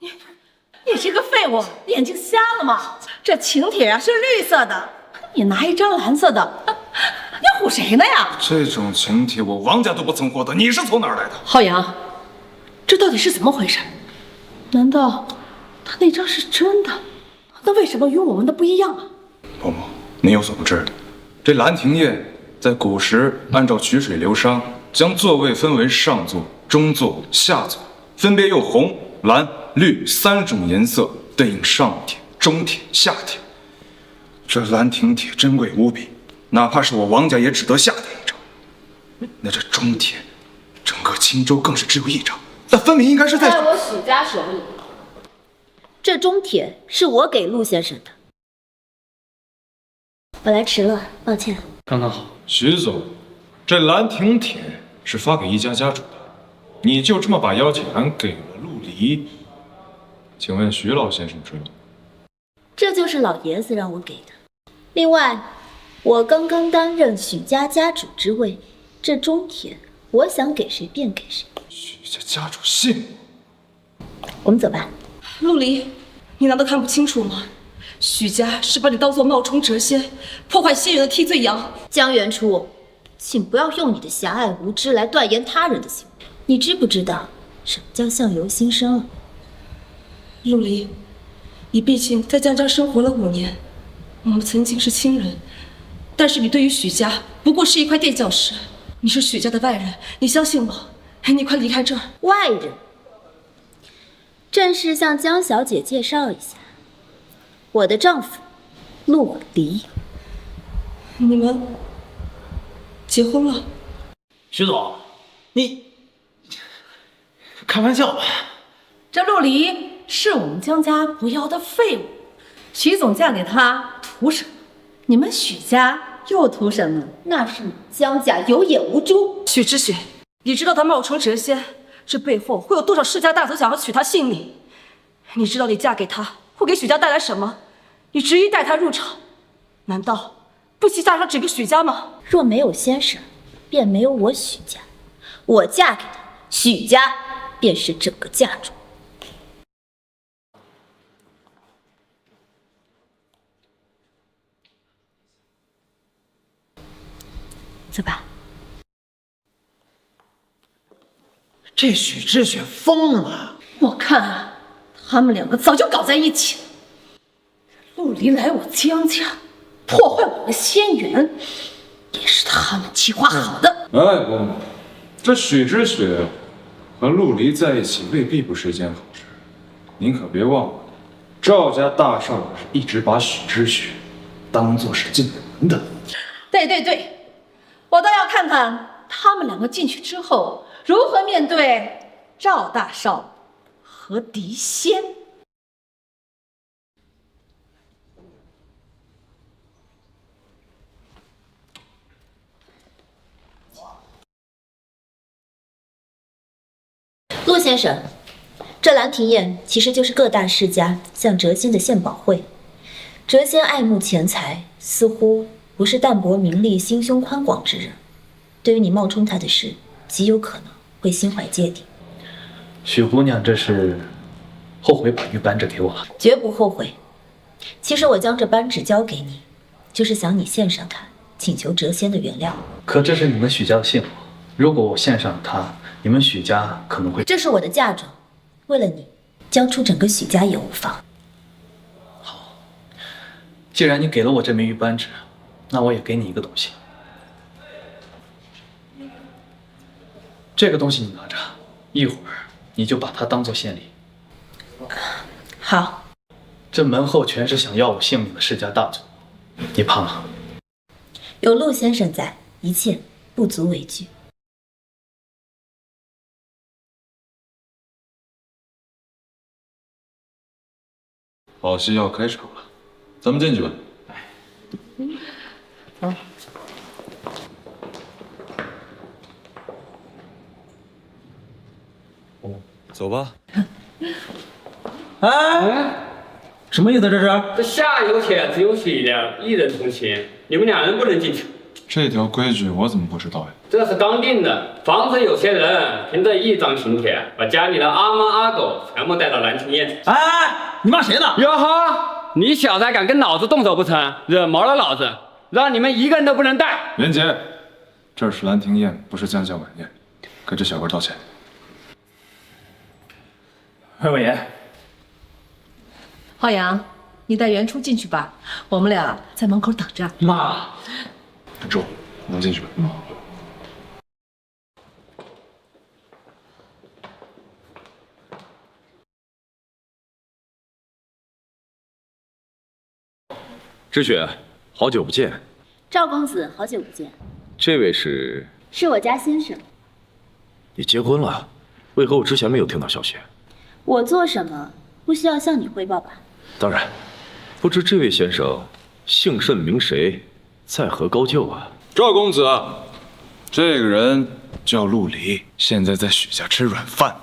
你这个废物，眼睛瞎了吗？这请帖啊是绿色的，你拿一张蓝色的，你唬谁呢呀？这种请帖我王家都不曾获得，你是从哪儿来的？浩洋，这到底是怎么回事？难道他那张是真的？那为什么与我们的不一样啊？嬷嬷，您有所不知，这兰亭宴在古时按照曲水流觞，将座位分为上座、中座、下座，分别用红、蓝、绿3种颜色对应上帖、中帖、下帖。这兰亭帖珍贵无比，哪怕是我王家也只得下他一张。那这中帖，整个青州更是只有1张，那分明应该是在我许家手里。这中帖是我给陆先生的，我来迟了，抱歉。刚刚好。徐总，这兰亭帖是发给一家家主的，你就这么把邀请函给了陆离，请问徐老先生知道？这就是老爷子让我给的。另外，我刚刚担任许家家主之位，这中帖我想给谁便给谁。许家家主信我们走吧。陆离，你难道看不清楚吗？许家是把你当做冒充谪仙、破坏仙缘的替罪羊。江元初，请不要用你的狭隘无知来断言他人的行为。你知不知道什么叫相由心生啊？陆离，你毕竟在江家生活了5年，我们曾经是亲人，但是你对于许家不过是一块垫脚石。你是许家的外人，你相信我。你快离开这儿。外人，正式向江小姐介绍一下，我的丈夫陆离。你们结婚了？徐总，你开玩笑吧？这陆离是我们江家不要的废物，徐总嫁给他图什么？你们许家又图什么？那是你江家有眼无珠。许知雪，你知道他冒充谪仙，这背后会有多少世家大族想要取他性命？你知道你嫁给他会给许家带来什么？你执意带他入朝，难道不惜嫁上整个许家吗？若没有先生，便没有我许家。我嫁给他，许家便是整个家族。走吧。这许知雪疯了！我看啊，他们2个早就搞在一起了。陆离来我江家，破坏我的仙缘，也是他们计划好的。哎，不，这许知雪和陆离在一起未必不是一件好事。您可别忘了，赵家大少可是一直把许知雪当做是进门的。对对对，我倒要看看他们2个进去之后如何面对赵大少和狄仙。陆先生，这兰亭宴其实就是各大世家向谪仙的献宝会。谪仙爱慕钱财，似乎不是淡泊名利、心胸宽广之人。对于你冒充他的事，极有可能会心怀芥蒂。许姑娘这是后悔把玉扳指给我了？绝不后悔。其实我将这扳指交给你，就是想你献上它，请求谪仙的原谅。可这是你们许家的幸福，如果我献上它，你们许家可能会……这是我的嫁妆，为了你，交出整个许家也无妨。既然你给了我这枚玉扳指，那我也给你一个东西。这个东西你拿着，一会儿你就把它当做献礼。好。这门后全是想要我性命的世家大族，你怕吗？有陆先生在，一切不足为惧。好戏要开场了，咱们进去吧。走。走吧。哎，什么意思？这是？这下有帖子有水的，一人同行，你们2人不能进去。这条规矩我怎么不知道呀？这是刚定的，防止有些人凭着一张请帖，把家里的阿猫阿狗全部带到兰亭宴。哎，你骂谁呢？哟呵，你小子还敢跟老子动手不成？惹毛了老子，让你们一个人都不能带。袁杰，这是兰亭宴，不是江家晚宴，给这小官道歉。魏委员，浩洋，你带袁初进去吧，我们俩在门口等着。妈，周，能进去吧？知雪，好久不见。赵公子，好久不见。这位是我家先生。你结婚了？为何我之前没有听到消息？我做什么不需要向你汇报吧？当然，不知这位先生姓甚名谁，在何高就啊？赵公子，这个人叫陆离，现在在许家吃软饭。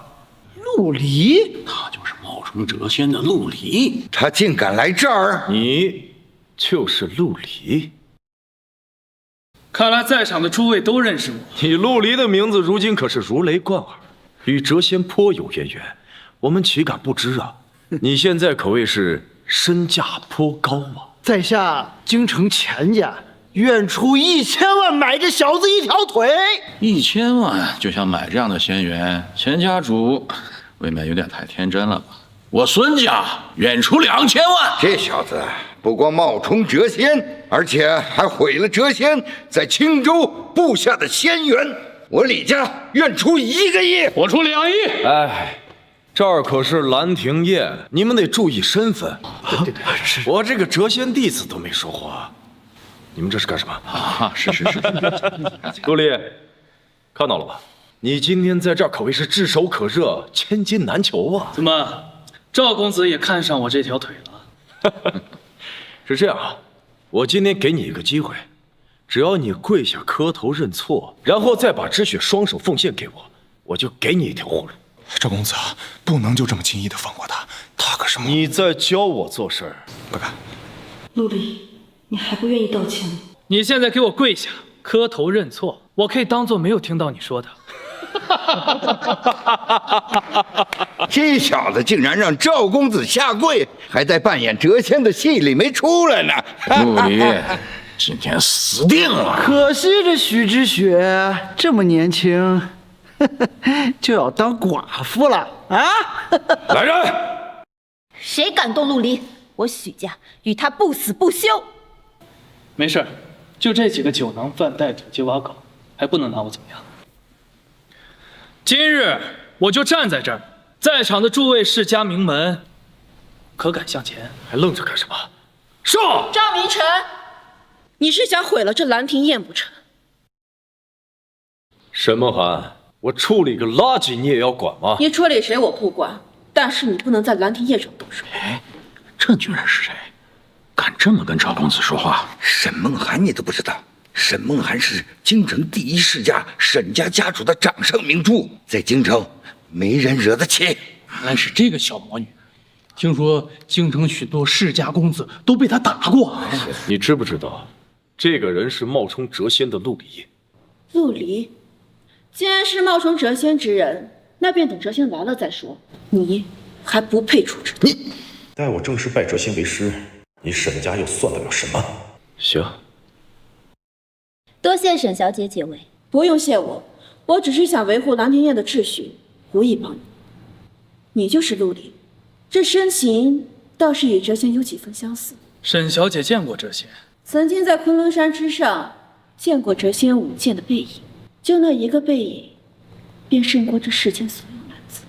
陆离，他就是冒充谪仙的陆离，他竟敢来这儿！你就是陆离？看来在场的诸位都认识我。你陆离的名字如今可是如雷贯耳，与谪仙颇有渊源，我们岂敢不知啊？你现在可谓是身价颇高啊！在下京城钱家愿出1000万买这小子一条腿。1000万就想买这样的仙缘，钱家主未免有点太天真了吧？我孙家愿出2000万。这小子不光冒充谪仙，而且还毁了谪仙在青州布下的仙缘。我李家愿出1个亿，我出2亿。哎，这儿可是兰亭宴，你们得注意身份。对，我这个谪仙弟子都没说话，你们这是干什么？啊，是。陆离，看到了吧？你今天在这儿可谓是炙手可热，千金难求啊！怎么，赵公子也看上我这条腿了？是这样啊，我今天给你一个机会，只要你跪下磕头认错，然后再把知雪双手奉献给我，我就给你一条活路。赵公子不能就这么轻易的放过他，他可是你在教我做事儿。不敢。陆离，你还不愿意道歉吗？你现在给我跪下磕头认错，我可以当做没有听到你说的。这小子竟然让赵公子下跪，还在扮演谪仙的戏里没出来呢。陆离，今天死定了。可惜这许知雪这么年轻，就要当寡妇了啊！来人！谁敢动陆离，我许家与他不死不休。没事，就这几个酒囊饭袋、土鸡瓦狗，还不能拿我怎么样。今日我就站在这儿，在场的诸位世家名门，可敢向前？还愣着干什么？说！赵明诚，你是想毁了这兰亭宴不成？沈梦涵，我处理个垃圾你也要管吗？你处理谁我不管，但是你不能在兰亭宴上动手。哎，这女人是谁？敢这么跟赵公子说话？沈梦涵你都不知道？沈梦涵是京城第一世家沈家家主的掌上明珠，在京城没人惹得起。原来是这个小魔女，听说京城许多世家公子都被她打过。你知不知道，这个人是冒充谪仙的陆离？陆离，既然是冒充谪仙之人，那便等谪仙来了再说。你还不配出这。你待我正式拜谪仙为师，你沈家又算得了什么？行。多谢沈小姐解围。不用谢我，我只是想维护兰亭宴的秩序，无意帮你。你就是陆离，这身形倒是与谪仙有几分相似。沈小姐见过谪仙，曾经在昆仑山之上见过谪仙舞剑的背影，就那一个背影，便胜过这世间所有男子。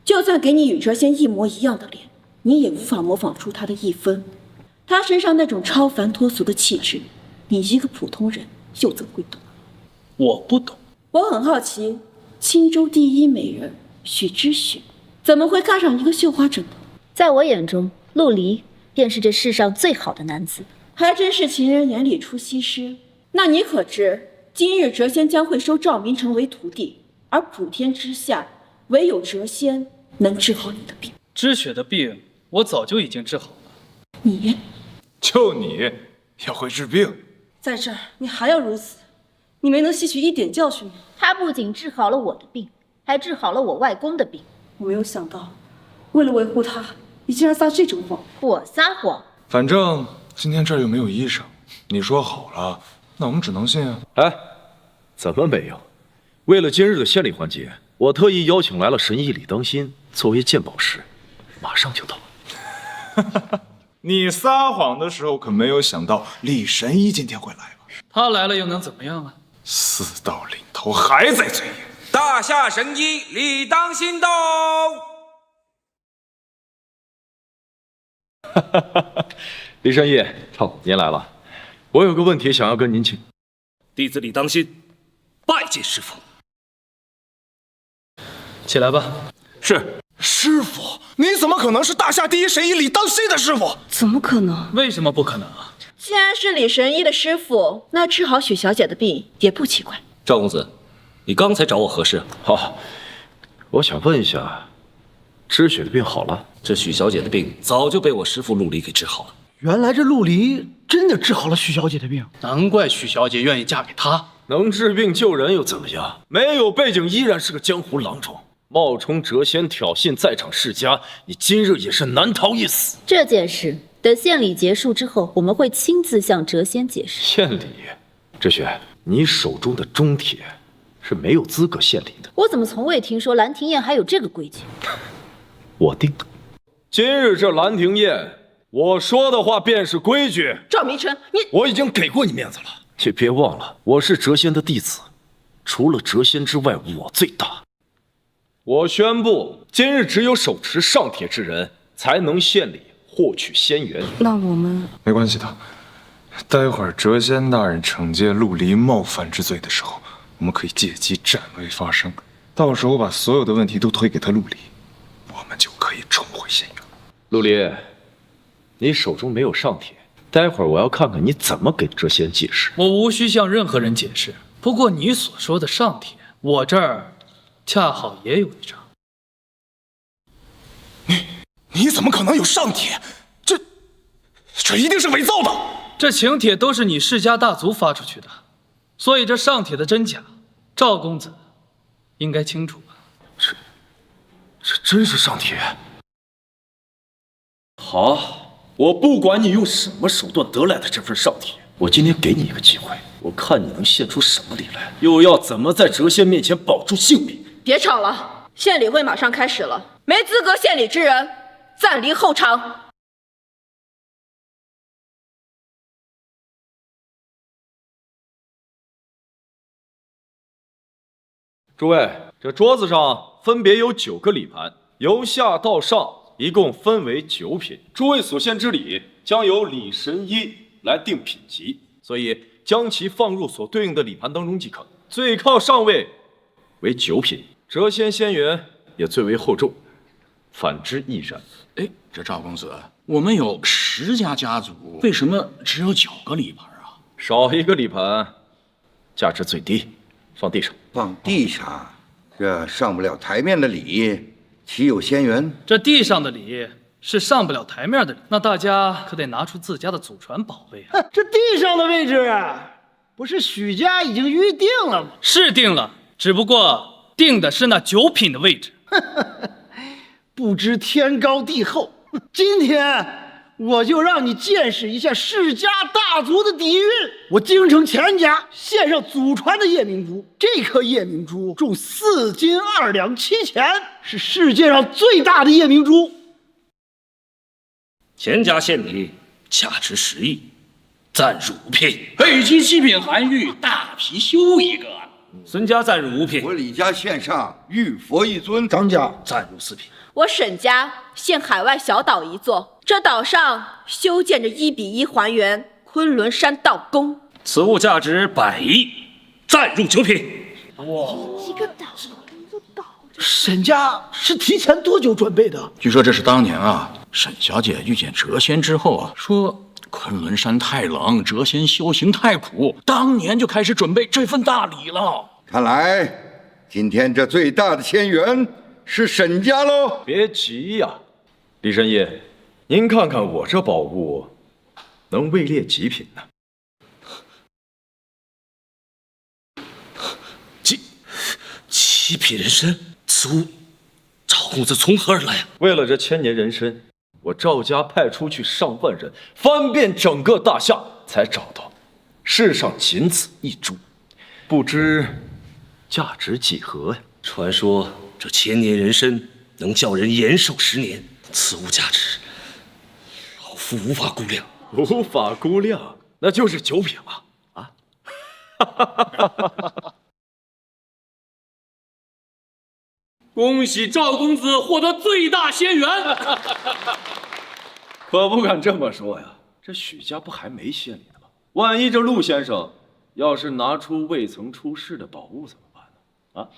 就算给你与谪仙一模一样的脸，你也无法模仿出他的一分。他身上那种超凡脱俗的气质，你一个普通人又怎会懂？我不懂。我很好奇，青州第一美人许知雪怎么会看上一个绣花枕头？在我眼中，陆离便是这世上最好的男子。还真是情人眼里出西施。那你可知，今日谪仙将会收赵明诚为徒弟，而普天之下唯有谪仙能治好你的病。知雪的病，我早就已经治好了。你，就你也会治病？在这儿你还要如此？你没能吸取一点教训吗？他不仅治好了我的病，还治好了我外公的病。我没有想到，为了维护他，你竟然撒这种谎。我撒谎？反正今天这儿又没有医生，你说好了，那我们只能信啊。哎，怎么没有？为了今日的献礼环节，我特意邀请来了神医李当心作为鉴宝师，马上就到。你撒谎的时候可没有想到李神医今天会来吧？他来了又能怎么样啊？死到临头还在嘴硬。大夏神医李当心到。李神医，您来了，我有个问题想要跟您请。弟子李当心，拜见师傅。起来吧。是。师傅，你怎么可能是大夏第一神医李当心的师傅？怎么可能？为什么不可能啊？既然是李神医的师傅，那治好许小姐的病也不奇怪。赵公子，你刚才找我何事？好，我想问一下，知雪的病好了？这许小姐的病早就被我师父陆离给治好了。原来这陆离真的治好了许小姐的病，难怪许小姐愿意嫁给他。能治病救人又怎么样？没有背景依然是个江湖郎中，冒充谪仙挑衅在场世家，你今日也是难逃一死。这件事等献礼结束之后，我们会亲自向谪仙解释。献礼，芷萱，你手中的中帖是没有资格献礼的。我怎么从未听说兰亭宴还有这个规矩？我定的。今日这兰亭宴，我说的话便是规矩。赵明诚，你我已经给过你面子了，也别忘了，我是谪仙的弟子，除了谪仙之外，我最大。我宣布，今日只有手持上帖之人才能献礼获取仙缘。那我们没关系的，待会儿谪仙大人惩戒陆离冒犯之罪的时候，我们可以借机占位发声，到时候把所有的问题都推给他陆离，我们就可以重回仙缘。陆离，你手中没有上帖，待会儿我要看看你怎么给谪仙解释。我无需向任何人解释。不过你所说的上帖，我这儿恰好也有一张。你怎么可能有上帖？这一定是伪造的。这请帖都是你世家大族发出去的，所以这上帖的真假，赵公子应该清楚吧？这真是上帖。好，我不管你用什么手段得来的这份上帖，我今天给你一个机会，我看你能献出什么礼来，又要怎么在谪仙面前保住性命。别吵了，献礼会马上开始了，没资格献礼之人暂离后场。诸位，这桌子上分别有9个礼盘，由下到上一共分为9品。诸位所献之礼将由礼神医来定品级，所以将其放入所对应的礼盘当中即可。最靠上位为9品，谪仙仙缘也最为厚重，反之亦然。哎，这赵公子，我们有10家家族，为什么只有9个礼盘啊？少一个礼盘，价值最低，放地上。放地上，这上不了台面的礼，岂有仙缘？这地上的礼是上不了台面的礼，那大家可得拿出自家的祖传宝贝啊！这地上的位置，不是许家已经预定了吗？是定了，只不过定的是那9品的位置。不知天高地厚，今天我就让你见识一下世家大族的底蕴。我京城钱家献上祖传的夜明珠，这颗夜明珠重4斤2两7钱，是世界上最大的夜明珠。钱家献礼价值10亿，暂入5品。北极7品韩愈大貔貅一个。孙家暂入5品。我李家献上玉佛一尊，张家暂入4品。我沈家献海外小岛一座，这岛上修建着1比1还原昆仑山道宫，此物价值100亿，暂入9品。哇，一个岛，沈家是提前多久准备的？据说这是当年啊，沈小姐遇见谪仙之后啊，说昆仑山太冷，谪仙修行太苦，当年就开始准备这份大礼了。看来今天这最大的仙缘是沈家喽。别急呀，李神医，您看看我这宝物能位列几品呢？七品人参，此物赵公子从何而来啊？为了这千年人参，我赵家派出去上万人，翻遍整个大夏，才找到，世上仅此一株，不知价值几何呀？传说这千年人参能叫人延寿10年，此物价值，老夫无法估量。无法估量，那就是9品了啊！恭喜赵公子获得最大仙缘。可不敢这么说呀，这许家不还没献礼呢吗？万一这陆先生要是拿出未曾出世的宝物怎么办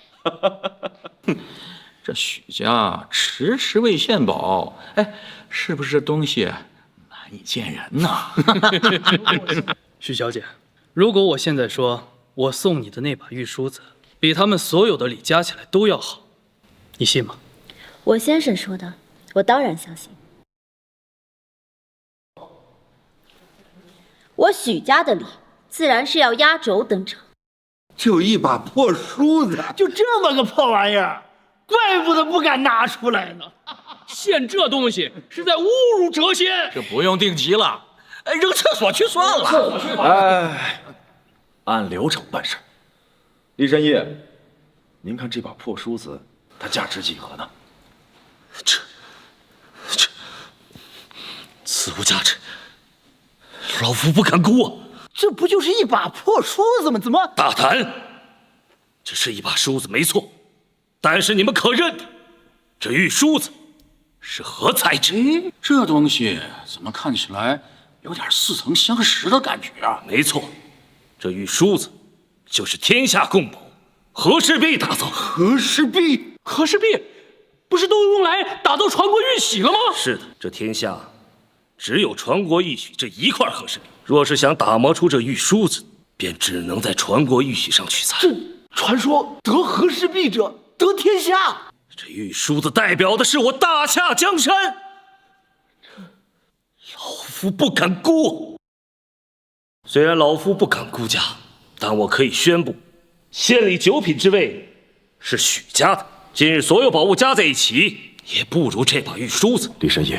呢？这许家迟迟未献宝，哎，是不是这东西难以见人呐？许小姐，如果我现在说我送你的那把玉梳子比他们所有的礼加起来都要好，你信吗？我先生说的，我当然相信。我许家的礼，自然是要压轴登场。就一把破梳子，就这么个破玩意儿，怪不得不敢拿出来呢。献这东西是在侮辱谪仙。这不用定级了，扔厕所去算了。哎，按流程办事。厉神医，您看这把破梳子，它价值几何呢？这此无价值，老夫不敢估啊！这不就是一把破梳子吗？怎么大胆！这是一把梳子没错，但是你们可认得，这玉梳子是何材质？这东西怎么看起来有点似曾相识的感觉啊？没错，这玉梳子就是天下共宝和氏璧打造。和氏璧，和氏璧不是都用来打造传国玉玺了吗？是的，这天下只有传国玉玺这一块和氏璧。若是想打磨出这玉梳子，便只能在传国玉玺上取材。这传说得和氏璧者得天下。这玉梳子代表的是我大夏江山，老夫不敢估。虽然老夫不敢估价，但我可以宣布，县里9品之位是许家的。今日所有宝物加在一起，也不如这把玉梳子。厉神医，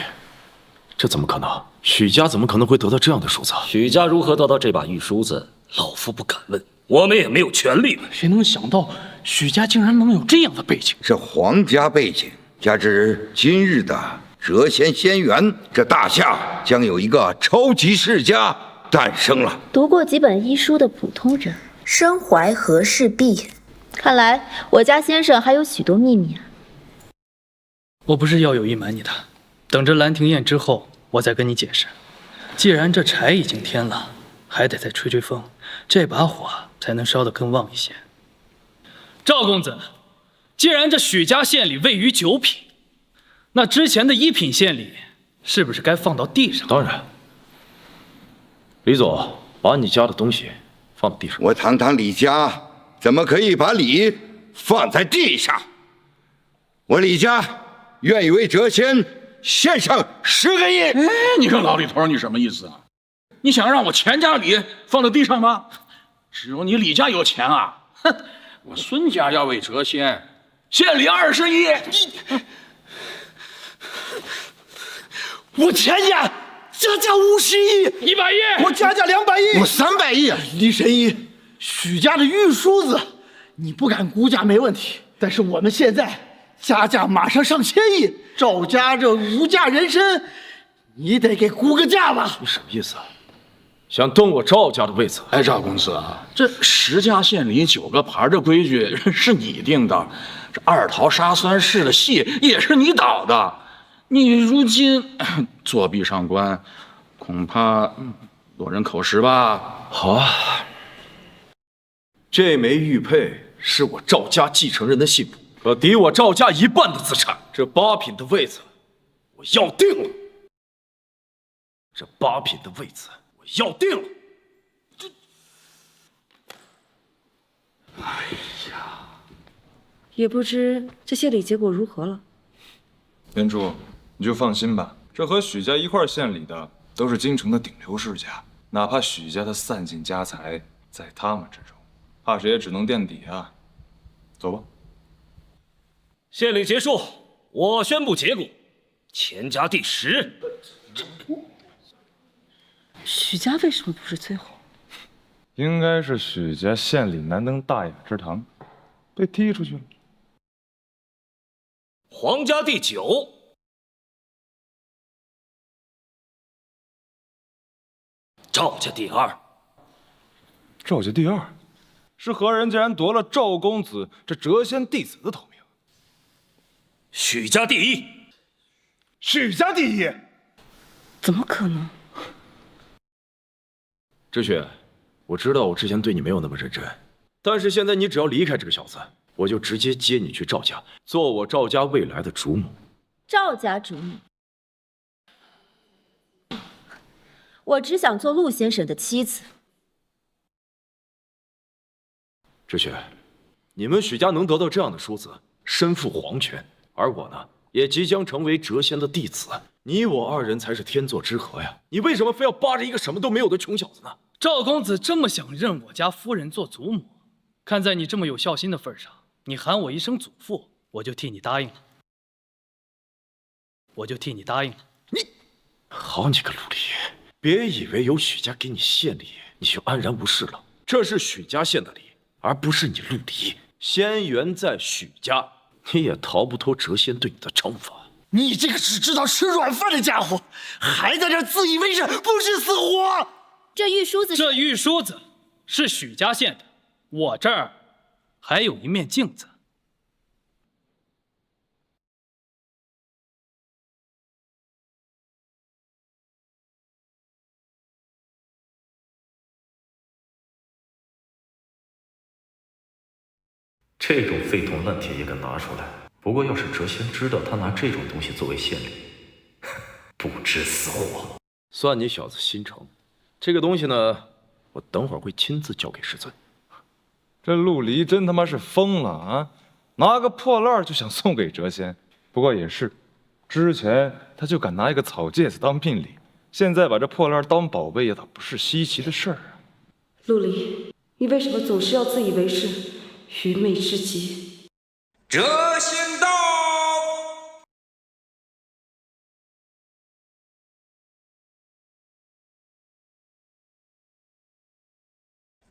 这怎么可能？许家怎么可能会得到这样的梳子？许家如何得到这把玉梳子，老夫不敢问，我们也没有权利问。谁能想到许家竟然能有这样的背景？这皇家背景，加之今日的谪仙仙缘，这大夏将有一个超级世家诞生了。读过几本医书的普通人，身怀和氏璧，看来我家先生还有许多秘密啊。我不是要有意瞒你的，等着兰亭宴之后，我再跟你解释。既然这柴已经添了，还得再吹吹风，这把火才能烧得更旺一些。赵公子，既然这许家县里位于9品，那之前的1品县里是不是该放到地上？当然。李总，把你家的东西放到地上。我堂堂李家，怎么可以把礼放在地上？我李家愿意为谪仙献上10个亿。哎，你说老李头，你什么意思啊？你想让我钱家礼放在地上吗？只有你李家有钱啊！哼，我孙家要为谪仙献礼20亿。我钱家50亿，100亿，我家200亿，我300亿。李神医，许家的玉梳子，你不敢估价没问题，但是我们现在加价马上上千亿，赵家这无价人参，你得给估个价吧？你什么意思啊？想动我赵家的位子？哎，赵公子啊，这10家县里9个牌的规矩是你定的，这2桃杀酸氏的戏也是你导的，你如今作弊上官，恐怕落人口实吧？好啊，这枚玉佩是我赵家继承人的信谱，可抵我赵家1半的资产。这8品的位子，我要定了。这8品的位子，我要定了。哎呀，也不知这些礼结果如何了。连珠，你就放心吧，这和许家一块献礼的都是京城的顶流世家，哪怕许家的散尽家财在他们之中，怕谁也只能垫底啊。走吧。献礼结束，我宣布结果，钱家第10。许家为什么不是最后？应该是许家献礼难登大雅之堂，被踢出去了。皇家第9。赵家第2。赵家第2，是何人竟然夺了赵公子这谪仙弟子的头名？许家第1。许家第1？怎么可能？知雪，我知道我之前对你没有那么认真，但是现在你只要离开这个小子，我就直接接你去赵家，做我赵家未来的主母。赵家主母，我只想做陆先生的妻子。知雪，你们许家能得到这样的梳子，身负皇权，而我呢，也即将成为谪仙的弟子，你我二人才是天作之合呀！你为什么非要扒着一个什么都没有的穷小子呢？赵公子这么想认我家夫人做祖母，看在你这么有孝心的份上，你喊我一声祖父，我就替你答应了。好你个陆离，别以为有许家给你献礼，你就安然无事了。这是许家献的礼，而不是你陆离。仙缘在许家，你也逃不脱谪仙对你的惩罚。你这个只知道吃软饭的家伙，还在这自以为是，不知死活！这玉梳子是许家献的，我这儿还有一面镜子。这种废铜烂铁也敢拿出来？不过要是谪仙知道他拿这种东西作为献礼，不知死活。算你小子心诚。这个东西呢，我等会儿会亲自交给师尊。这陆离真他妈是疯了啊！拿个破烂就想送给谪仙。不过也是，之前他就敢拿一个草芥子当聘礼，现在把这破烂当宝贝也倒不是稀奇的事儿啊。陆离，你为什么总是要自以为是，愚昧至极？谪仙道，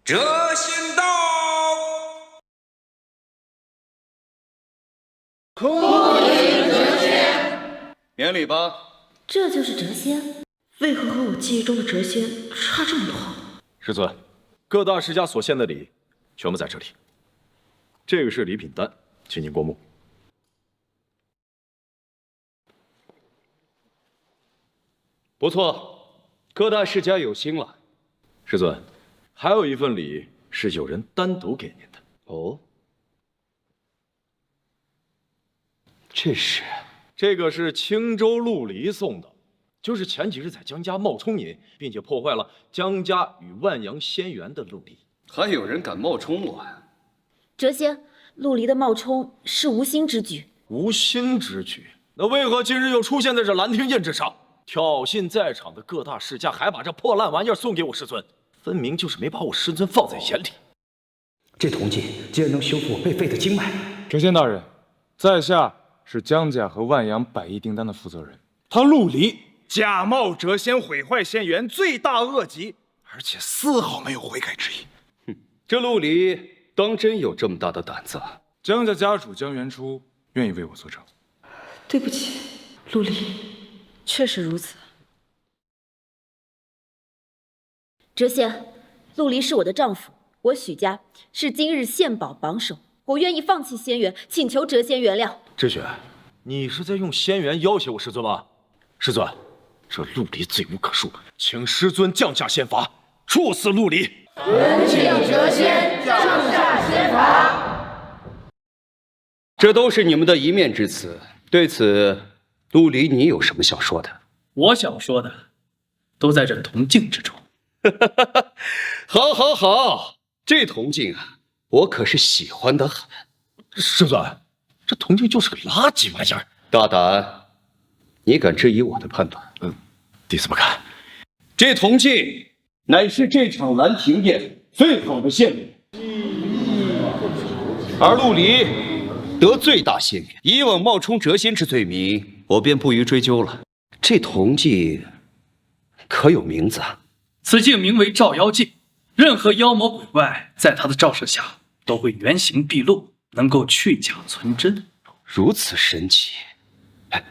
谪仙道，空灵谪仙，免礼吧。这就是谪仙？为何和我记忆中的谪仙差这么多？师尊，各大世家所献的礼全部在这里。这个是礼品单，请您过目。不错，各大世家有心了。师尊，还有一份礼是有人单独给您的。哦，这个是青州陆离送的，就是前几日在江家冒充您，并且破坏了江家与万阳仙缘的陆离。还有人敢冒充我呀？谪仙，陆离的冒充是无心之举。无心之举？那为何今日又出现在这兰亭宴之上，挑衅在场的各大世家，还把这破烂玩意儿送给我师尊？分明就是没把我师尊放在眼里。这铜镜竟然能修复我被废的经脉。谪仙大人，在下是江家和万阳百亿订单的负责人。他陆离假冒谪仙，毁坏仙缘，罪大恶极，而且丝毫没有悔改之意。这陆离当真有这么大的胆子啊？江家家主江元初愿意为我作证。对不起，陆离，确实如此。谪仙，陆离是我的丈夫，我许家是今日献宝榜首，我愿意放弃仙缘，请求谪仙原谅。知雪，你是在用仙缘要挟我师尊吧？师尊，这陆离罪无可恕，请师尊降下仙罚，处死陆离。人请谪仙降下仙罚。这都是你们的一面之词，对此，陆离，你有什么想说的？我想说的，都在这铜镜之中。好，好，好，这铜镜啊，我可是喜欢得很。师尊，这铜镜就是个垃圾玩意儿。大胆，你敢质疑我的判断？弟子不敢。这铜镜乃是这场兰亭宴最好的献礼，而陆离得最大仙缘，以往冒充谪仙之罪名，我便不予追究了。这铜镜可有名字啊？此镜名为照妖镜，任何妖魔鬼怪在它的照射下都会原形毕露，能够去假存真。如此神奇！哎，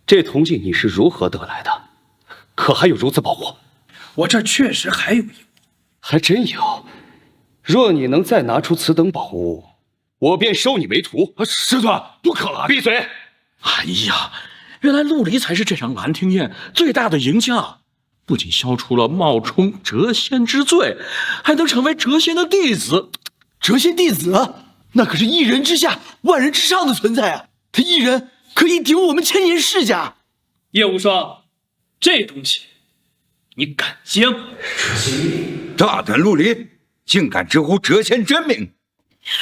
这铜镜你是如何得来的？可还有如此宝物？我这确实还有一物，还真有。若你能再拿出此等宝物，我便收你为徒。师尊，不可啊！闭嘴！哎呀，原来陆离才是这场兰亭宴最大的赢家。不仅消除了冒充谪仙之罪，还能成为谪仙的弟子。谪仙弟子，那可是一人之下，万人之上的存在啊！他一人可以顶我们千年世家。叶无双，这东西你敢接吗？大胆陆离，竟敢直呼谪仙真名！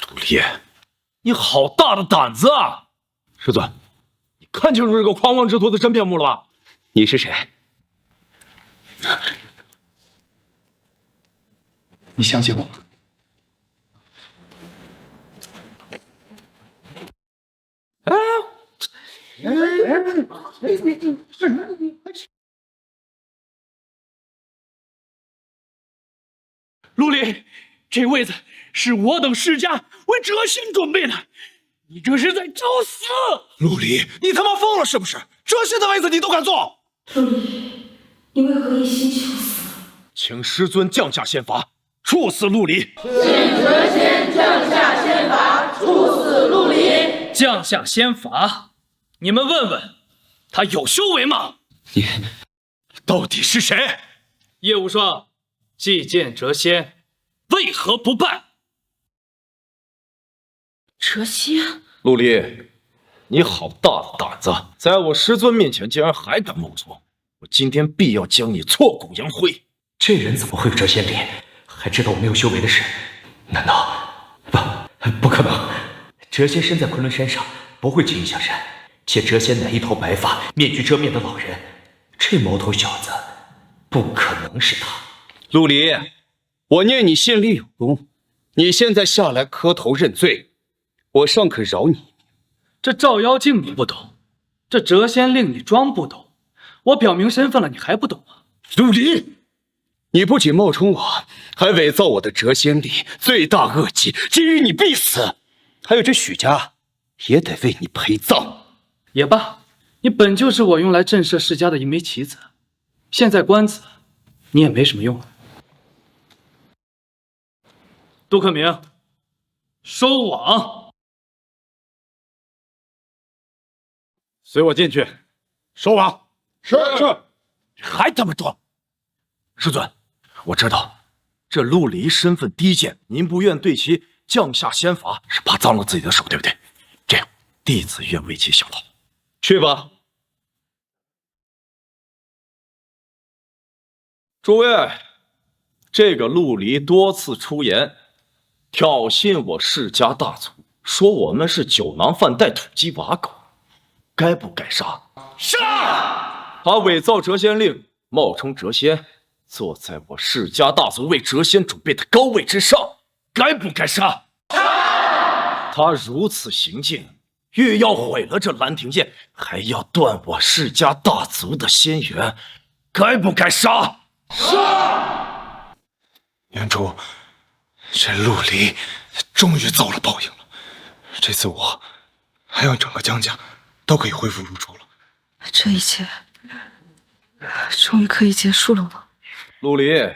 陆离，你好大的胆子啊！师尊，你看清楚这个狂妄之徒的真面目了吧？你是谁？你相信我吗？陆离，这位子是我等世家为谪仙准备的，你这是在找死！陆离，你他妈疯了是不是？谪仙的位子你都敢坐？陆离，你为何一心求死？请师尊降下仙罚，处死陆离！请谪仙降下仙罚，处死陆离！降下仙罚，你们问问他有修为吗？你到底是谁？叶无双，既见谪仙，为何不办？谪仙，陆离，你好大的胆子，在我师尊面前竟然还敢冒充！我今天必要将你挫骨扬灰！这人怎么会有谪仙力？还知道我没有修为的事？难道不可能？谪仙身在昆仑山上，不会轻易下山。且谪仙乃一头白发、面具遮面的老人，这毛头小子不可能是他。陆离，我念你心里有功，你现在下来磕头认罪，我尚可饶你。这照妖镜你不懂，这谪仙令你装不懂，我表明身份了，你还不懂吗？陆离，你不仅冒充我，还伪造我的谪仙力，罪大恶极，今日你必死。还有这许家，也得为你陪葬。也罢，你本就是我用来震慑世家的一枚棋子，现在官子，你也没什么用了。杜克明，收网。随我进去，收网。是。还他妈装！师尊，我知道这陆离身份低贱，您不愿对其降下仙罚，是怕脏了自己的手，对不对？这样，弟子愿为其效劳。去吧。诸位，这个陆离多次出言，挑衅我世家大族，说我们是酒囊饭袋、土鸡瓦狗，该不该杀？杀！他伪造谪仙令，冒充谪仙，坐在我世家大族为谪仙准备的高位之上，该不该杀？杀！他如此行径，欲要毁了这兰亭宴，还要断我世家大族的仙缘，该不该杀？杀！原主，这陆离终于遭了报应了。这次我还有整个江家都可以恢复如初了。这一切终于可以结束了吗？陆离，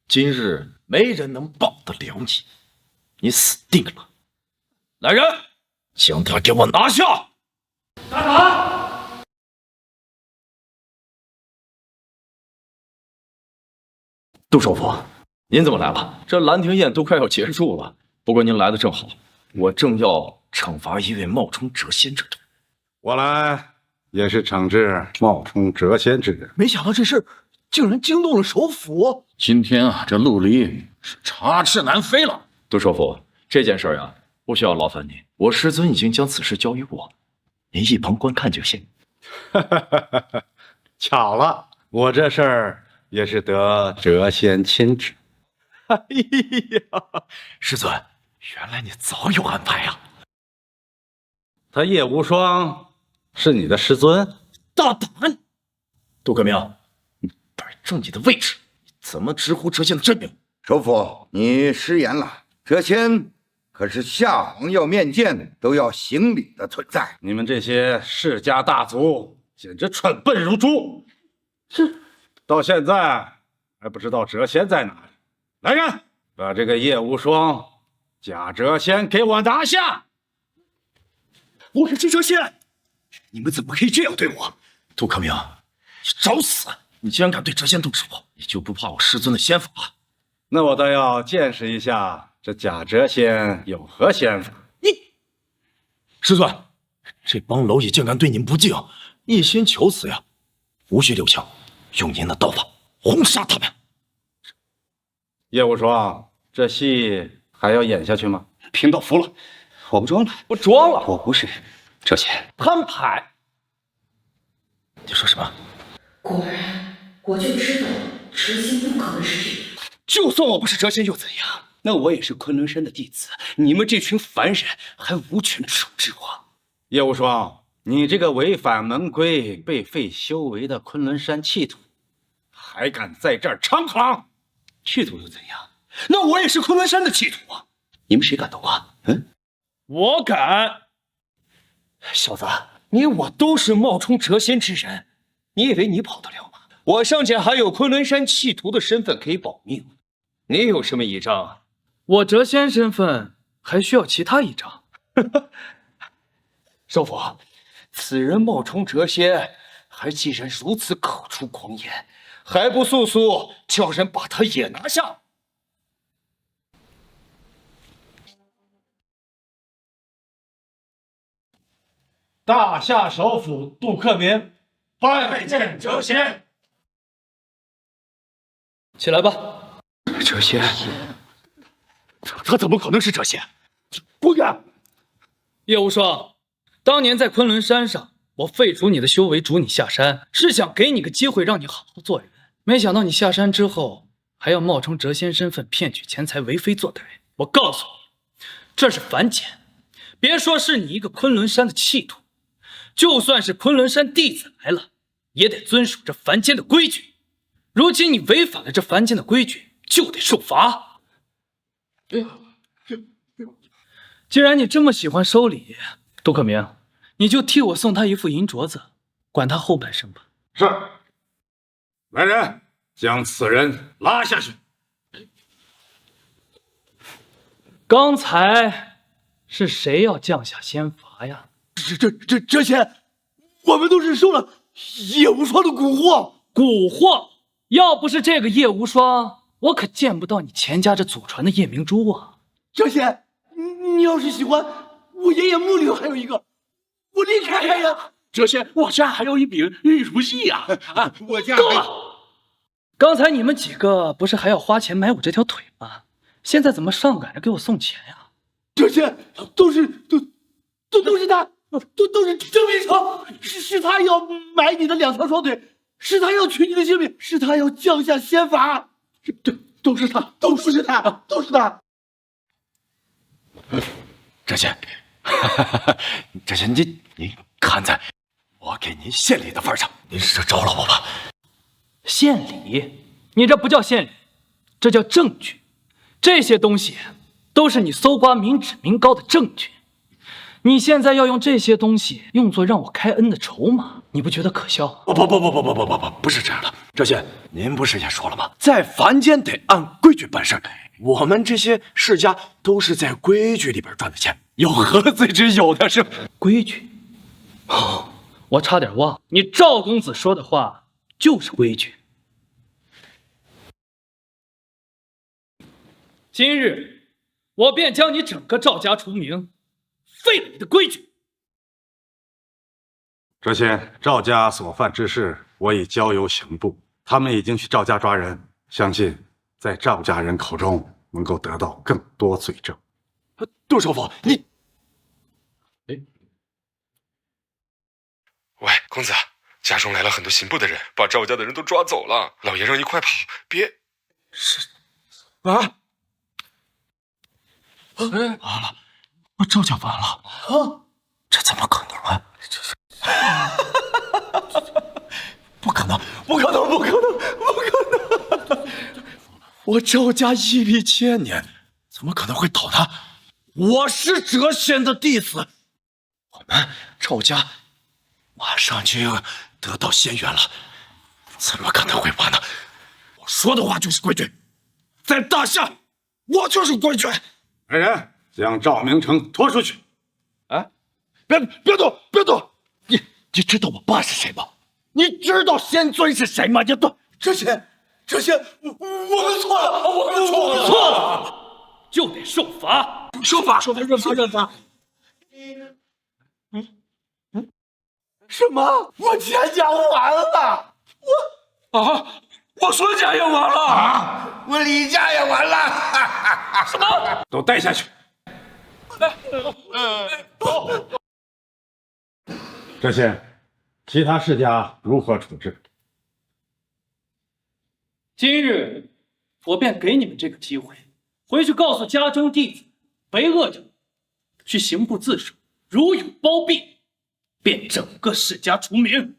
今日没人能保得了你，你死定了！来人，将他给我拿下！大胆！杜首府，您怎么来了？这兰亭宴都快要结束了，不过您来的正好，我正要惩罚一位冒充谪仙之徒。我来也是惩治冒充谪仙之人。没想到这事竟然惊动了首府。今天啊，这陆离是插翅难飞了。杜首府，这件事呀，不需要劳烦您，我师尊已经将此事交于我，您一旁观看就行。巧了，我这事儿也是得谪仙亲旨。哎呀，师尊，原来你早有安排呀！他叶无双是你的师尊？大胆！杜克明，你摆正你的位置，你怎么直呼谪仙的真名？首府，你失言了，谪仙可是下皇要面见都要行礼的存在。你们这些世家大族简直蠢笨如猪，到现在还不知道谪仙在哪里。来人，把这个叶无双假谪仙给我拿下！我可是谪仙，你们怎么可以这样对我？杜克明，你找死！你竟然敢对谪仙动手，你就不怕我师尊的仙法？那我倒要见识一下这假谪仙有何仙法。师尊，这帮蝼蚁竟敢对您不敬，一心求死呀！无需留情，用您的刀法轰杀他们。叶无双，这戏还要演下去吗？贫道服了，我不装了，我装了，我不是谪仙，摊牌！你说什么？果然，我就知道哲仙不可能是这样。就算我不是谪仙又怎样？那我也是昆仑山的弟子，你们这群凡人还无权处置我。叶无双，你这个违反门规、被废修为的昆仑山弃徒，还敢在这儿猖狂？弃徒又怎样？那我也是昆仑山的弃徒啊！你们谁敢动啊？我敢。小子，你我都是冒充谪仙之人，你以为你跑得了吗？我尚且还有昆仑山弃徒的身份可以保命，你有什么倚仗？我谪仙身份还需要其他倚仗？少府，此人冒充谪仙，还竟然如此口出狂言，还不速速叫人把他也拿下！大夏首府杜克明拜见谪仙。起来吧。谪仙？他怎么可能是谪仙？不敢！叶无双，当年在昆仑山上，我废除你的修为，逐你下山，是想给你个机会，让你好好做人。没想到你下山之后，还要冒充谪仙身份，骗取钱财，为非作歹。我告诉你，这是凡间。别说是你一个昆仑山的弃徒，就算是昆仑山弟子来了，也得遵守这凡间的规矩。如今你违反了这凡间的规矩，就得受罚。既然你这么喜欢收礼，杜克明，你就替我送他一副银镯子，管他后半生吧。是。来人，将此人拉下去。刚才是谁要降下仙罚呀？谪仙，我们都是收了叶无双的蛊惑。蛊惑？要不是这个叶无双，我可见不到你钱家这祖传的夜明珠啊！谪仙，你要是喜欢，我爷爷墓里头还有一个，我立刻开呀！谪仙，我家还有一柄玉如意呀！我家够了！刚才你们几个不是还要花钱买我这条腿吗？现在怎么上赶着给我送钱呀？谪仙，都是他，都是郑明成，是他要买你的2条双腿，是他要取你的性命，是他要降下仙罚，都是他。谪仙，谪仙，您看在我给您献礼的份上，您是饶了我吧。献礼？你这不叫献礼，这叫证据。这些东西都是你搜刮民脂民膏的证据。你现在要用这些东西用作让我开恩的筹码，你不觉得可笑？不是这样的。谪仙，您不是也说了吗？在凡间得按规矩办事。我们这些世家都是在规矩里边赚的钱，有何罪之有的是规矩？哦，我差点忘，你赵公子说的话就是规矩。今日我便将你整个赵家除名，废了你的规矩。谪仙，赵家所犯之事，我已交由刑部，他们已经去赵家抓人，相信在赵家人口中能够得到更多罪证。杜首府，你，喂，公子，家中来了很多刑部的人，把赵家的人都抓走了。老爷让你快跑，别。是啊。赵家完了啊！这怎么可能啊？不可能！我赵家屹立千年，怎么可能会倒塌？我是谪仙的弟子，我们赵家马上就要得到仙缘了，怎么可能会完呢？我说的话就是规矩，在大夏，我就是规矩。来人，将赵明诚拖出去！哎，别动！你知道我爸是谁吗？你知道仙尊是谁吗？谪仙，我们错了，就得受罚，认罚。什么？我钱家完了！我孙家也完了啊！我李家也完了！什么？都带下去。谪仙，其他世家如何处置？今日我便给你们这个机会，回去告诉家中弟子，为恶者需刑部自首，如有包庇，便整个世家除名。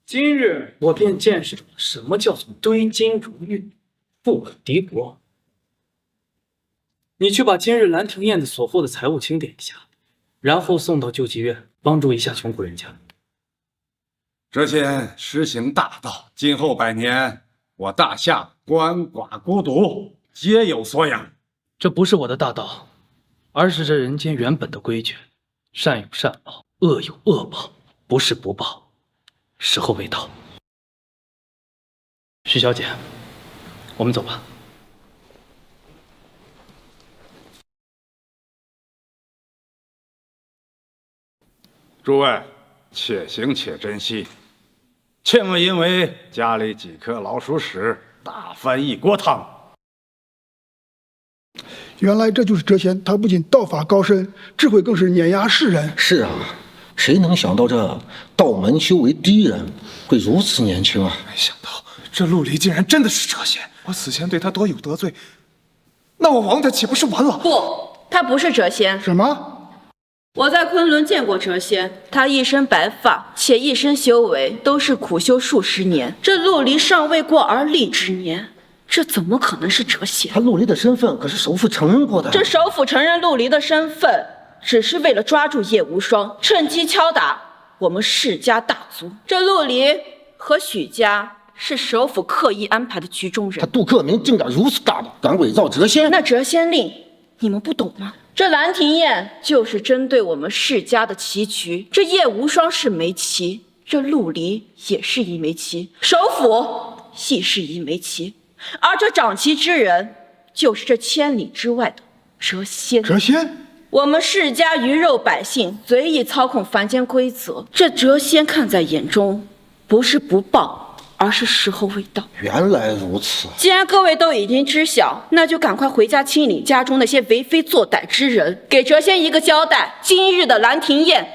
今日我便见识了什么叫做堆金如玉，不可敌国。你去把今日兰亭宴的所获的财物清点一下，然后送到救济院，帮助一下穷苦人家。这仙实行大道，今后100年，我大夏鳏寡孤独皆有所养。这不是我的大道，而是这人间原本的规矩：善有善报，恶有恶报，不是不报。时候未到。徐小姐，我们走吧。诸位，且行且珍惜，切莫因为家里几颗老鼠屎打翻一锅汤。原来这就是谪仙，他不仅道法高深，智慧更是碾压世人。是啊，谁能想到这道门修为第一人会如此年轻啊？没想到这陆离竟然真的是谪仙，我此前对他多有得罪，那我王家岂不是完了？不，他不是谪仙。什么？我在昆仑见过谪仙，他一身白发，且一身修为都是苦修数十年。这陆离尚未过而立之年，这怎么可能是谪仙？他陆离的身份可是首府承认过的。这首府承认陆离的身份，只是为了抓住叶无双，趁机敲打我们世家大族。这陆离和许家是首府刻意安排的局中人。他杜克明竟敢如此大胆，敢伪造谪仙。那谪仙令你们不懂吗？这兰亭宴就是针对我们世家的棋局。这叶无双是枚棋，这陆离也是一枚棋，首府亦是一枚棋，而这掌棋之人，就是这千里之外的谪仙。谪仙？我们世家鱼肉百姓随意操控凡间规则，这谪仙看在眼中，不是不报，而是时候未到。原来如此。既然各位都已经知晓，那就赶快回家清理家中那些为非作歹之人，给谪仙一个交代。今日的兰亭宴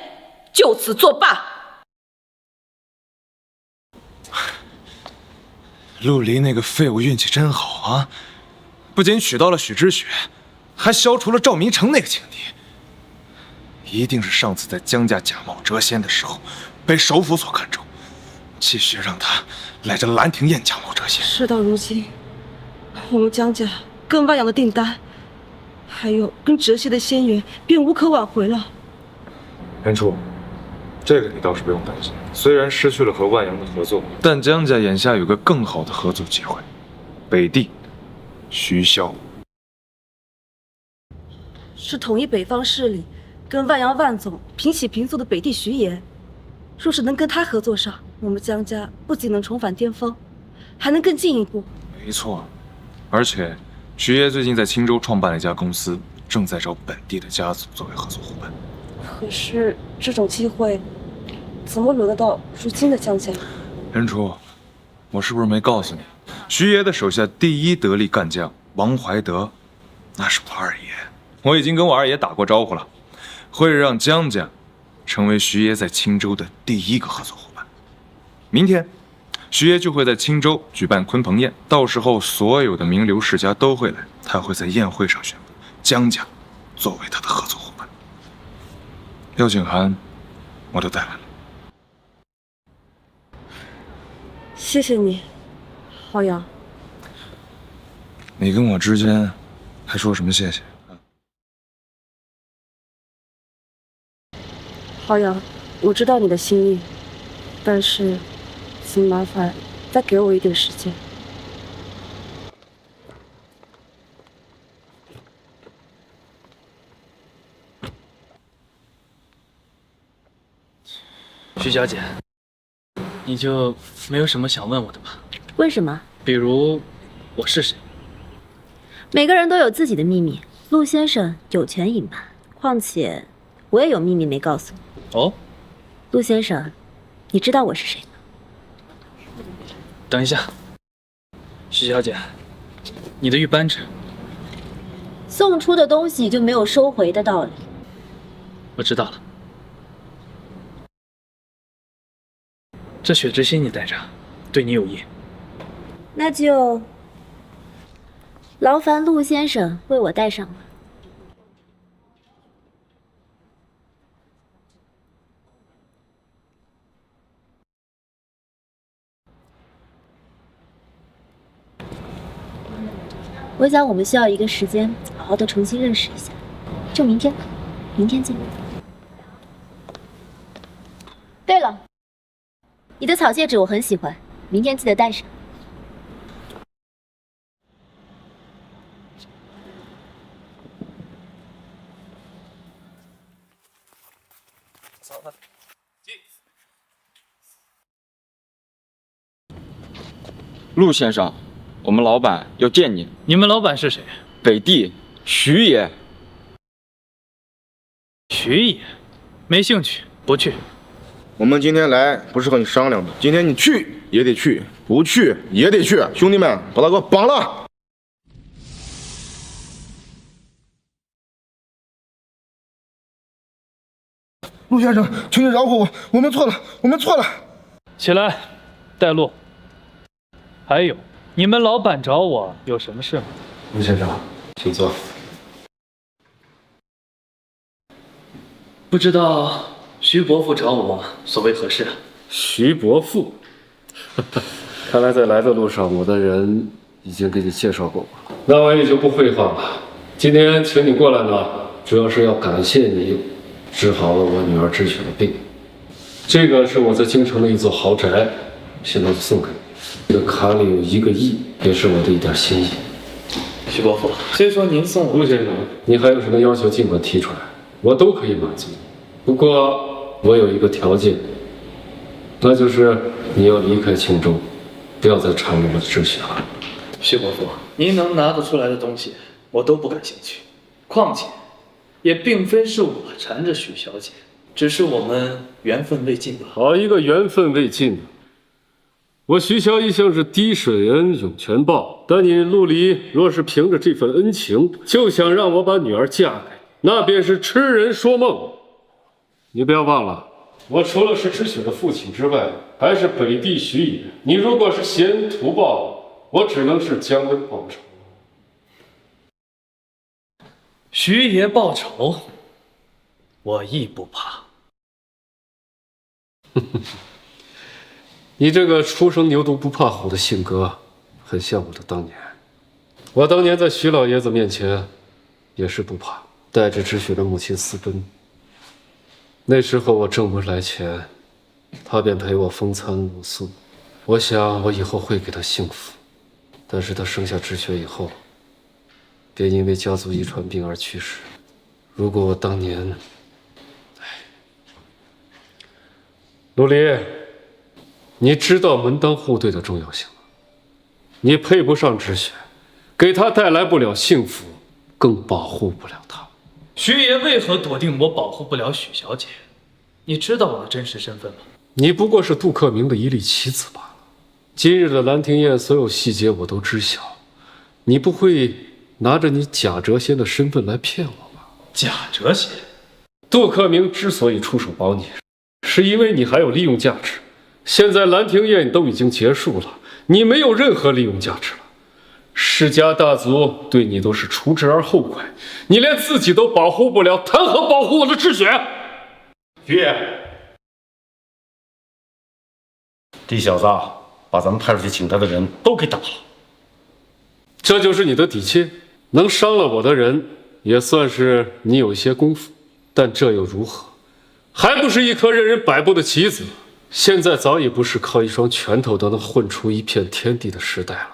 就此作罢。陆离那个废物运气真好啊，不仅娶到了许知雪，还消除了赵明诚那个情敌。一定是上次在江家假冒谪仙的时候，被首府所看中，继续让他来这兰亭宴假冒谪仙。事到如今，我们江家跟万阳的订单，还有跟谪仙的仙缘，便无可挽回了。袁初，这个你倒是不用担心。虽然失去了和万阳的合作，但江家眼下有个更好的合作机会，北地徐骁是统一北方势力，跟万阳万总平起平坐的北地徐爷。若是能跟他合作上，我们江家不仅能重返巅峰，还能更进一步。没错，而且徐爷最近在青州创办了一家公司，正在找本地的家族作为合作伙伴。可是这种机会，怎么轮得到如今的江家？袁初，我是不是没告诉你，徐爷的手下第一得力干将王怀德，那是我二爷。我已经跟我二爷打过招呼了，会让江家成为徐爷在青州的第一个合作伙伴。明天，徐爷就会在青州举办鲲鹏宴，到时候所有的名流世家都会来，他会在宴会上宣布江家作为他的合作伙伴。邀请函我都带来了。谢谢你，浩洋。你跟我之间还说什么谢谢？浩洋，我知道你的心意，但是请麻烦再给我一点时间。徐小姐，你就没有什么想问我的吧？问什么？比如我是谁？每个人都有自己的秘密，陆先生有权隐瞒。况且我也有秘密没告诉你。哦，陆先生，你知道我是谁吗？等一下，徐小姐，你的玉扳指。送出的东西就没有收回的道理。我知道了。这血之心你带着，对你有益。那就劳烦陆先生为我带上了。我想我们需要一个时间，好好的重新认识一下。就明天吧，明天见。对了，你的草戒指我很喜欢，明天记得带上。陆先生，我们老板要见您。你们老板是谁？北地徐爷。徐爷，没兴趣，不去。我们今天来不是和你商量的，今天你去也得去，不去也得去。兄弟们，把他给我绑了！陆先生，请你饶过我，我们错了，我们错了。起来，带路。还有，你们老板找我有什么事吗？陆先生，请坐。不知道徐伯父找我所为何事啊？徐伯父，看来在来的路上，我的人已经给你介绍过我了。那我也就不废话了。今天请你过来呢，主要是要感谢你治好了我女儿知雪的病。这个是我在京城的一座豪宅，现在就送给你。这个卡里有1个亿，也是我的一点心意。徐伯父，虽说您送我，陆先生，你还有什么要求尽管提出来，我都可以满足。不过我有一个条件，那就是你要离开青州，不要再缠着我的知雪了。徐伯父，您能拿得出来的东西，我都不感兴趣。况且，也并非是我缠着许小姐，只是我们缘分未尽吧。好一个缘分未尽啊！我徐骁一向是滴水恩涌泉报，但你陆离若是凭着这份恩情就想让我把女儿嫁给你，那便是痴人说梦。你不要忘了，我除了是知雪的父亲之外，还是北地徐爷。你如果是携恩图报，我只能是将恩报仇。徐爷报仇，我亦不怕。你这个初生牛犊不怕虎的性格，很像我的当年。我当年在徐老爷子面前也是不怕，带着知雪的母亲私奔。那时候我挣不来钱，他便陪我风餐露宿。我想我以后会给他幸福，但是他生下知雪以后，便因为家族遗传病而去世。如果我当年，陆离，你知道门当户对的重要性吗？你配不上知雪，给她带来不了幸福，更保护不了她。徐爷为何笃定我保护不了许小姐？你知道我的真实身份吗？你不过是杜克明的一粒棋子罢了。今日的兰亭宴所有细节我都知晓，你不会拿着你贾谪仙的身份来骗我吧？贾谪仙，杜克明之所以出手保你，是因为你还有利用价值。现在兰亭宴都已经结束了，你没有任何利用价值了。世家大族对你都是除之而后快，你连自己都保护不了，谈何保护我的知雪？徐爷，这小子把咱们派出去请他的人都给打了，这就是你的底气？能伤了我的人，也算是你有些功夫，但这又如何？还不是一颗任人摆布的棋子。现在早已不是靠一双拳头都能混出一片天地的时代了。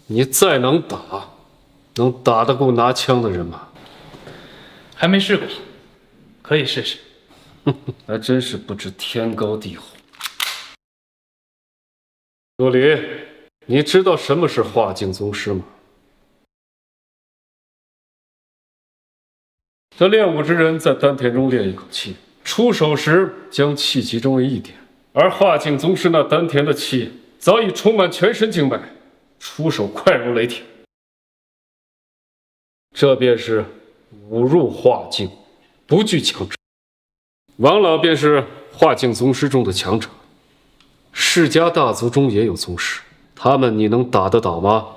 你再能打，能打得过拿枪的人吗？还没试过，可以试试。还真是不知天高地厚。陆离，你知道什么是化境宗师吗？这练武之人在丹田中练一口气，出手时将气集中为一点，而化境宗师那丹田的气早已充满全身经脉，出手快如雷霆。这便是武入化境。不惧强者。王老便是化境宗师中的强者，世家大族中也有宗师，他们你能打得倒吗？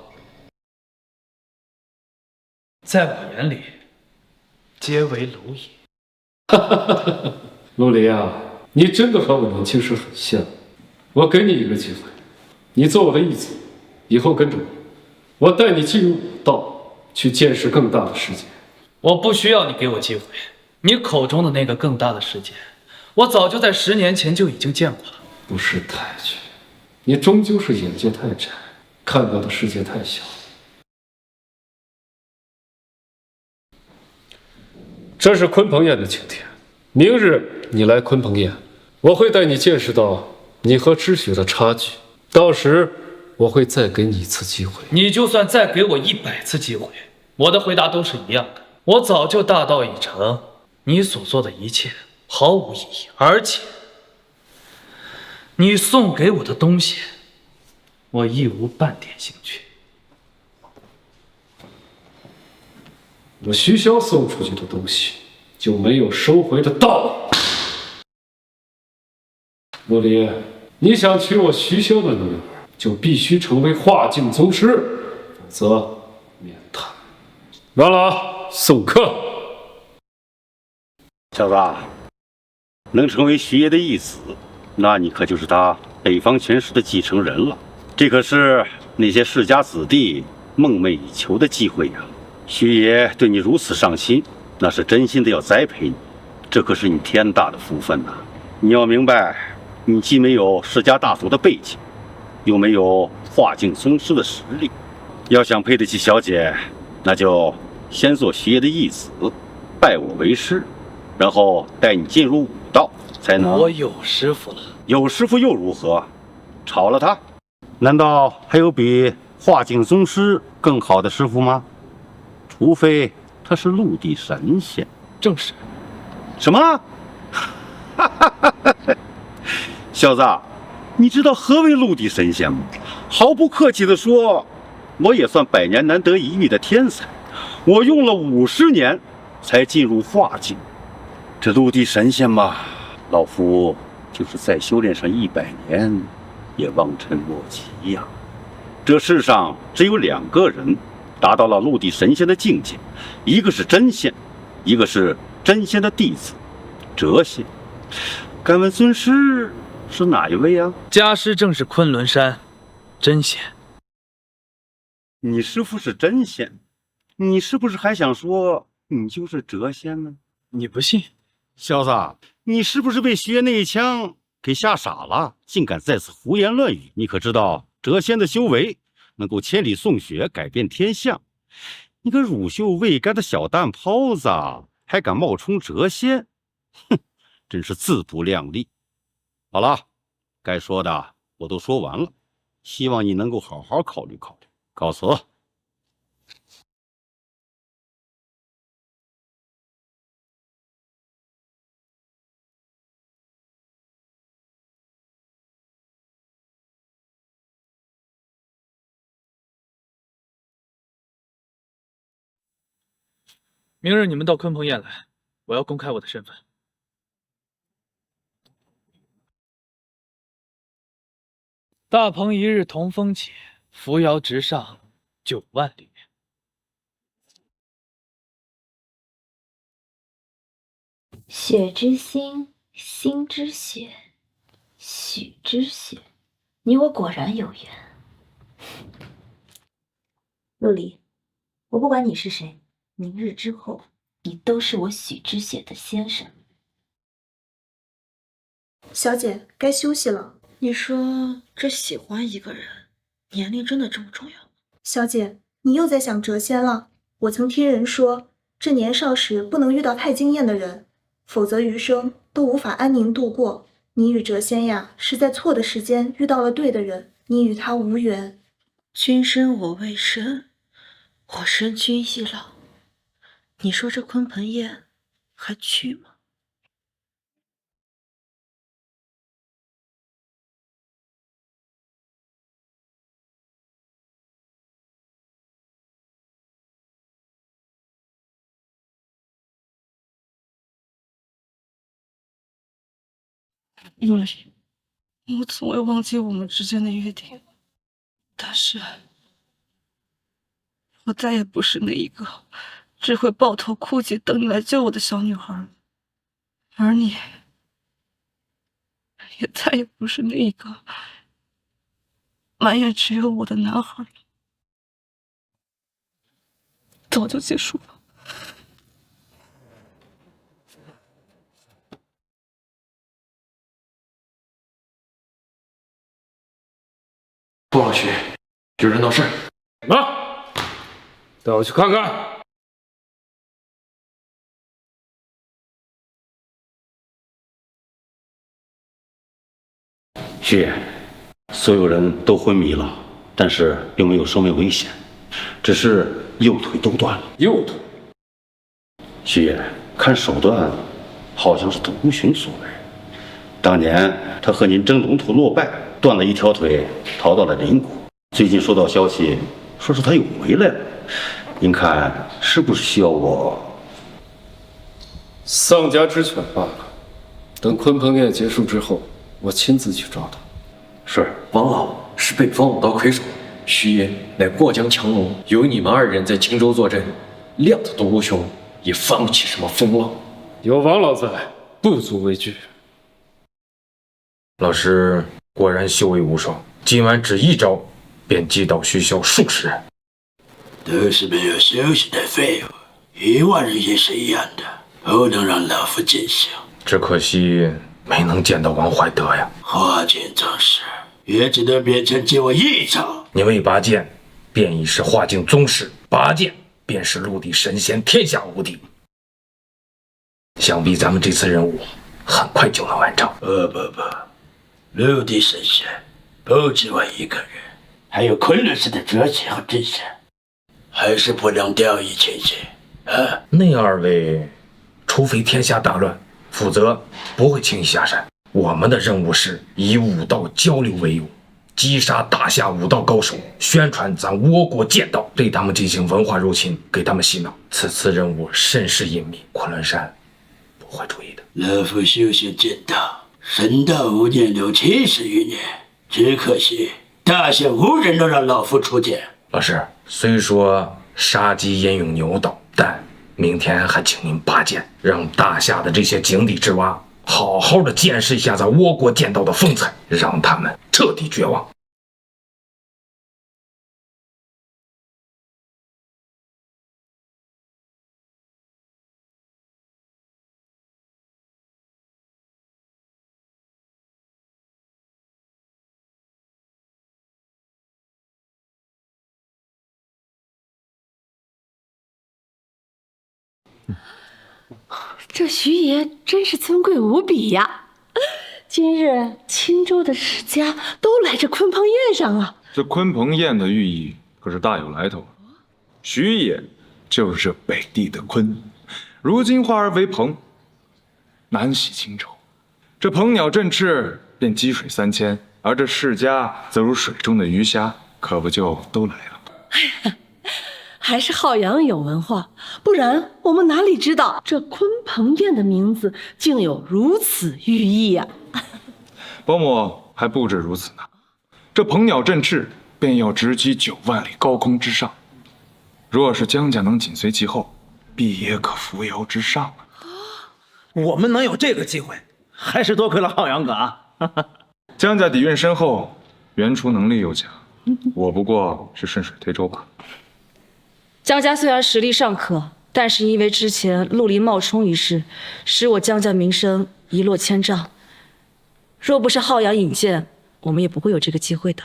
在我眼里，皆为蝼蚁。陆离啊，你真的和我年轻时很像。我给你一个机会，你做我的义子，以后跟着我，我带你进入武道，去见识更大的世界。我不需要你给我机会，你口中的那个更大的世界，我早就在10年前就已经见过了。不识抬举，你终究是眼界太窄，看到的世界太小。这是鲲鹏宴的请帖，明日你来鲲鹏宴，我会带你见识到你和知雪的差距，到时我会再给你一次机会。你就算再给我100次机会，我的回答都是一样的。我早就大道已成，你所做的一切毫无意义，而且你送给我的东西，我亦无半点兴趣。我徐骁送出去的东西就没有收回的道理。陆离，你想娶我徐骁的女儿，就必须成为化境宗师，否则免谈。王老，送客。小子，能成为徐爷的义子，那你可就是他北方权势的继承人了。这可是那些世家子弟梦寐以求的机会呀！徐爷对你如此上心，那是真心的要栽培你，这可是你天大的福分呐！你要明白，你既没有世家大族的背景，又没有化境宗师的实力，要想配得起小姐，那就先做徐爷的义子，拜我为师，然后带你进入武道，才能。我有师傅了。有师傅又如何？炒了他，难道还有比化境宗师更好的师傅吗？除非他是陆地神仙。正是。什么？小子，你知道何为陆地神仙吗？毫不客气地说，我也算百年难得一遇的天才。我用了50年才进入化境。这陆地神仙嘛，老夫就是再修炼上100年，也望尘莫及呀。这世上只有2个人达到了陆地神仙的境界，一个是真仙，一个是真仙的弟子谪仙。敢问尊师是哪一位啊？家师正是昆仑山真仙。你师父是真仙，你是不是还想说你就是谪仙呢？你不信？小子，你是不是被徐爷那一枪给吓傻了，竟敢再次胡言乱语？你可知道谪仙的修为能够千里送雪，改变天象？你个乳臭未干的小蛋泡子，还敢冒充谪仙？哼，真是自不量力。好了，该说的我都说完了，希望你能够好好考虑考虑。告辞。明日你们到鲲鹏宴来，我要公开我的身份。大鹏一日同风起，扶摇直上9万里。血之心，心之血，许之血，你我果然有缘。陆离，我不管你是谁，明日之后，你都是我许之血的先生。小姐，该休息了。你说这喜欢一个人，年龄真的这么重要吗？小姐，你又在想谪仙了。我曾听人说，这年少时不能遇到太惊艳的人，否则余生都无法安宁度过。你与谪仙呀，是在错的时间遇到了对的人，你与他无缘。君生我未生，我生君亦老。你说这鲲鹏宴还去吗？陆离，我从未忘记我们之间的约定，但是，我再也不是那一个只会抱头哭泣等你来救我的小女孩了，而你，也再也不是那一个埋怨只有我的男孩了。早就结束了。不好许，有人闹事。啊！带我去看看。徐爷，所有人都昏迷了，但是并没有生命危险，只是右腿都断了。右腿？徐爷，看手段，好像是独寻所为。当年他和您争龙图落败，断了一条腿，逃到了邻国。最近收到消息，说是他又回来了。您看是不是需要我？丧家之犬罢了。等鲲鹏宴结束之后，我亲自去找他。是。王老是北方武道魁首，徐爷乃过江强龙，有你们2人在荆州坐镇，谅他独孤兄也翻不起什么风浪。有王老在，不足为惧。老师果然修为无双，今晚只一招，便击倒徐骁数十人。都是没有休息的废物，1万人也是一样的，不能让老夫见笑。只可惜没能见到王怀德呀。花剑宗师也只能勉强借我一招。你未拔剑，便已是化境宗师；拔剑，便是陆地神仙，天下无敌。想必咱们这次任务很快就能完成。不，陆地神仙不止我一个人，还有昆仑寺的哲贤和真仙，还是不能掉以轻心啊！那2位，除非天下大乱，否则不会轻易下山。我们的任务是以武道交流为由，击杀大夏武道高手，宣传咱倭国剑道，对他们进行文化入侵，给他们洗脑。此次任务甚是隐秘，昆仑山不会注意的。老夫修行剑道，神道5年670余年，只可惜大夏无人能让老夫出剑。老师，虽说杀鸡焉用牛刀，但明天还请您拔剑，让大夏的这些井底之蛙好好的见识一下咱倭国剑道的风采，让他们彻底绝望。这徐爷真是尊贵无比呀！今日青州的世家都来这鲲鹏宴上了。这鲲鹏宴的寓意可是大有来头。徐爷就是这北地的鲲，如今化而为鹏，南徙青州。这鹏鸟振翅，便积水3000，而这世家则如水中的鱼虾，可不就都来了？还是浩洋有文化，不然我们哪里知道这鲲鹏宴的名字竟有如此寓意呀？保姆还不止如此呢，这鹏鸟振翅，便要直击9万里高空之上。若是江家能紧随其后，必也可扶摇直上啊！我们能有这个机会，还是多亏了浩洋哥啊！江家底蕴深厚，援出能力又强，我不过是顺水推舟罢了。江家虽然实力尚可，但是因为之前陆离冒充一事，使我江家名声一落千丈。若不是浩洋引荐，我们也不会有这个机会的。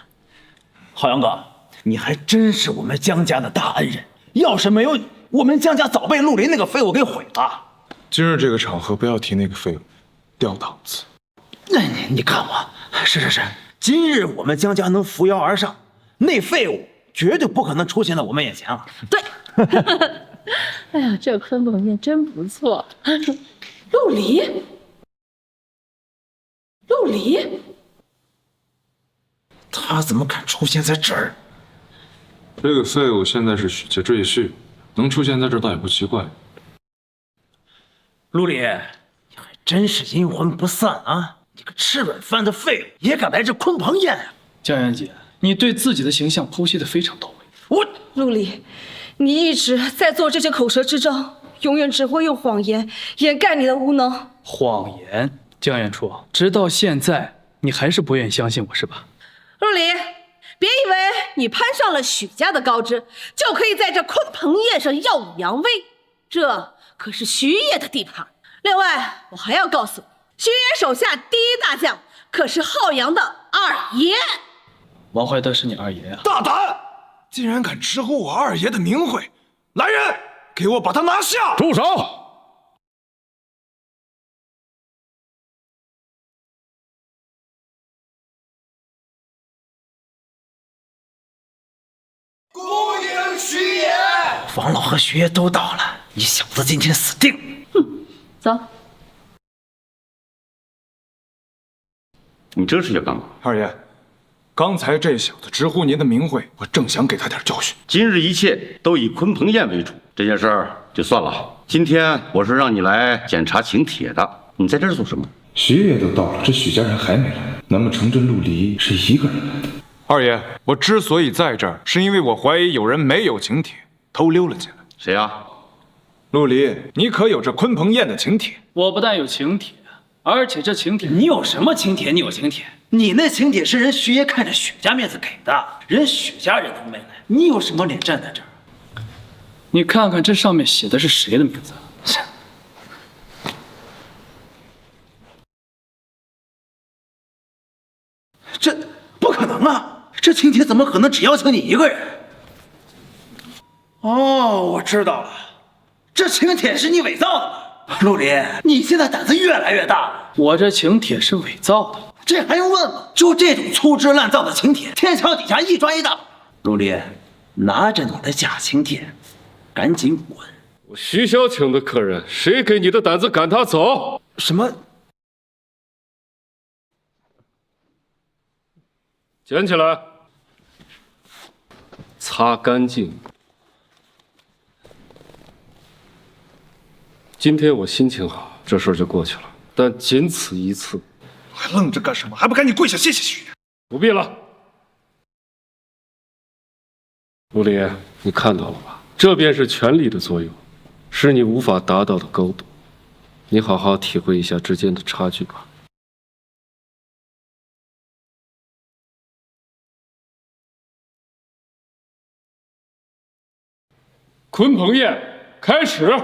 浩洋哥，你还真是我们江家的大恩人，要是没有你，我们江家早被陆离那个废物给毁了。今日这个场合不要提那个废物，掉档次。那你看我，是，今日我们江家能扶摇而上，那废物绝对不可能出现在我们眼前了。对。哎呀，这鲲鹏宴真不错。陆离，他怎么敢出现在这儿？这个废物现在是许家赘婿，能出现在这儿倒也不奇怪。陆离，你还真是阴魂不散啊！你个吃软饭的废物，也敢来这鲲鹏宴啊！江源姐，你对自己的形象剖析得非常到位。陆离，你一直在做这些口舌之争，永远只会用谎言掩盖你的无能。谎言，江源初，直到现在你还是不愿意相信我是吧？陆离，别以为你攀上了许家的高枝，就可以在这鲲鹏宴上耀武扬威，这可是徐爷的地盘。另外，我还要告诉你，徐爷手下第一大将可是浩阳的二爷。王怀德是你二爷啊？大胆！竟然敢直呼我二爷的名讳！来人，给我把他拿下！住手！恭迎徐爷！王老和徐爷都到了，你小子今天死定！走。你这是要干嘛？二爷，刚才这小子直呼您的名讳，我正想给他点教训。今日一切都以鲲鹏宴为主，这件事儿就算了。今天我是让你来检查请帖的，你在这儿做什么？徐爷都到了，这许家人还没来，那么城镇陆离是一个人来的。二爷，我之所以在这儿，是因为我怀疑有人没有请帖，偷溜了进来。谁啊？陆离，你可有这鲲鹏宴的请帖？我不但有请帖，而且这请帖你有什么请帖？你有请帖？你那请帖是人徐爷看着许家面子给的，人许家人都没来，你有什么脸站在这儿？你看看这上面写的是谁的名字？这不可能啊！这请帖怎么可能只邀请你一个人？哦，我知道了，这请帖是你伪造的吧？陆离，你现在胆子越来越大了。我这请帖是伪造的，这还用问吗？就这种粗制滥造的请帖，天桥底下一抓一大把。陆离，拿着你的假请帖，赶紧滚！我徐小请的客人，谁给你的胆子赶他走？什么？捡起来，擦干净。今天我心情好，这事儿就过去了，但仅此一次。还愣着干什么？还不赶紧跪下谢谢徐爷！不必了。陆离，你看到了吧？这便是权力的作用，是你无法达到的高度。你好好体会一下之间的差距吧。鲲鹏宴开始。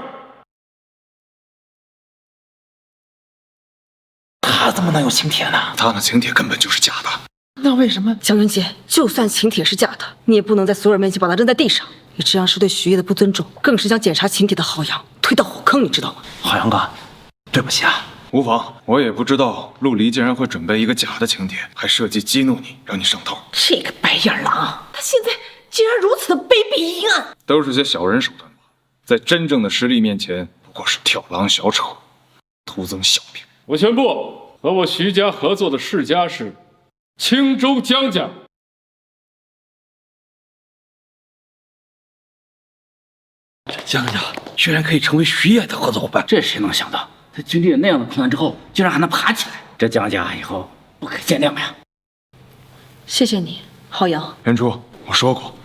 他怎么能有请帖呢？他那请帖根本就是假的。那为什么？江云杰，就算请帖是假的，你也不能在所有人面前把它扔在地上。你这样是对徐爷的不尊重，更是将检查请帖的浩洋推到火坑，你知道吗？浩洋哥，对不起啊。无妨，我也不知道陆离竟然会准备一个假的请帖，还设计激怒你，让你上套。这个白眼狼，他现在竟然如此的卑鄙阴暗，都是些小人手段吧，在真正的实力面前，不过是挑狼小丑，徒增小命。我宣布，和我徐家合作的世家是青州江家。江家居然可以成为徐爷的合作伙伴，这谁能想到？他经历了那样的苦难之后，竟然还能爬起来，这江家以后不可见谅呀！谢谢你，浩洋。元初，我说过，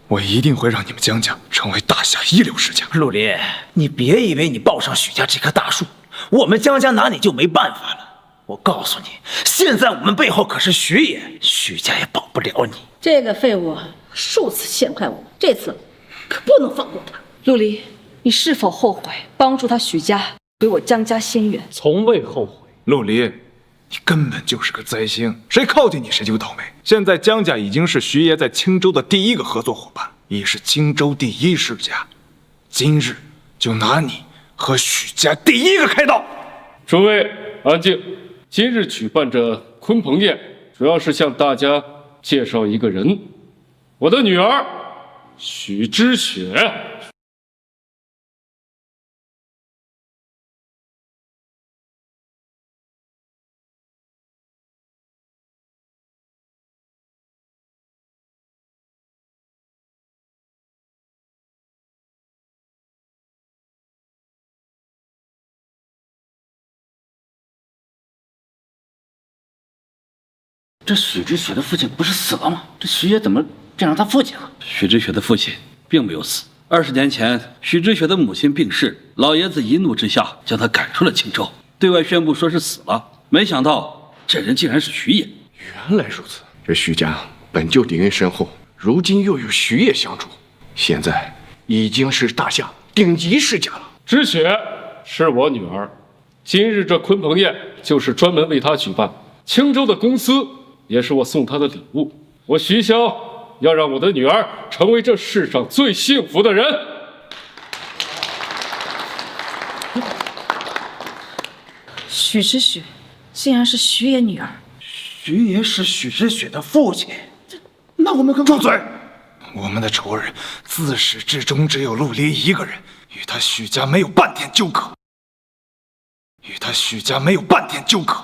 我一定会让你们江家成为大夏一流世家。陆离，你别以为你抱上许家这棵大树，我们江家拿你就没办法了。我告诉你，现在我们背后可是徐爷，许家也保不了你。这个废物数次陷害我们，这次可不能放过他。陆离，你是否后悔帮助他许家为我江家先援？从未后悔。陆离，你根本就是个灾星，谁靠近你谁就倒霉。现在江家已经是徐爷在青州的第一个合作伙伴，也是青州第一世家。今日就拿你和许家第一个开刀。诸位安静。今日举办这鲲鹏宴，主要是向大家介绍一个人，我的女儿许知雪。这许知雪的父亲不是死了吗？这徐爷怎么变成他父亲了？许知雪的父亲并没有死。20年前，许知雪的母亲病逝，老爷子一怒之下将她赶出了青州，对外宣布说是死了。没想到这人竟然是徐爷。原来如此，这徐家本就底蕴深厚，如今又有徐爷相助，现在已经是大夏顶级世家了。知雪是我女儿，今日这鲲鹏宴就是专门为她举办。青州的公司也是我送她的礼物。我徐骁要让我的女儿成为这世上最幸福的人。许知雪竟然是徐爷女儿。徐爷是许知雪的父亲，那我们住嘴！我们的仇人自始至终只有陆离一个人，与他许家没有半点纠葛。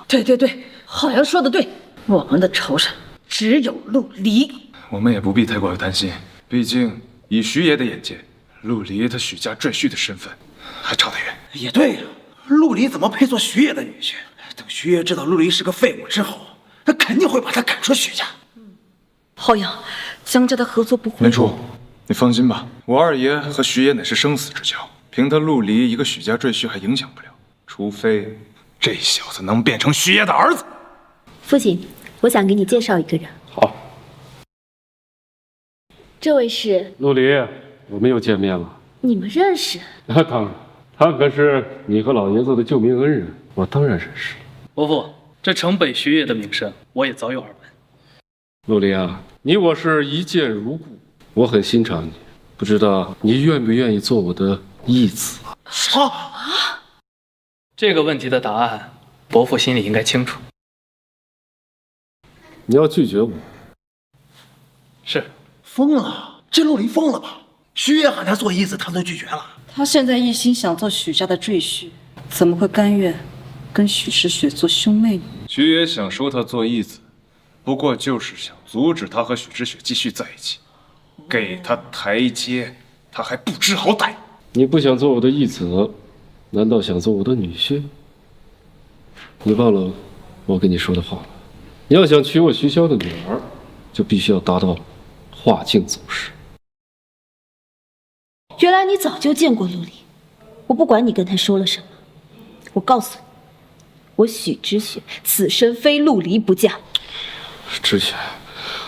对对对，好像说的对，我们的仇人只有陆离。我们也不必太过于担心，毕竟以徐爷的眼界，陆离他许家赘婿的身份还差得远。也对呀，陆离怎么配做徐爷的女婿？等徐爷知道陆离是个废物之后，他肯定会把他赶出徐家。浩洋，江家的合作不会。林初，你放心吧，我二爷和徐爷乃是生死之交，凭他陆离一个许家赘婿还影响不了，除非这小子能变成徐爷的儿子。父亲，我想给你介绍一个人。好，这位是陆离，我们又见面了。你们认识？那当然，他可是你和老爷子的救命恩人，我当然认识了。伯父，这城北徐爷的名声，我也早有耳闻。陆离啊，你我是一见如故，我很欣赏你，不知道你愿不愿意做我的义子？这个问题的答案，伯父心里应该清楚。你要拒绝我？是。疯了，这陆离疯了吧？徐爷喊他做义子，他都拒绝了。他现在一心想做许家的赘婿，怎么会甘愿跟许知雪做兄妹呢？徐爷想收他做义子，不过就是想阻止他和许知雪继续在一起，给他台阶，他还不知好歹。你不想做我的义子，难道想做我的女婿？你忘了我跟你说的话了？你要想娶我徐骁的女儿，就必须要达到化境走势。原来你早就见过陆离，我不管你跟他说了什么，我告诉你，我许知雪此生非陆离不嫁。知雪，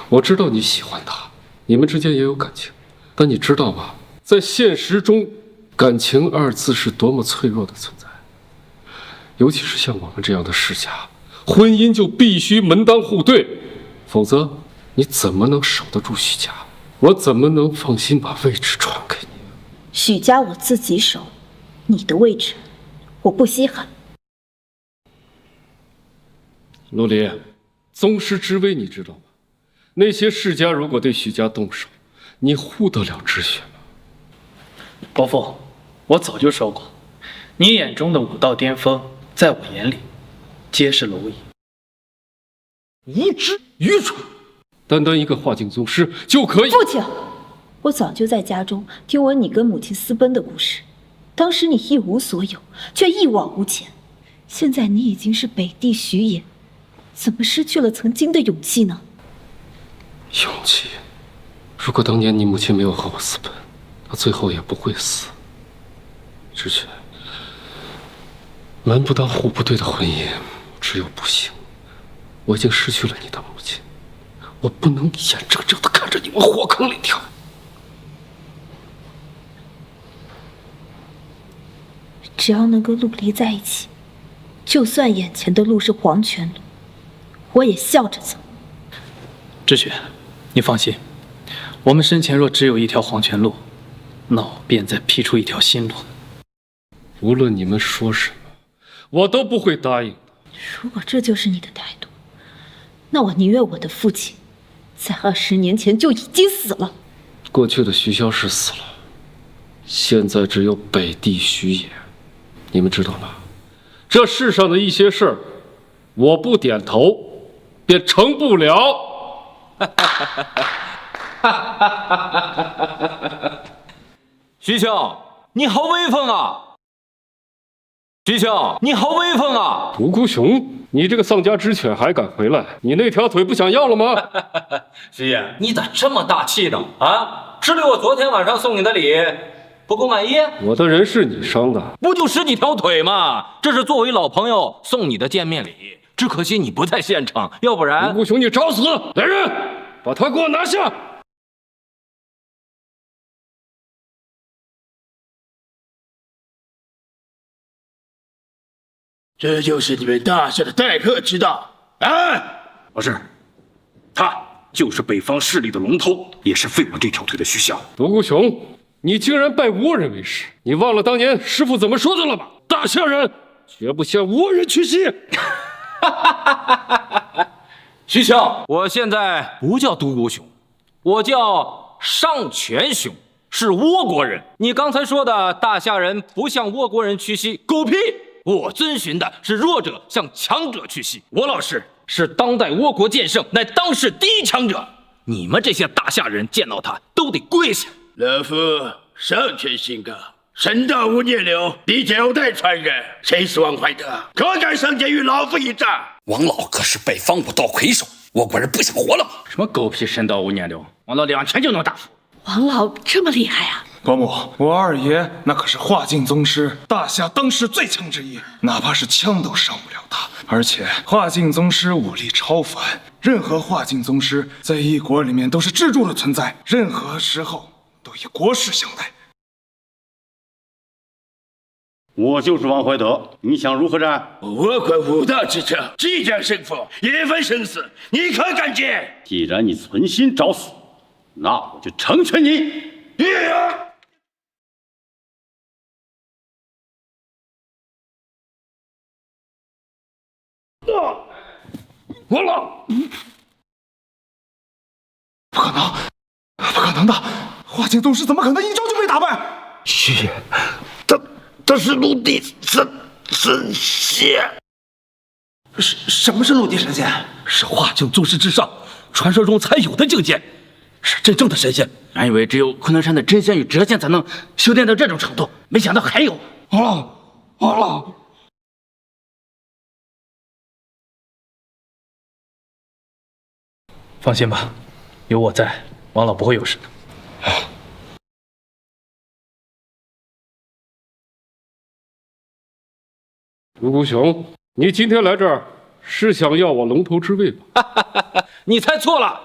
我知道你喜欢他，你们之间也有感情，但你知道吗？在现实中，感情二字是多么脆弱的存在，尤其是像我们这样的世家，婚姻就必须门当户对，否则你怎么能守得住许家？我怎么能放心把位置传给你？许家我自己守，你的位置我不稀罕。陆离，宗师之威你知道吗？那些世家如果对许家动手，你护得了知雪吗？伯父，我早就说过，你眼中的武道巅峰，在我眼里皆是蝼蚁。无知愚蠢，单单一个化境宗师就可以？父亲，我早就在家中听闻你跟母亲私奔的故事，当时你一无所有，却一往无前，现在你已经是北地徐爷，怎么失去了曾经的勇气呢？勇气？如果当年你母亲没有和我私奔，她最后也不会死。知雪，门不当户不对的婚姻只有不幸。我已经失去了你的母亲，我不能眼睁睁地看着你往火坑里跳。只要能跟陆离在一起，就算眼前的路是黄泉路，我也笑着走。知雪，你放心，我们身前若只有一条黄泉路，那我便再辟出一条新路。无论你们说什么，我都不会答应。如果这就是你的态度，那我宁愿我的父亲在20年前就已经死了。过去的徐骁是死了，现在只有北地徐爷，你们知道吗？这世上的一些事儿，我不点头便成不了。徐骁，你好威风啊！徐兄，你好威风啊！独孤熊，你这个丧家之犬还敢回来？你那条腿不想要了吗？徐爷，你咋这么大气呢？啊，吃了我昨天晚上送你的礼，不够满意？我的人是你伤的，不就10几条腿吗？这是作为老朋友送你的见面礼，只可惜你不在现场，要不然……独孤熊，你找死！来人，把他给我拿下！这就是你们大夏的待客之道啊！老师，他就是北方势力的龙头，也是废我这条腿的徐骁。独孤熊，你竟然拜倭人为师，你忘了当年师傅怎么说的了吗？大夏人绝不向倭人屈膝。徐骁，我现在不叫独孤熊，我叫上泉熊，是倭国人。你刚才说的大夏人不向倭国人屈膝，狗屁！我遵循的是弱者向强者屈膝。我老师是当代倭国剑圣，乃当世第一强者。你们这些大夏人见到他都得跪下。老夫上泉信告，神道无孽流，第9代传人，谁是王怀德？可敢上前与老夫一战？王老可是北方武道魁首，倭国人不想活了吗？什么狗屁神道无孽流，王老2拳就能打服。王老这么厉害啊！国母，我二爷那可是化境宗师，大夏当世最强之一，哪怕是枪都伤不了他。而且化境宗师武力超凡，任何化境宗师在一国里面都是支柱的存在，任何时候都以国士相待。我就是王怀德，你想如何战？我国武道之争，即将胜负，也分生死，你可敢接？既然你存心找死，那我就成全你。王老，不可能，不可能的！化境宗师怎么可能一招就被打败？徐爷，他是陆地神仙。什么是陆地神仙？是化境宗师之上，传说中才有的境界，是真正的神仙。俺以为只有昆仑山的真仙与谪仙才能修炼到这种程度，没想到还有。王老。放心吧，有我在，王老不会有事的。独孤熊，你今天来这儿是想要我龙头之位吧？你猜错了，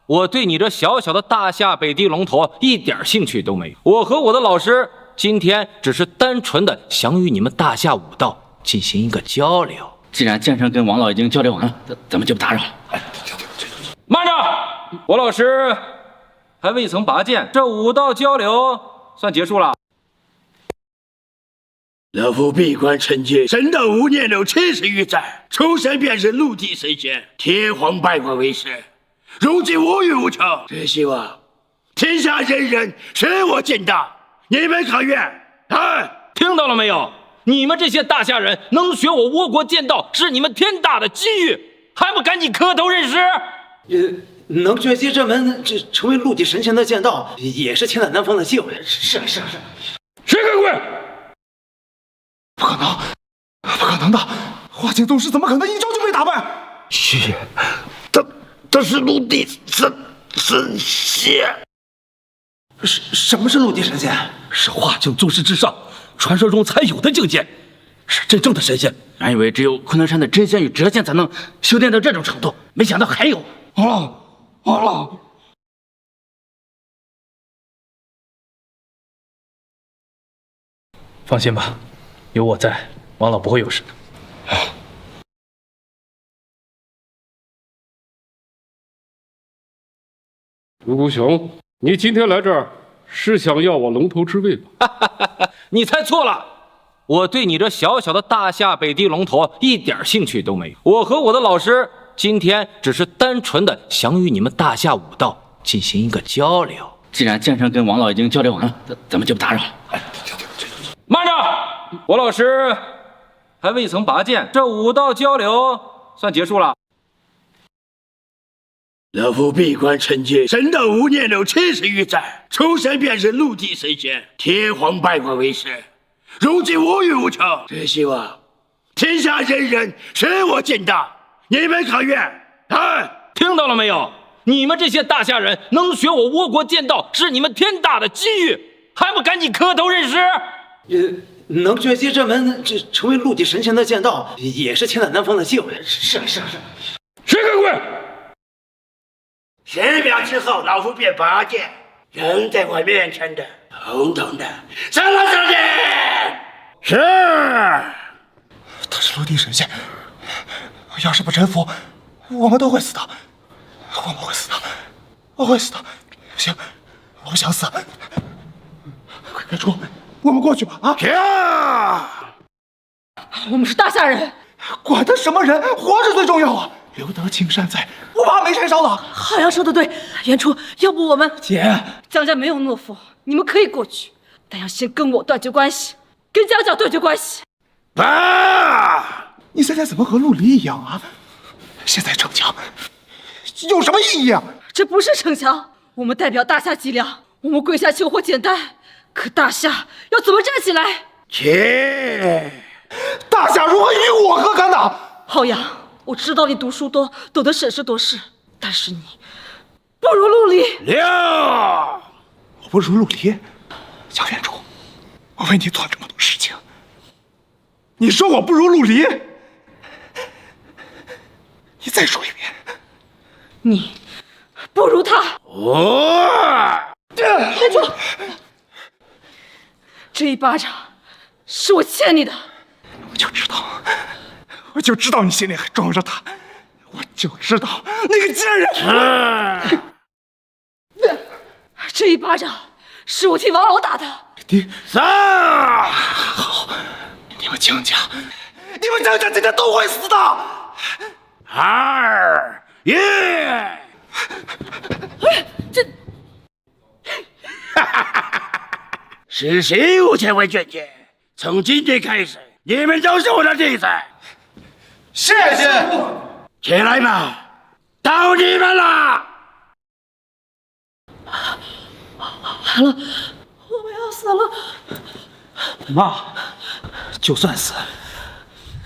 我对你这小小的大夏北地龙头一点兴趣都没有。我和我的老师今天只是单纯的想与你们大夏武道进行一个交流。既然剑圣跟王老已经交流完了，咱们就不打扰了。慢着，我老师还未曾拔剑，这武道交流算结束了。老夫闭关成剑，神道无孽流70余载，出生便是陆地神仙，天皇拜我为师，如今无欲无求，只希望天下人人使我剑道，你们可愿？听到了没有？你们这些大夏人能学我倭国剑道，是你们天大的机遇，还不赶紧磕头认师？能学习这门成为陆地神仙的剑道，也是千载难逢的机会。是。谁敢跪？不可能，不可能的！化境宗师怎么可能一招就被打败？徐爷，他是陆地神仙。什么是陆地神仙？是化境宗师之上，传说中才有的境界，是真正的神仙。俺以为只有昆仑山的真仙与谪仙才能修炼到这种程度，没想到还有。王老，放心吧，有我在，王老不会有事的。独孤熊，你今天来这儿是想要我龙头之位吧？你猜错了，我对你这小小的大夏北地龙头一点兴趣都没有。我和我的老师今天只是单纯的想与你们大夏武道进行一个交流。既然剑圣跟王老已经交流完了，咱们就不打扰了。慢着，我老师还未曾拔剑，这武道交流算结束了。老夫闭关成剑，神道无孽流70余载，出生便是陆地神仙，天皇拜我为师，如今无欲无求，只希望天下人人使我见到。你们可愿？听到了没有？你们这些大夏人能学我倭国剑道，是你们天大的机遇，还不赶紧磕头认师？能学习这门成为陆地神仙的剑道，也是千载难逢的机会。是。谁敢跪10秒之后，老夫便拔剑，扔在我面前的统统的上来上去。是。他是陆地神仙，要是不臣服，我们都会死的。我们会死的，我会死的。行，我不想死。快出，我们过去吧！我们是大夏人，管他什么人，活着最重要啊！留得青山在，不怕没柴烧的。好像说的对，袁初，要不我们姐，江家没有懦夫，你们可以过去，但要先跟我断绝关系，跟江家断绝关系。你现在怎么和陆离一样啊？现在逞强有什么意义啊？这不是逞强，我们代表大夏脊梁，我们跪下求活简单，可大夏要怎么站起来？大夏如何与我何干呢？浩洋，我知道你读书多，懂得审时度势，但是你不如陆离。我不如陆离，小原初，我为你做了这么多事情，你说我不如陆离？你再说一遍。你不如他。原初，这一巴掌是我欠你的。我就知道你心里还装着他，我就知道那个贱人。这一巴掌是我替王老打的。好，你们江家今天都会死的。2、1，是谁无钱为捐钱？从今天开始，你们都是我的弟子。谢谢。起来吧，到你们了。完了，我们要死了。妈，就算死，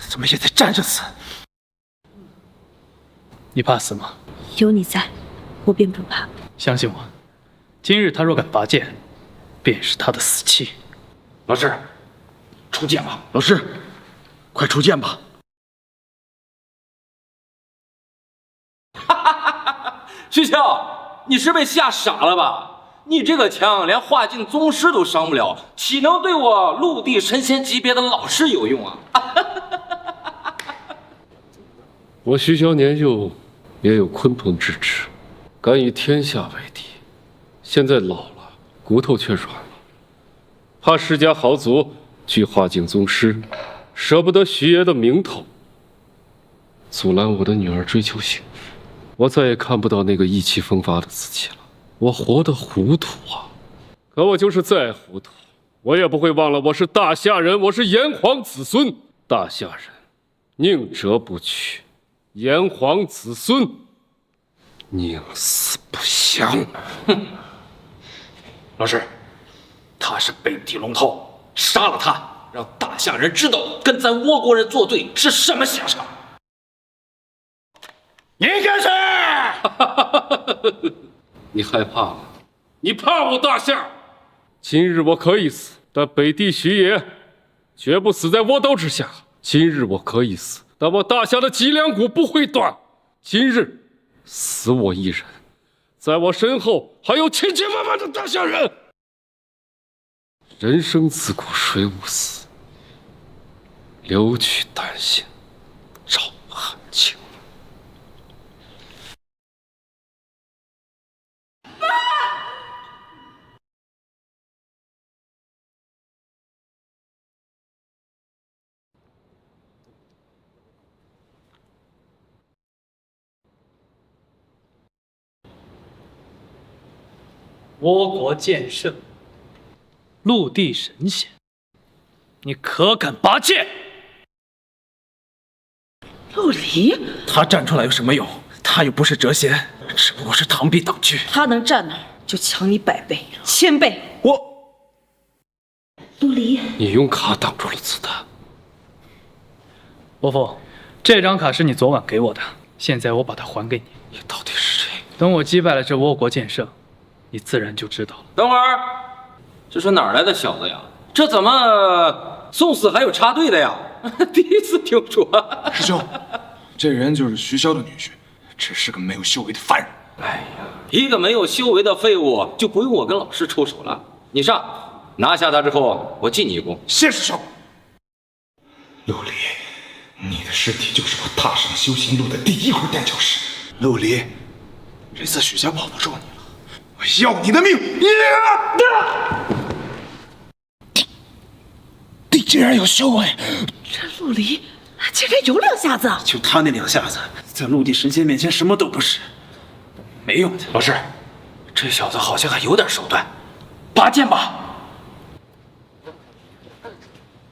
咱们也得站着死。你怕死吗？有你在，我便不怕。相信我，今日他若敢拔剑，便是他的死期。老师，出剑吧！老师，快出剑吧！徐啸，你是被吓傻了吧？你这个枪连化境宗师都伤不了，岂能对我陆地神仙级别的老师有用啊？我徐骁年幼，也有鲲鹏之志，敢与天下为敌。现在老了，骨头却软了，怕世家豪族去化境宗师，舍不得徐爷的名头，阻拦我的女儿追求幸福。我再也看不到那个意气风发的自己了。我活得糊涂啊！可我就是再糊涂，我也不会忘了我是大夏人，我是炎黄子孙。大夏人宁折不屈，炎黄子孙宁死不降。哼！老师，他是北地龙头，杀了他，让大夏人知道跟咱倭国人作对是什么下场。你干什？你害怕了？你怕我大夏？今日我可以死，但北地徐爷绝不死在倭刀之下。今日我可以死，但我大夏的脊梁骨不会断。今日死我一人，在我身后还有千千万万的大夏人。人生自古谁无死，留取丹心照汗青。倭国剑圣，陆地神仙，你可敢拔剑？陆离，他站出来有什么用？他又不是谪仙，只不过是螳臂挡车。他能站那儿，就强你100倍、1000倍。陆离，你用卡挡住了子弹。伯父，这张卡是你昨晚给我的，现在我把它还给你。你到底是谁？等我击败了这倭国剑圣，你自然就知道了。等会儿，这是哪儿来的小子呀？这怎么送死还有插队的呀？第一次听说。师兄，这人就是徐骁的女婿，只是个没有修为的凡人。哎呀，一个没有修为的废物，就不用我跟老师出手了。你上，拿下他之后，我记你一功。谢师兄。陆离，你的尸体就是我踏上修行路的第一块绊脚石。陆离，这次许家保不住你了，我要你的命！你竟然有修为！这陆离竟然有两下子！就他那两下子，在陆地神仙面前什么都不是，没用的。老师，这小子好像还有点手段，拔剑吧。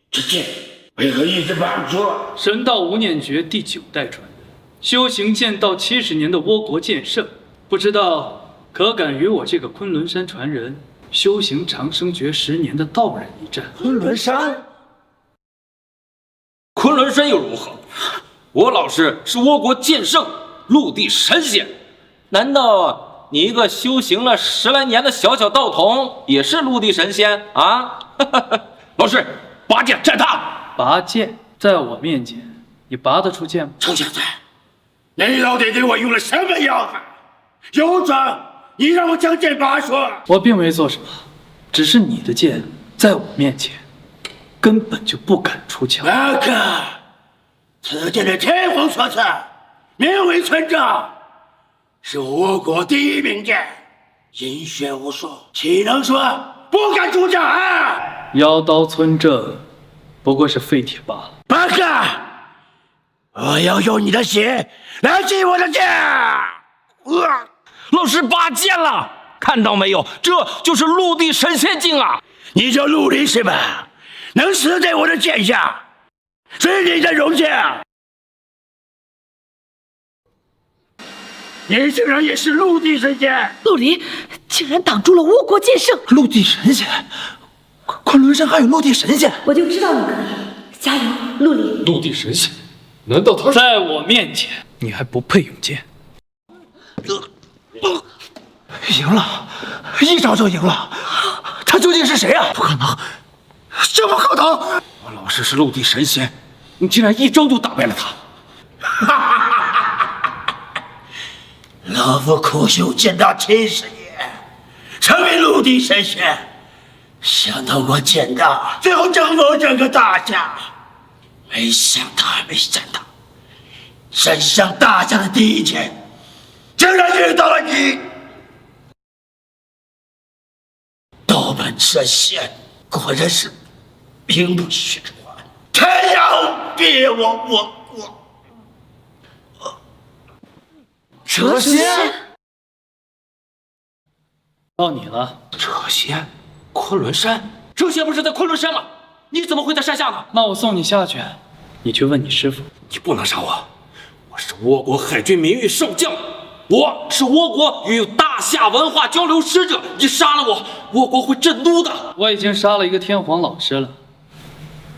这剑为何一直拔不出？神道无念诀第9代传人，修行剑道70年的倭国剑圣，不知道可敢与我这个昆仑山传人修行长生诀10年的道人一战？昆仑山。昆仑山又如何？我老师是倭国剑圣，陆地神仙，难道你一个修行了10来年的小小道童也是陆地神仙啊？老师，拔剑战他！拔剑，在我面前，你拔得出剑吗？臭小子，你到底对我用了什么药法？有种，你让我将剑拔出！我并没做什么，只是你的剑在我面前根本就不敢出鞘。阿哥，此剑的天皇所赐，名为存正，是我国第一名剑，阴血无数，岂能说不敢出鞘啊？妖刀村正不过是废铁罢了。八哥，我要用你的血来祭我的剑！老师拔剑了，看到没有？这就是陆地神仙境啊！你叫陆离是吧？能死在我的剑下，是你的荣幸。你竟然也是陆地神仙！陆离竟然挡住了倭国剑圣！陆地神仙，昆仑山还有陆地神仙！我就知道你可以，加油，陆离！陆地神仙？难道他在我面前，你还不配用剑？赢了，一招就赢了。他究竟是谁啊？不可能，这不可能！我老师是陆地神仙，你竟然一招就打败了他！老夫苦修剑道70年，成为陆地神仙，想通过剑道最后征服整个大夏，没想到身上大夏的第一剑，竟然遇到了你！道门神仙果然是名不虚传，天要灭我！谪仙，到你了。谪仙，昆仑山，谪仙不是在昆仑山吗？你怎么会在山下呢？那我送你下去，你去问你师傅。你不能杀我，我是倭国海军名誉少将，我是倭国与大夏文化交流使者。你杀了我，倭国会震怒的。我已经杀了一个天皇老师了，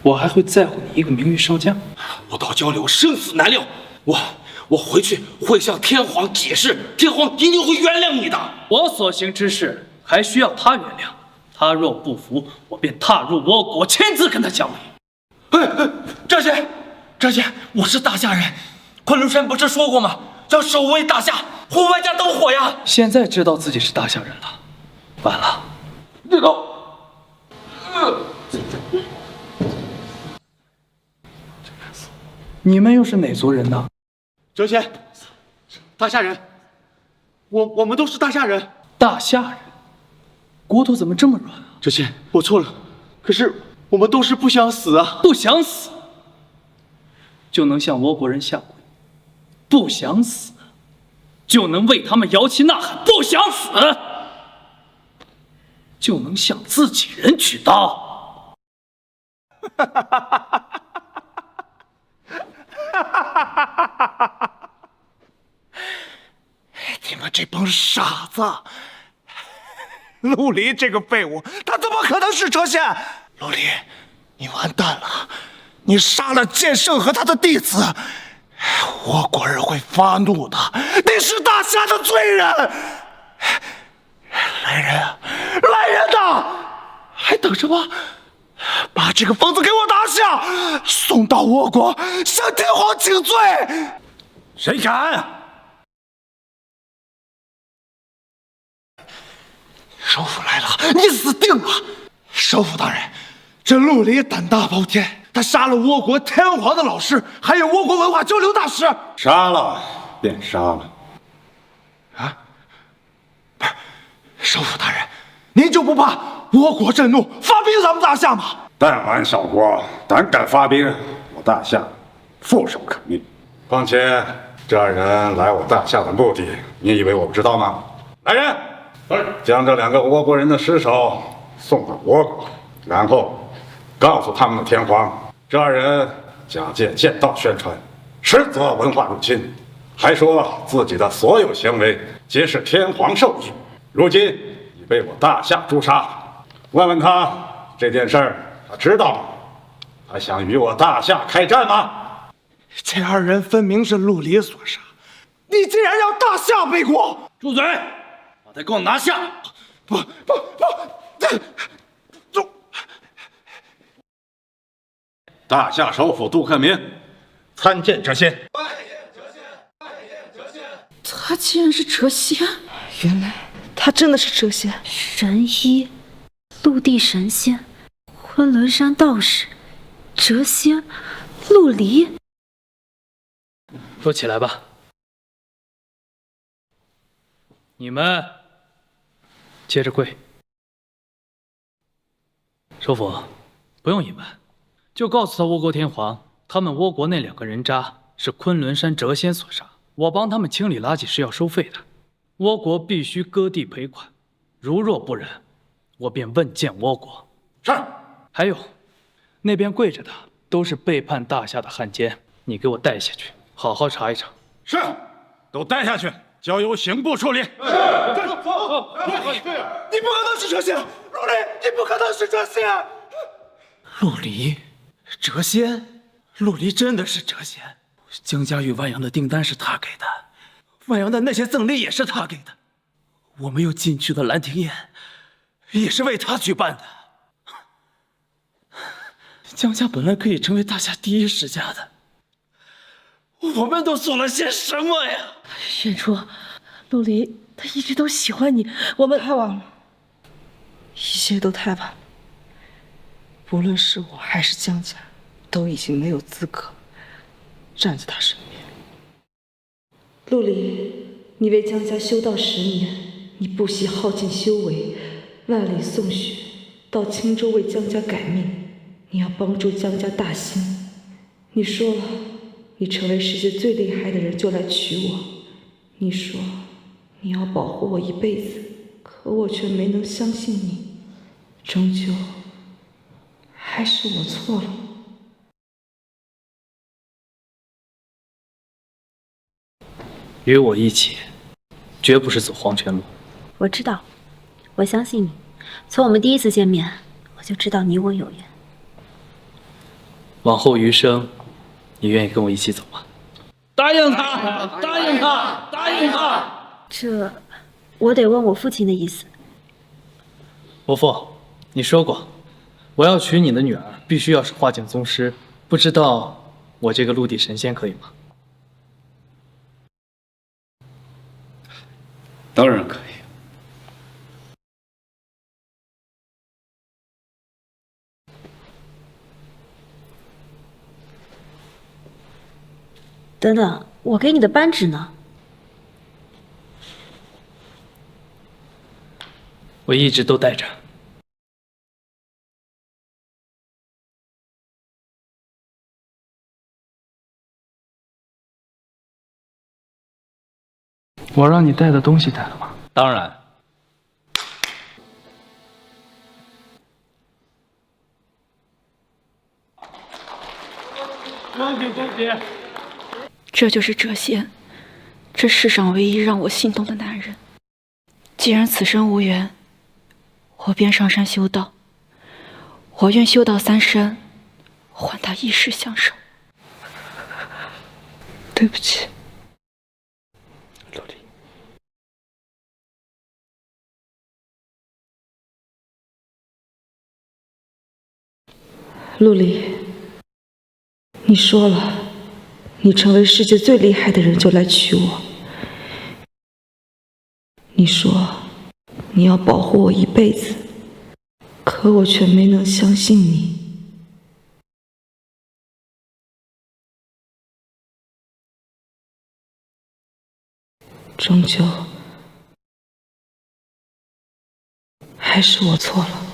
我还会在乎你一个名誉少将？武道交流生死难料，我回去会向天皇解释，天皇一定会原谅你的。我所行之事还需要他原谅，他若不服，我便踏入倭国，亲自跟他讲理。这些，我是大夏人，昆仑山不是说过吗？要守卫大夏，护万家灯火呀！现在知道自己是大夏人了，晚了。这个，你们又是哪族人呢？谪仙，大夏人，我们都是大夏人。大夏人，骨头怎么这么软啊？谪仙，我错了，可是我们都是不想死啊！不想死，就能向倭国人下跪；不想死，就能为他们摇旗呐喊；不想死，就能向自己人取刀。你们这帮傻子！陆离这个废物，他怎么可能是谪仙？陆离，你完蛋了！你杀了剑圣和他的弟子，倭国人会发怒的。你是大夏的罪人！来人，来人呐！还等什么？把这个疯子给我拿下，送到倭国向天皇请罪！谁敢？首府来了，你死定了！首府大人，这陆离胆大包天，他杀了倭国天皇的老师，还有倭国文化交流大使。杀了便杀了。啊？不是，首府大人，您就不怕倭国震怒发兵咱们大夏吗？但凡小国胆敢发兵，我大夏覆手可灭。况且这人来我大夏的目的，你以为我不知道吗？来人！将这2个倭国人的尸首送到倭国，然后告诉他们的天皇，这人假借剑道宣传，实则文化入侵，还说自己的所有行为皆是天皇授意，如今已被我大夏诛杀。问问他这件事儿，他知道吗？他想与我大夏开战吗？这2人分明是陆离所杀，你竟然让大夏背锅！住嘴！把他给我拿下！不！大夏首府杜克明参见谪仙。他竟然是谪仙，原来他真的是谪仙。神医，陆地神仙，昆仑山道士，谪仙，陆离。都起来吧，你们接着跪。首府，不用隐瞒，就告诉他倭国天皇，他们倭国那2个人渣是昆仑山谪仙所杀，我帮他们清理垃圾是要收费的，倭国必须割地赔款，如若不然，我便问谏倭国。是。还有，那边跪着的都是背叛大夏的汉奸，你给我带下去，好好查一查。是，都带下去，交由刑部处理。你不可能是谪仙，陆离，你不可能是谪仙。陆离，谪仙，陆离真的是谪仙。江家与万阳的订单是他给的，万阳的那些赠礼也是他给的，我们又进去的兰亭宴也是为他举办的。江家本来可以成为大夏第1世家的，我们都做了些什么呀？远初，陆离他一直都喜欢你，我们太晚了，一切都太晚了。不论是我还是江家，都已经没有资格站在他身边。陆离，你为江家修道10年，你不惜耗尽修为，万里送血，到青州为江家改命。你要帮助江家大兴。你说了，你成为世界最厉害的人就来娶我。你说你要保护我一辈子，可我却没能相信你。终究还是我错了。与我一起，绝不是走黄泉路。我知道，我相信你。从我们第1次见面，我就知道你我有缘。往后余生，你愿意跟我一起走吗？答应他，答应他，答应他。这，我得问我父亲的意思。伯父，你说过，我要娶你的女儿，必须要是化境宗师。不知道我这个陆地神仙可以吗？当然可以。等等，我给你的扳指呢？我一直都带着。我让你带的东西带了吗？当然。恭喜恭喜！这就是谪仙，这世上唯一让我心动的男人。既然此生无缘，我便上山修道。我愿修道3生，换他一世相守。对不起，陆离。陆离，你说了，你成为世界最厉害的人就来娶我。你说你要保护我一辈子，可我却没能相信你。终究还是我错了。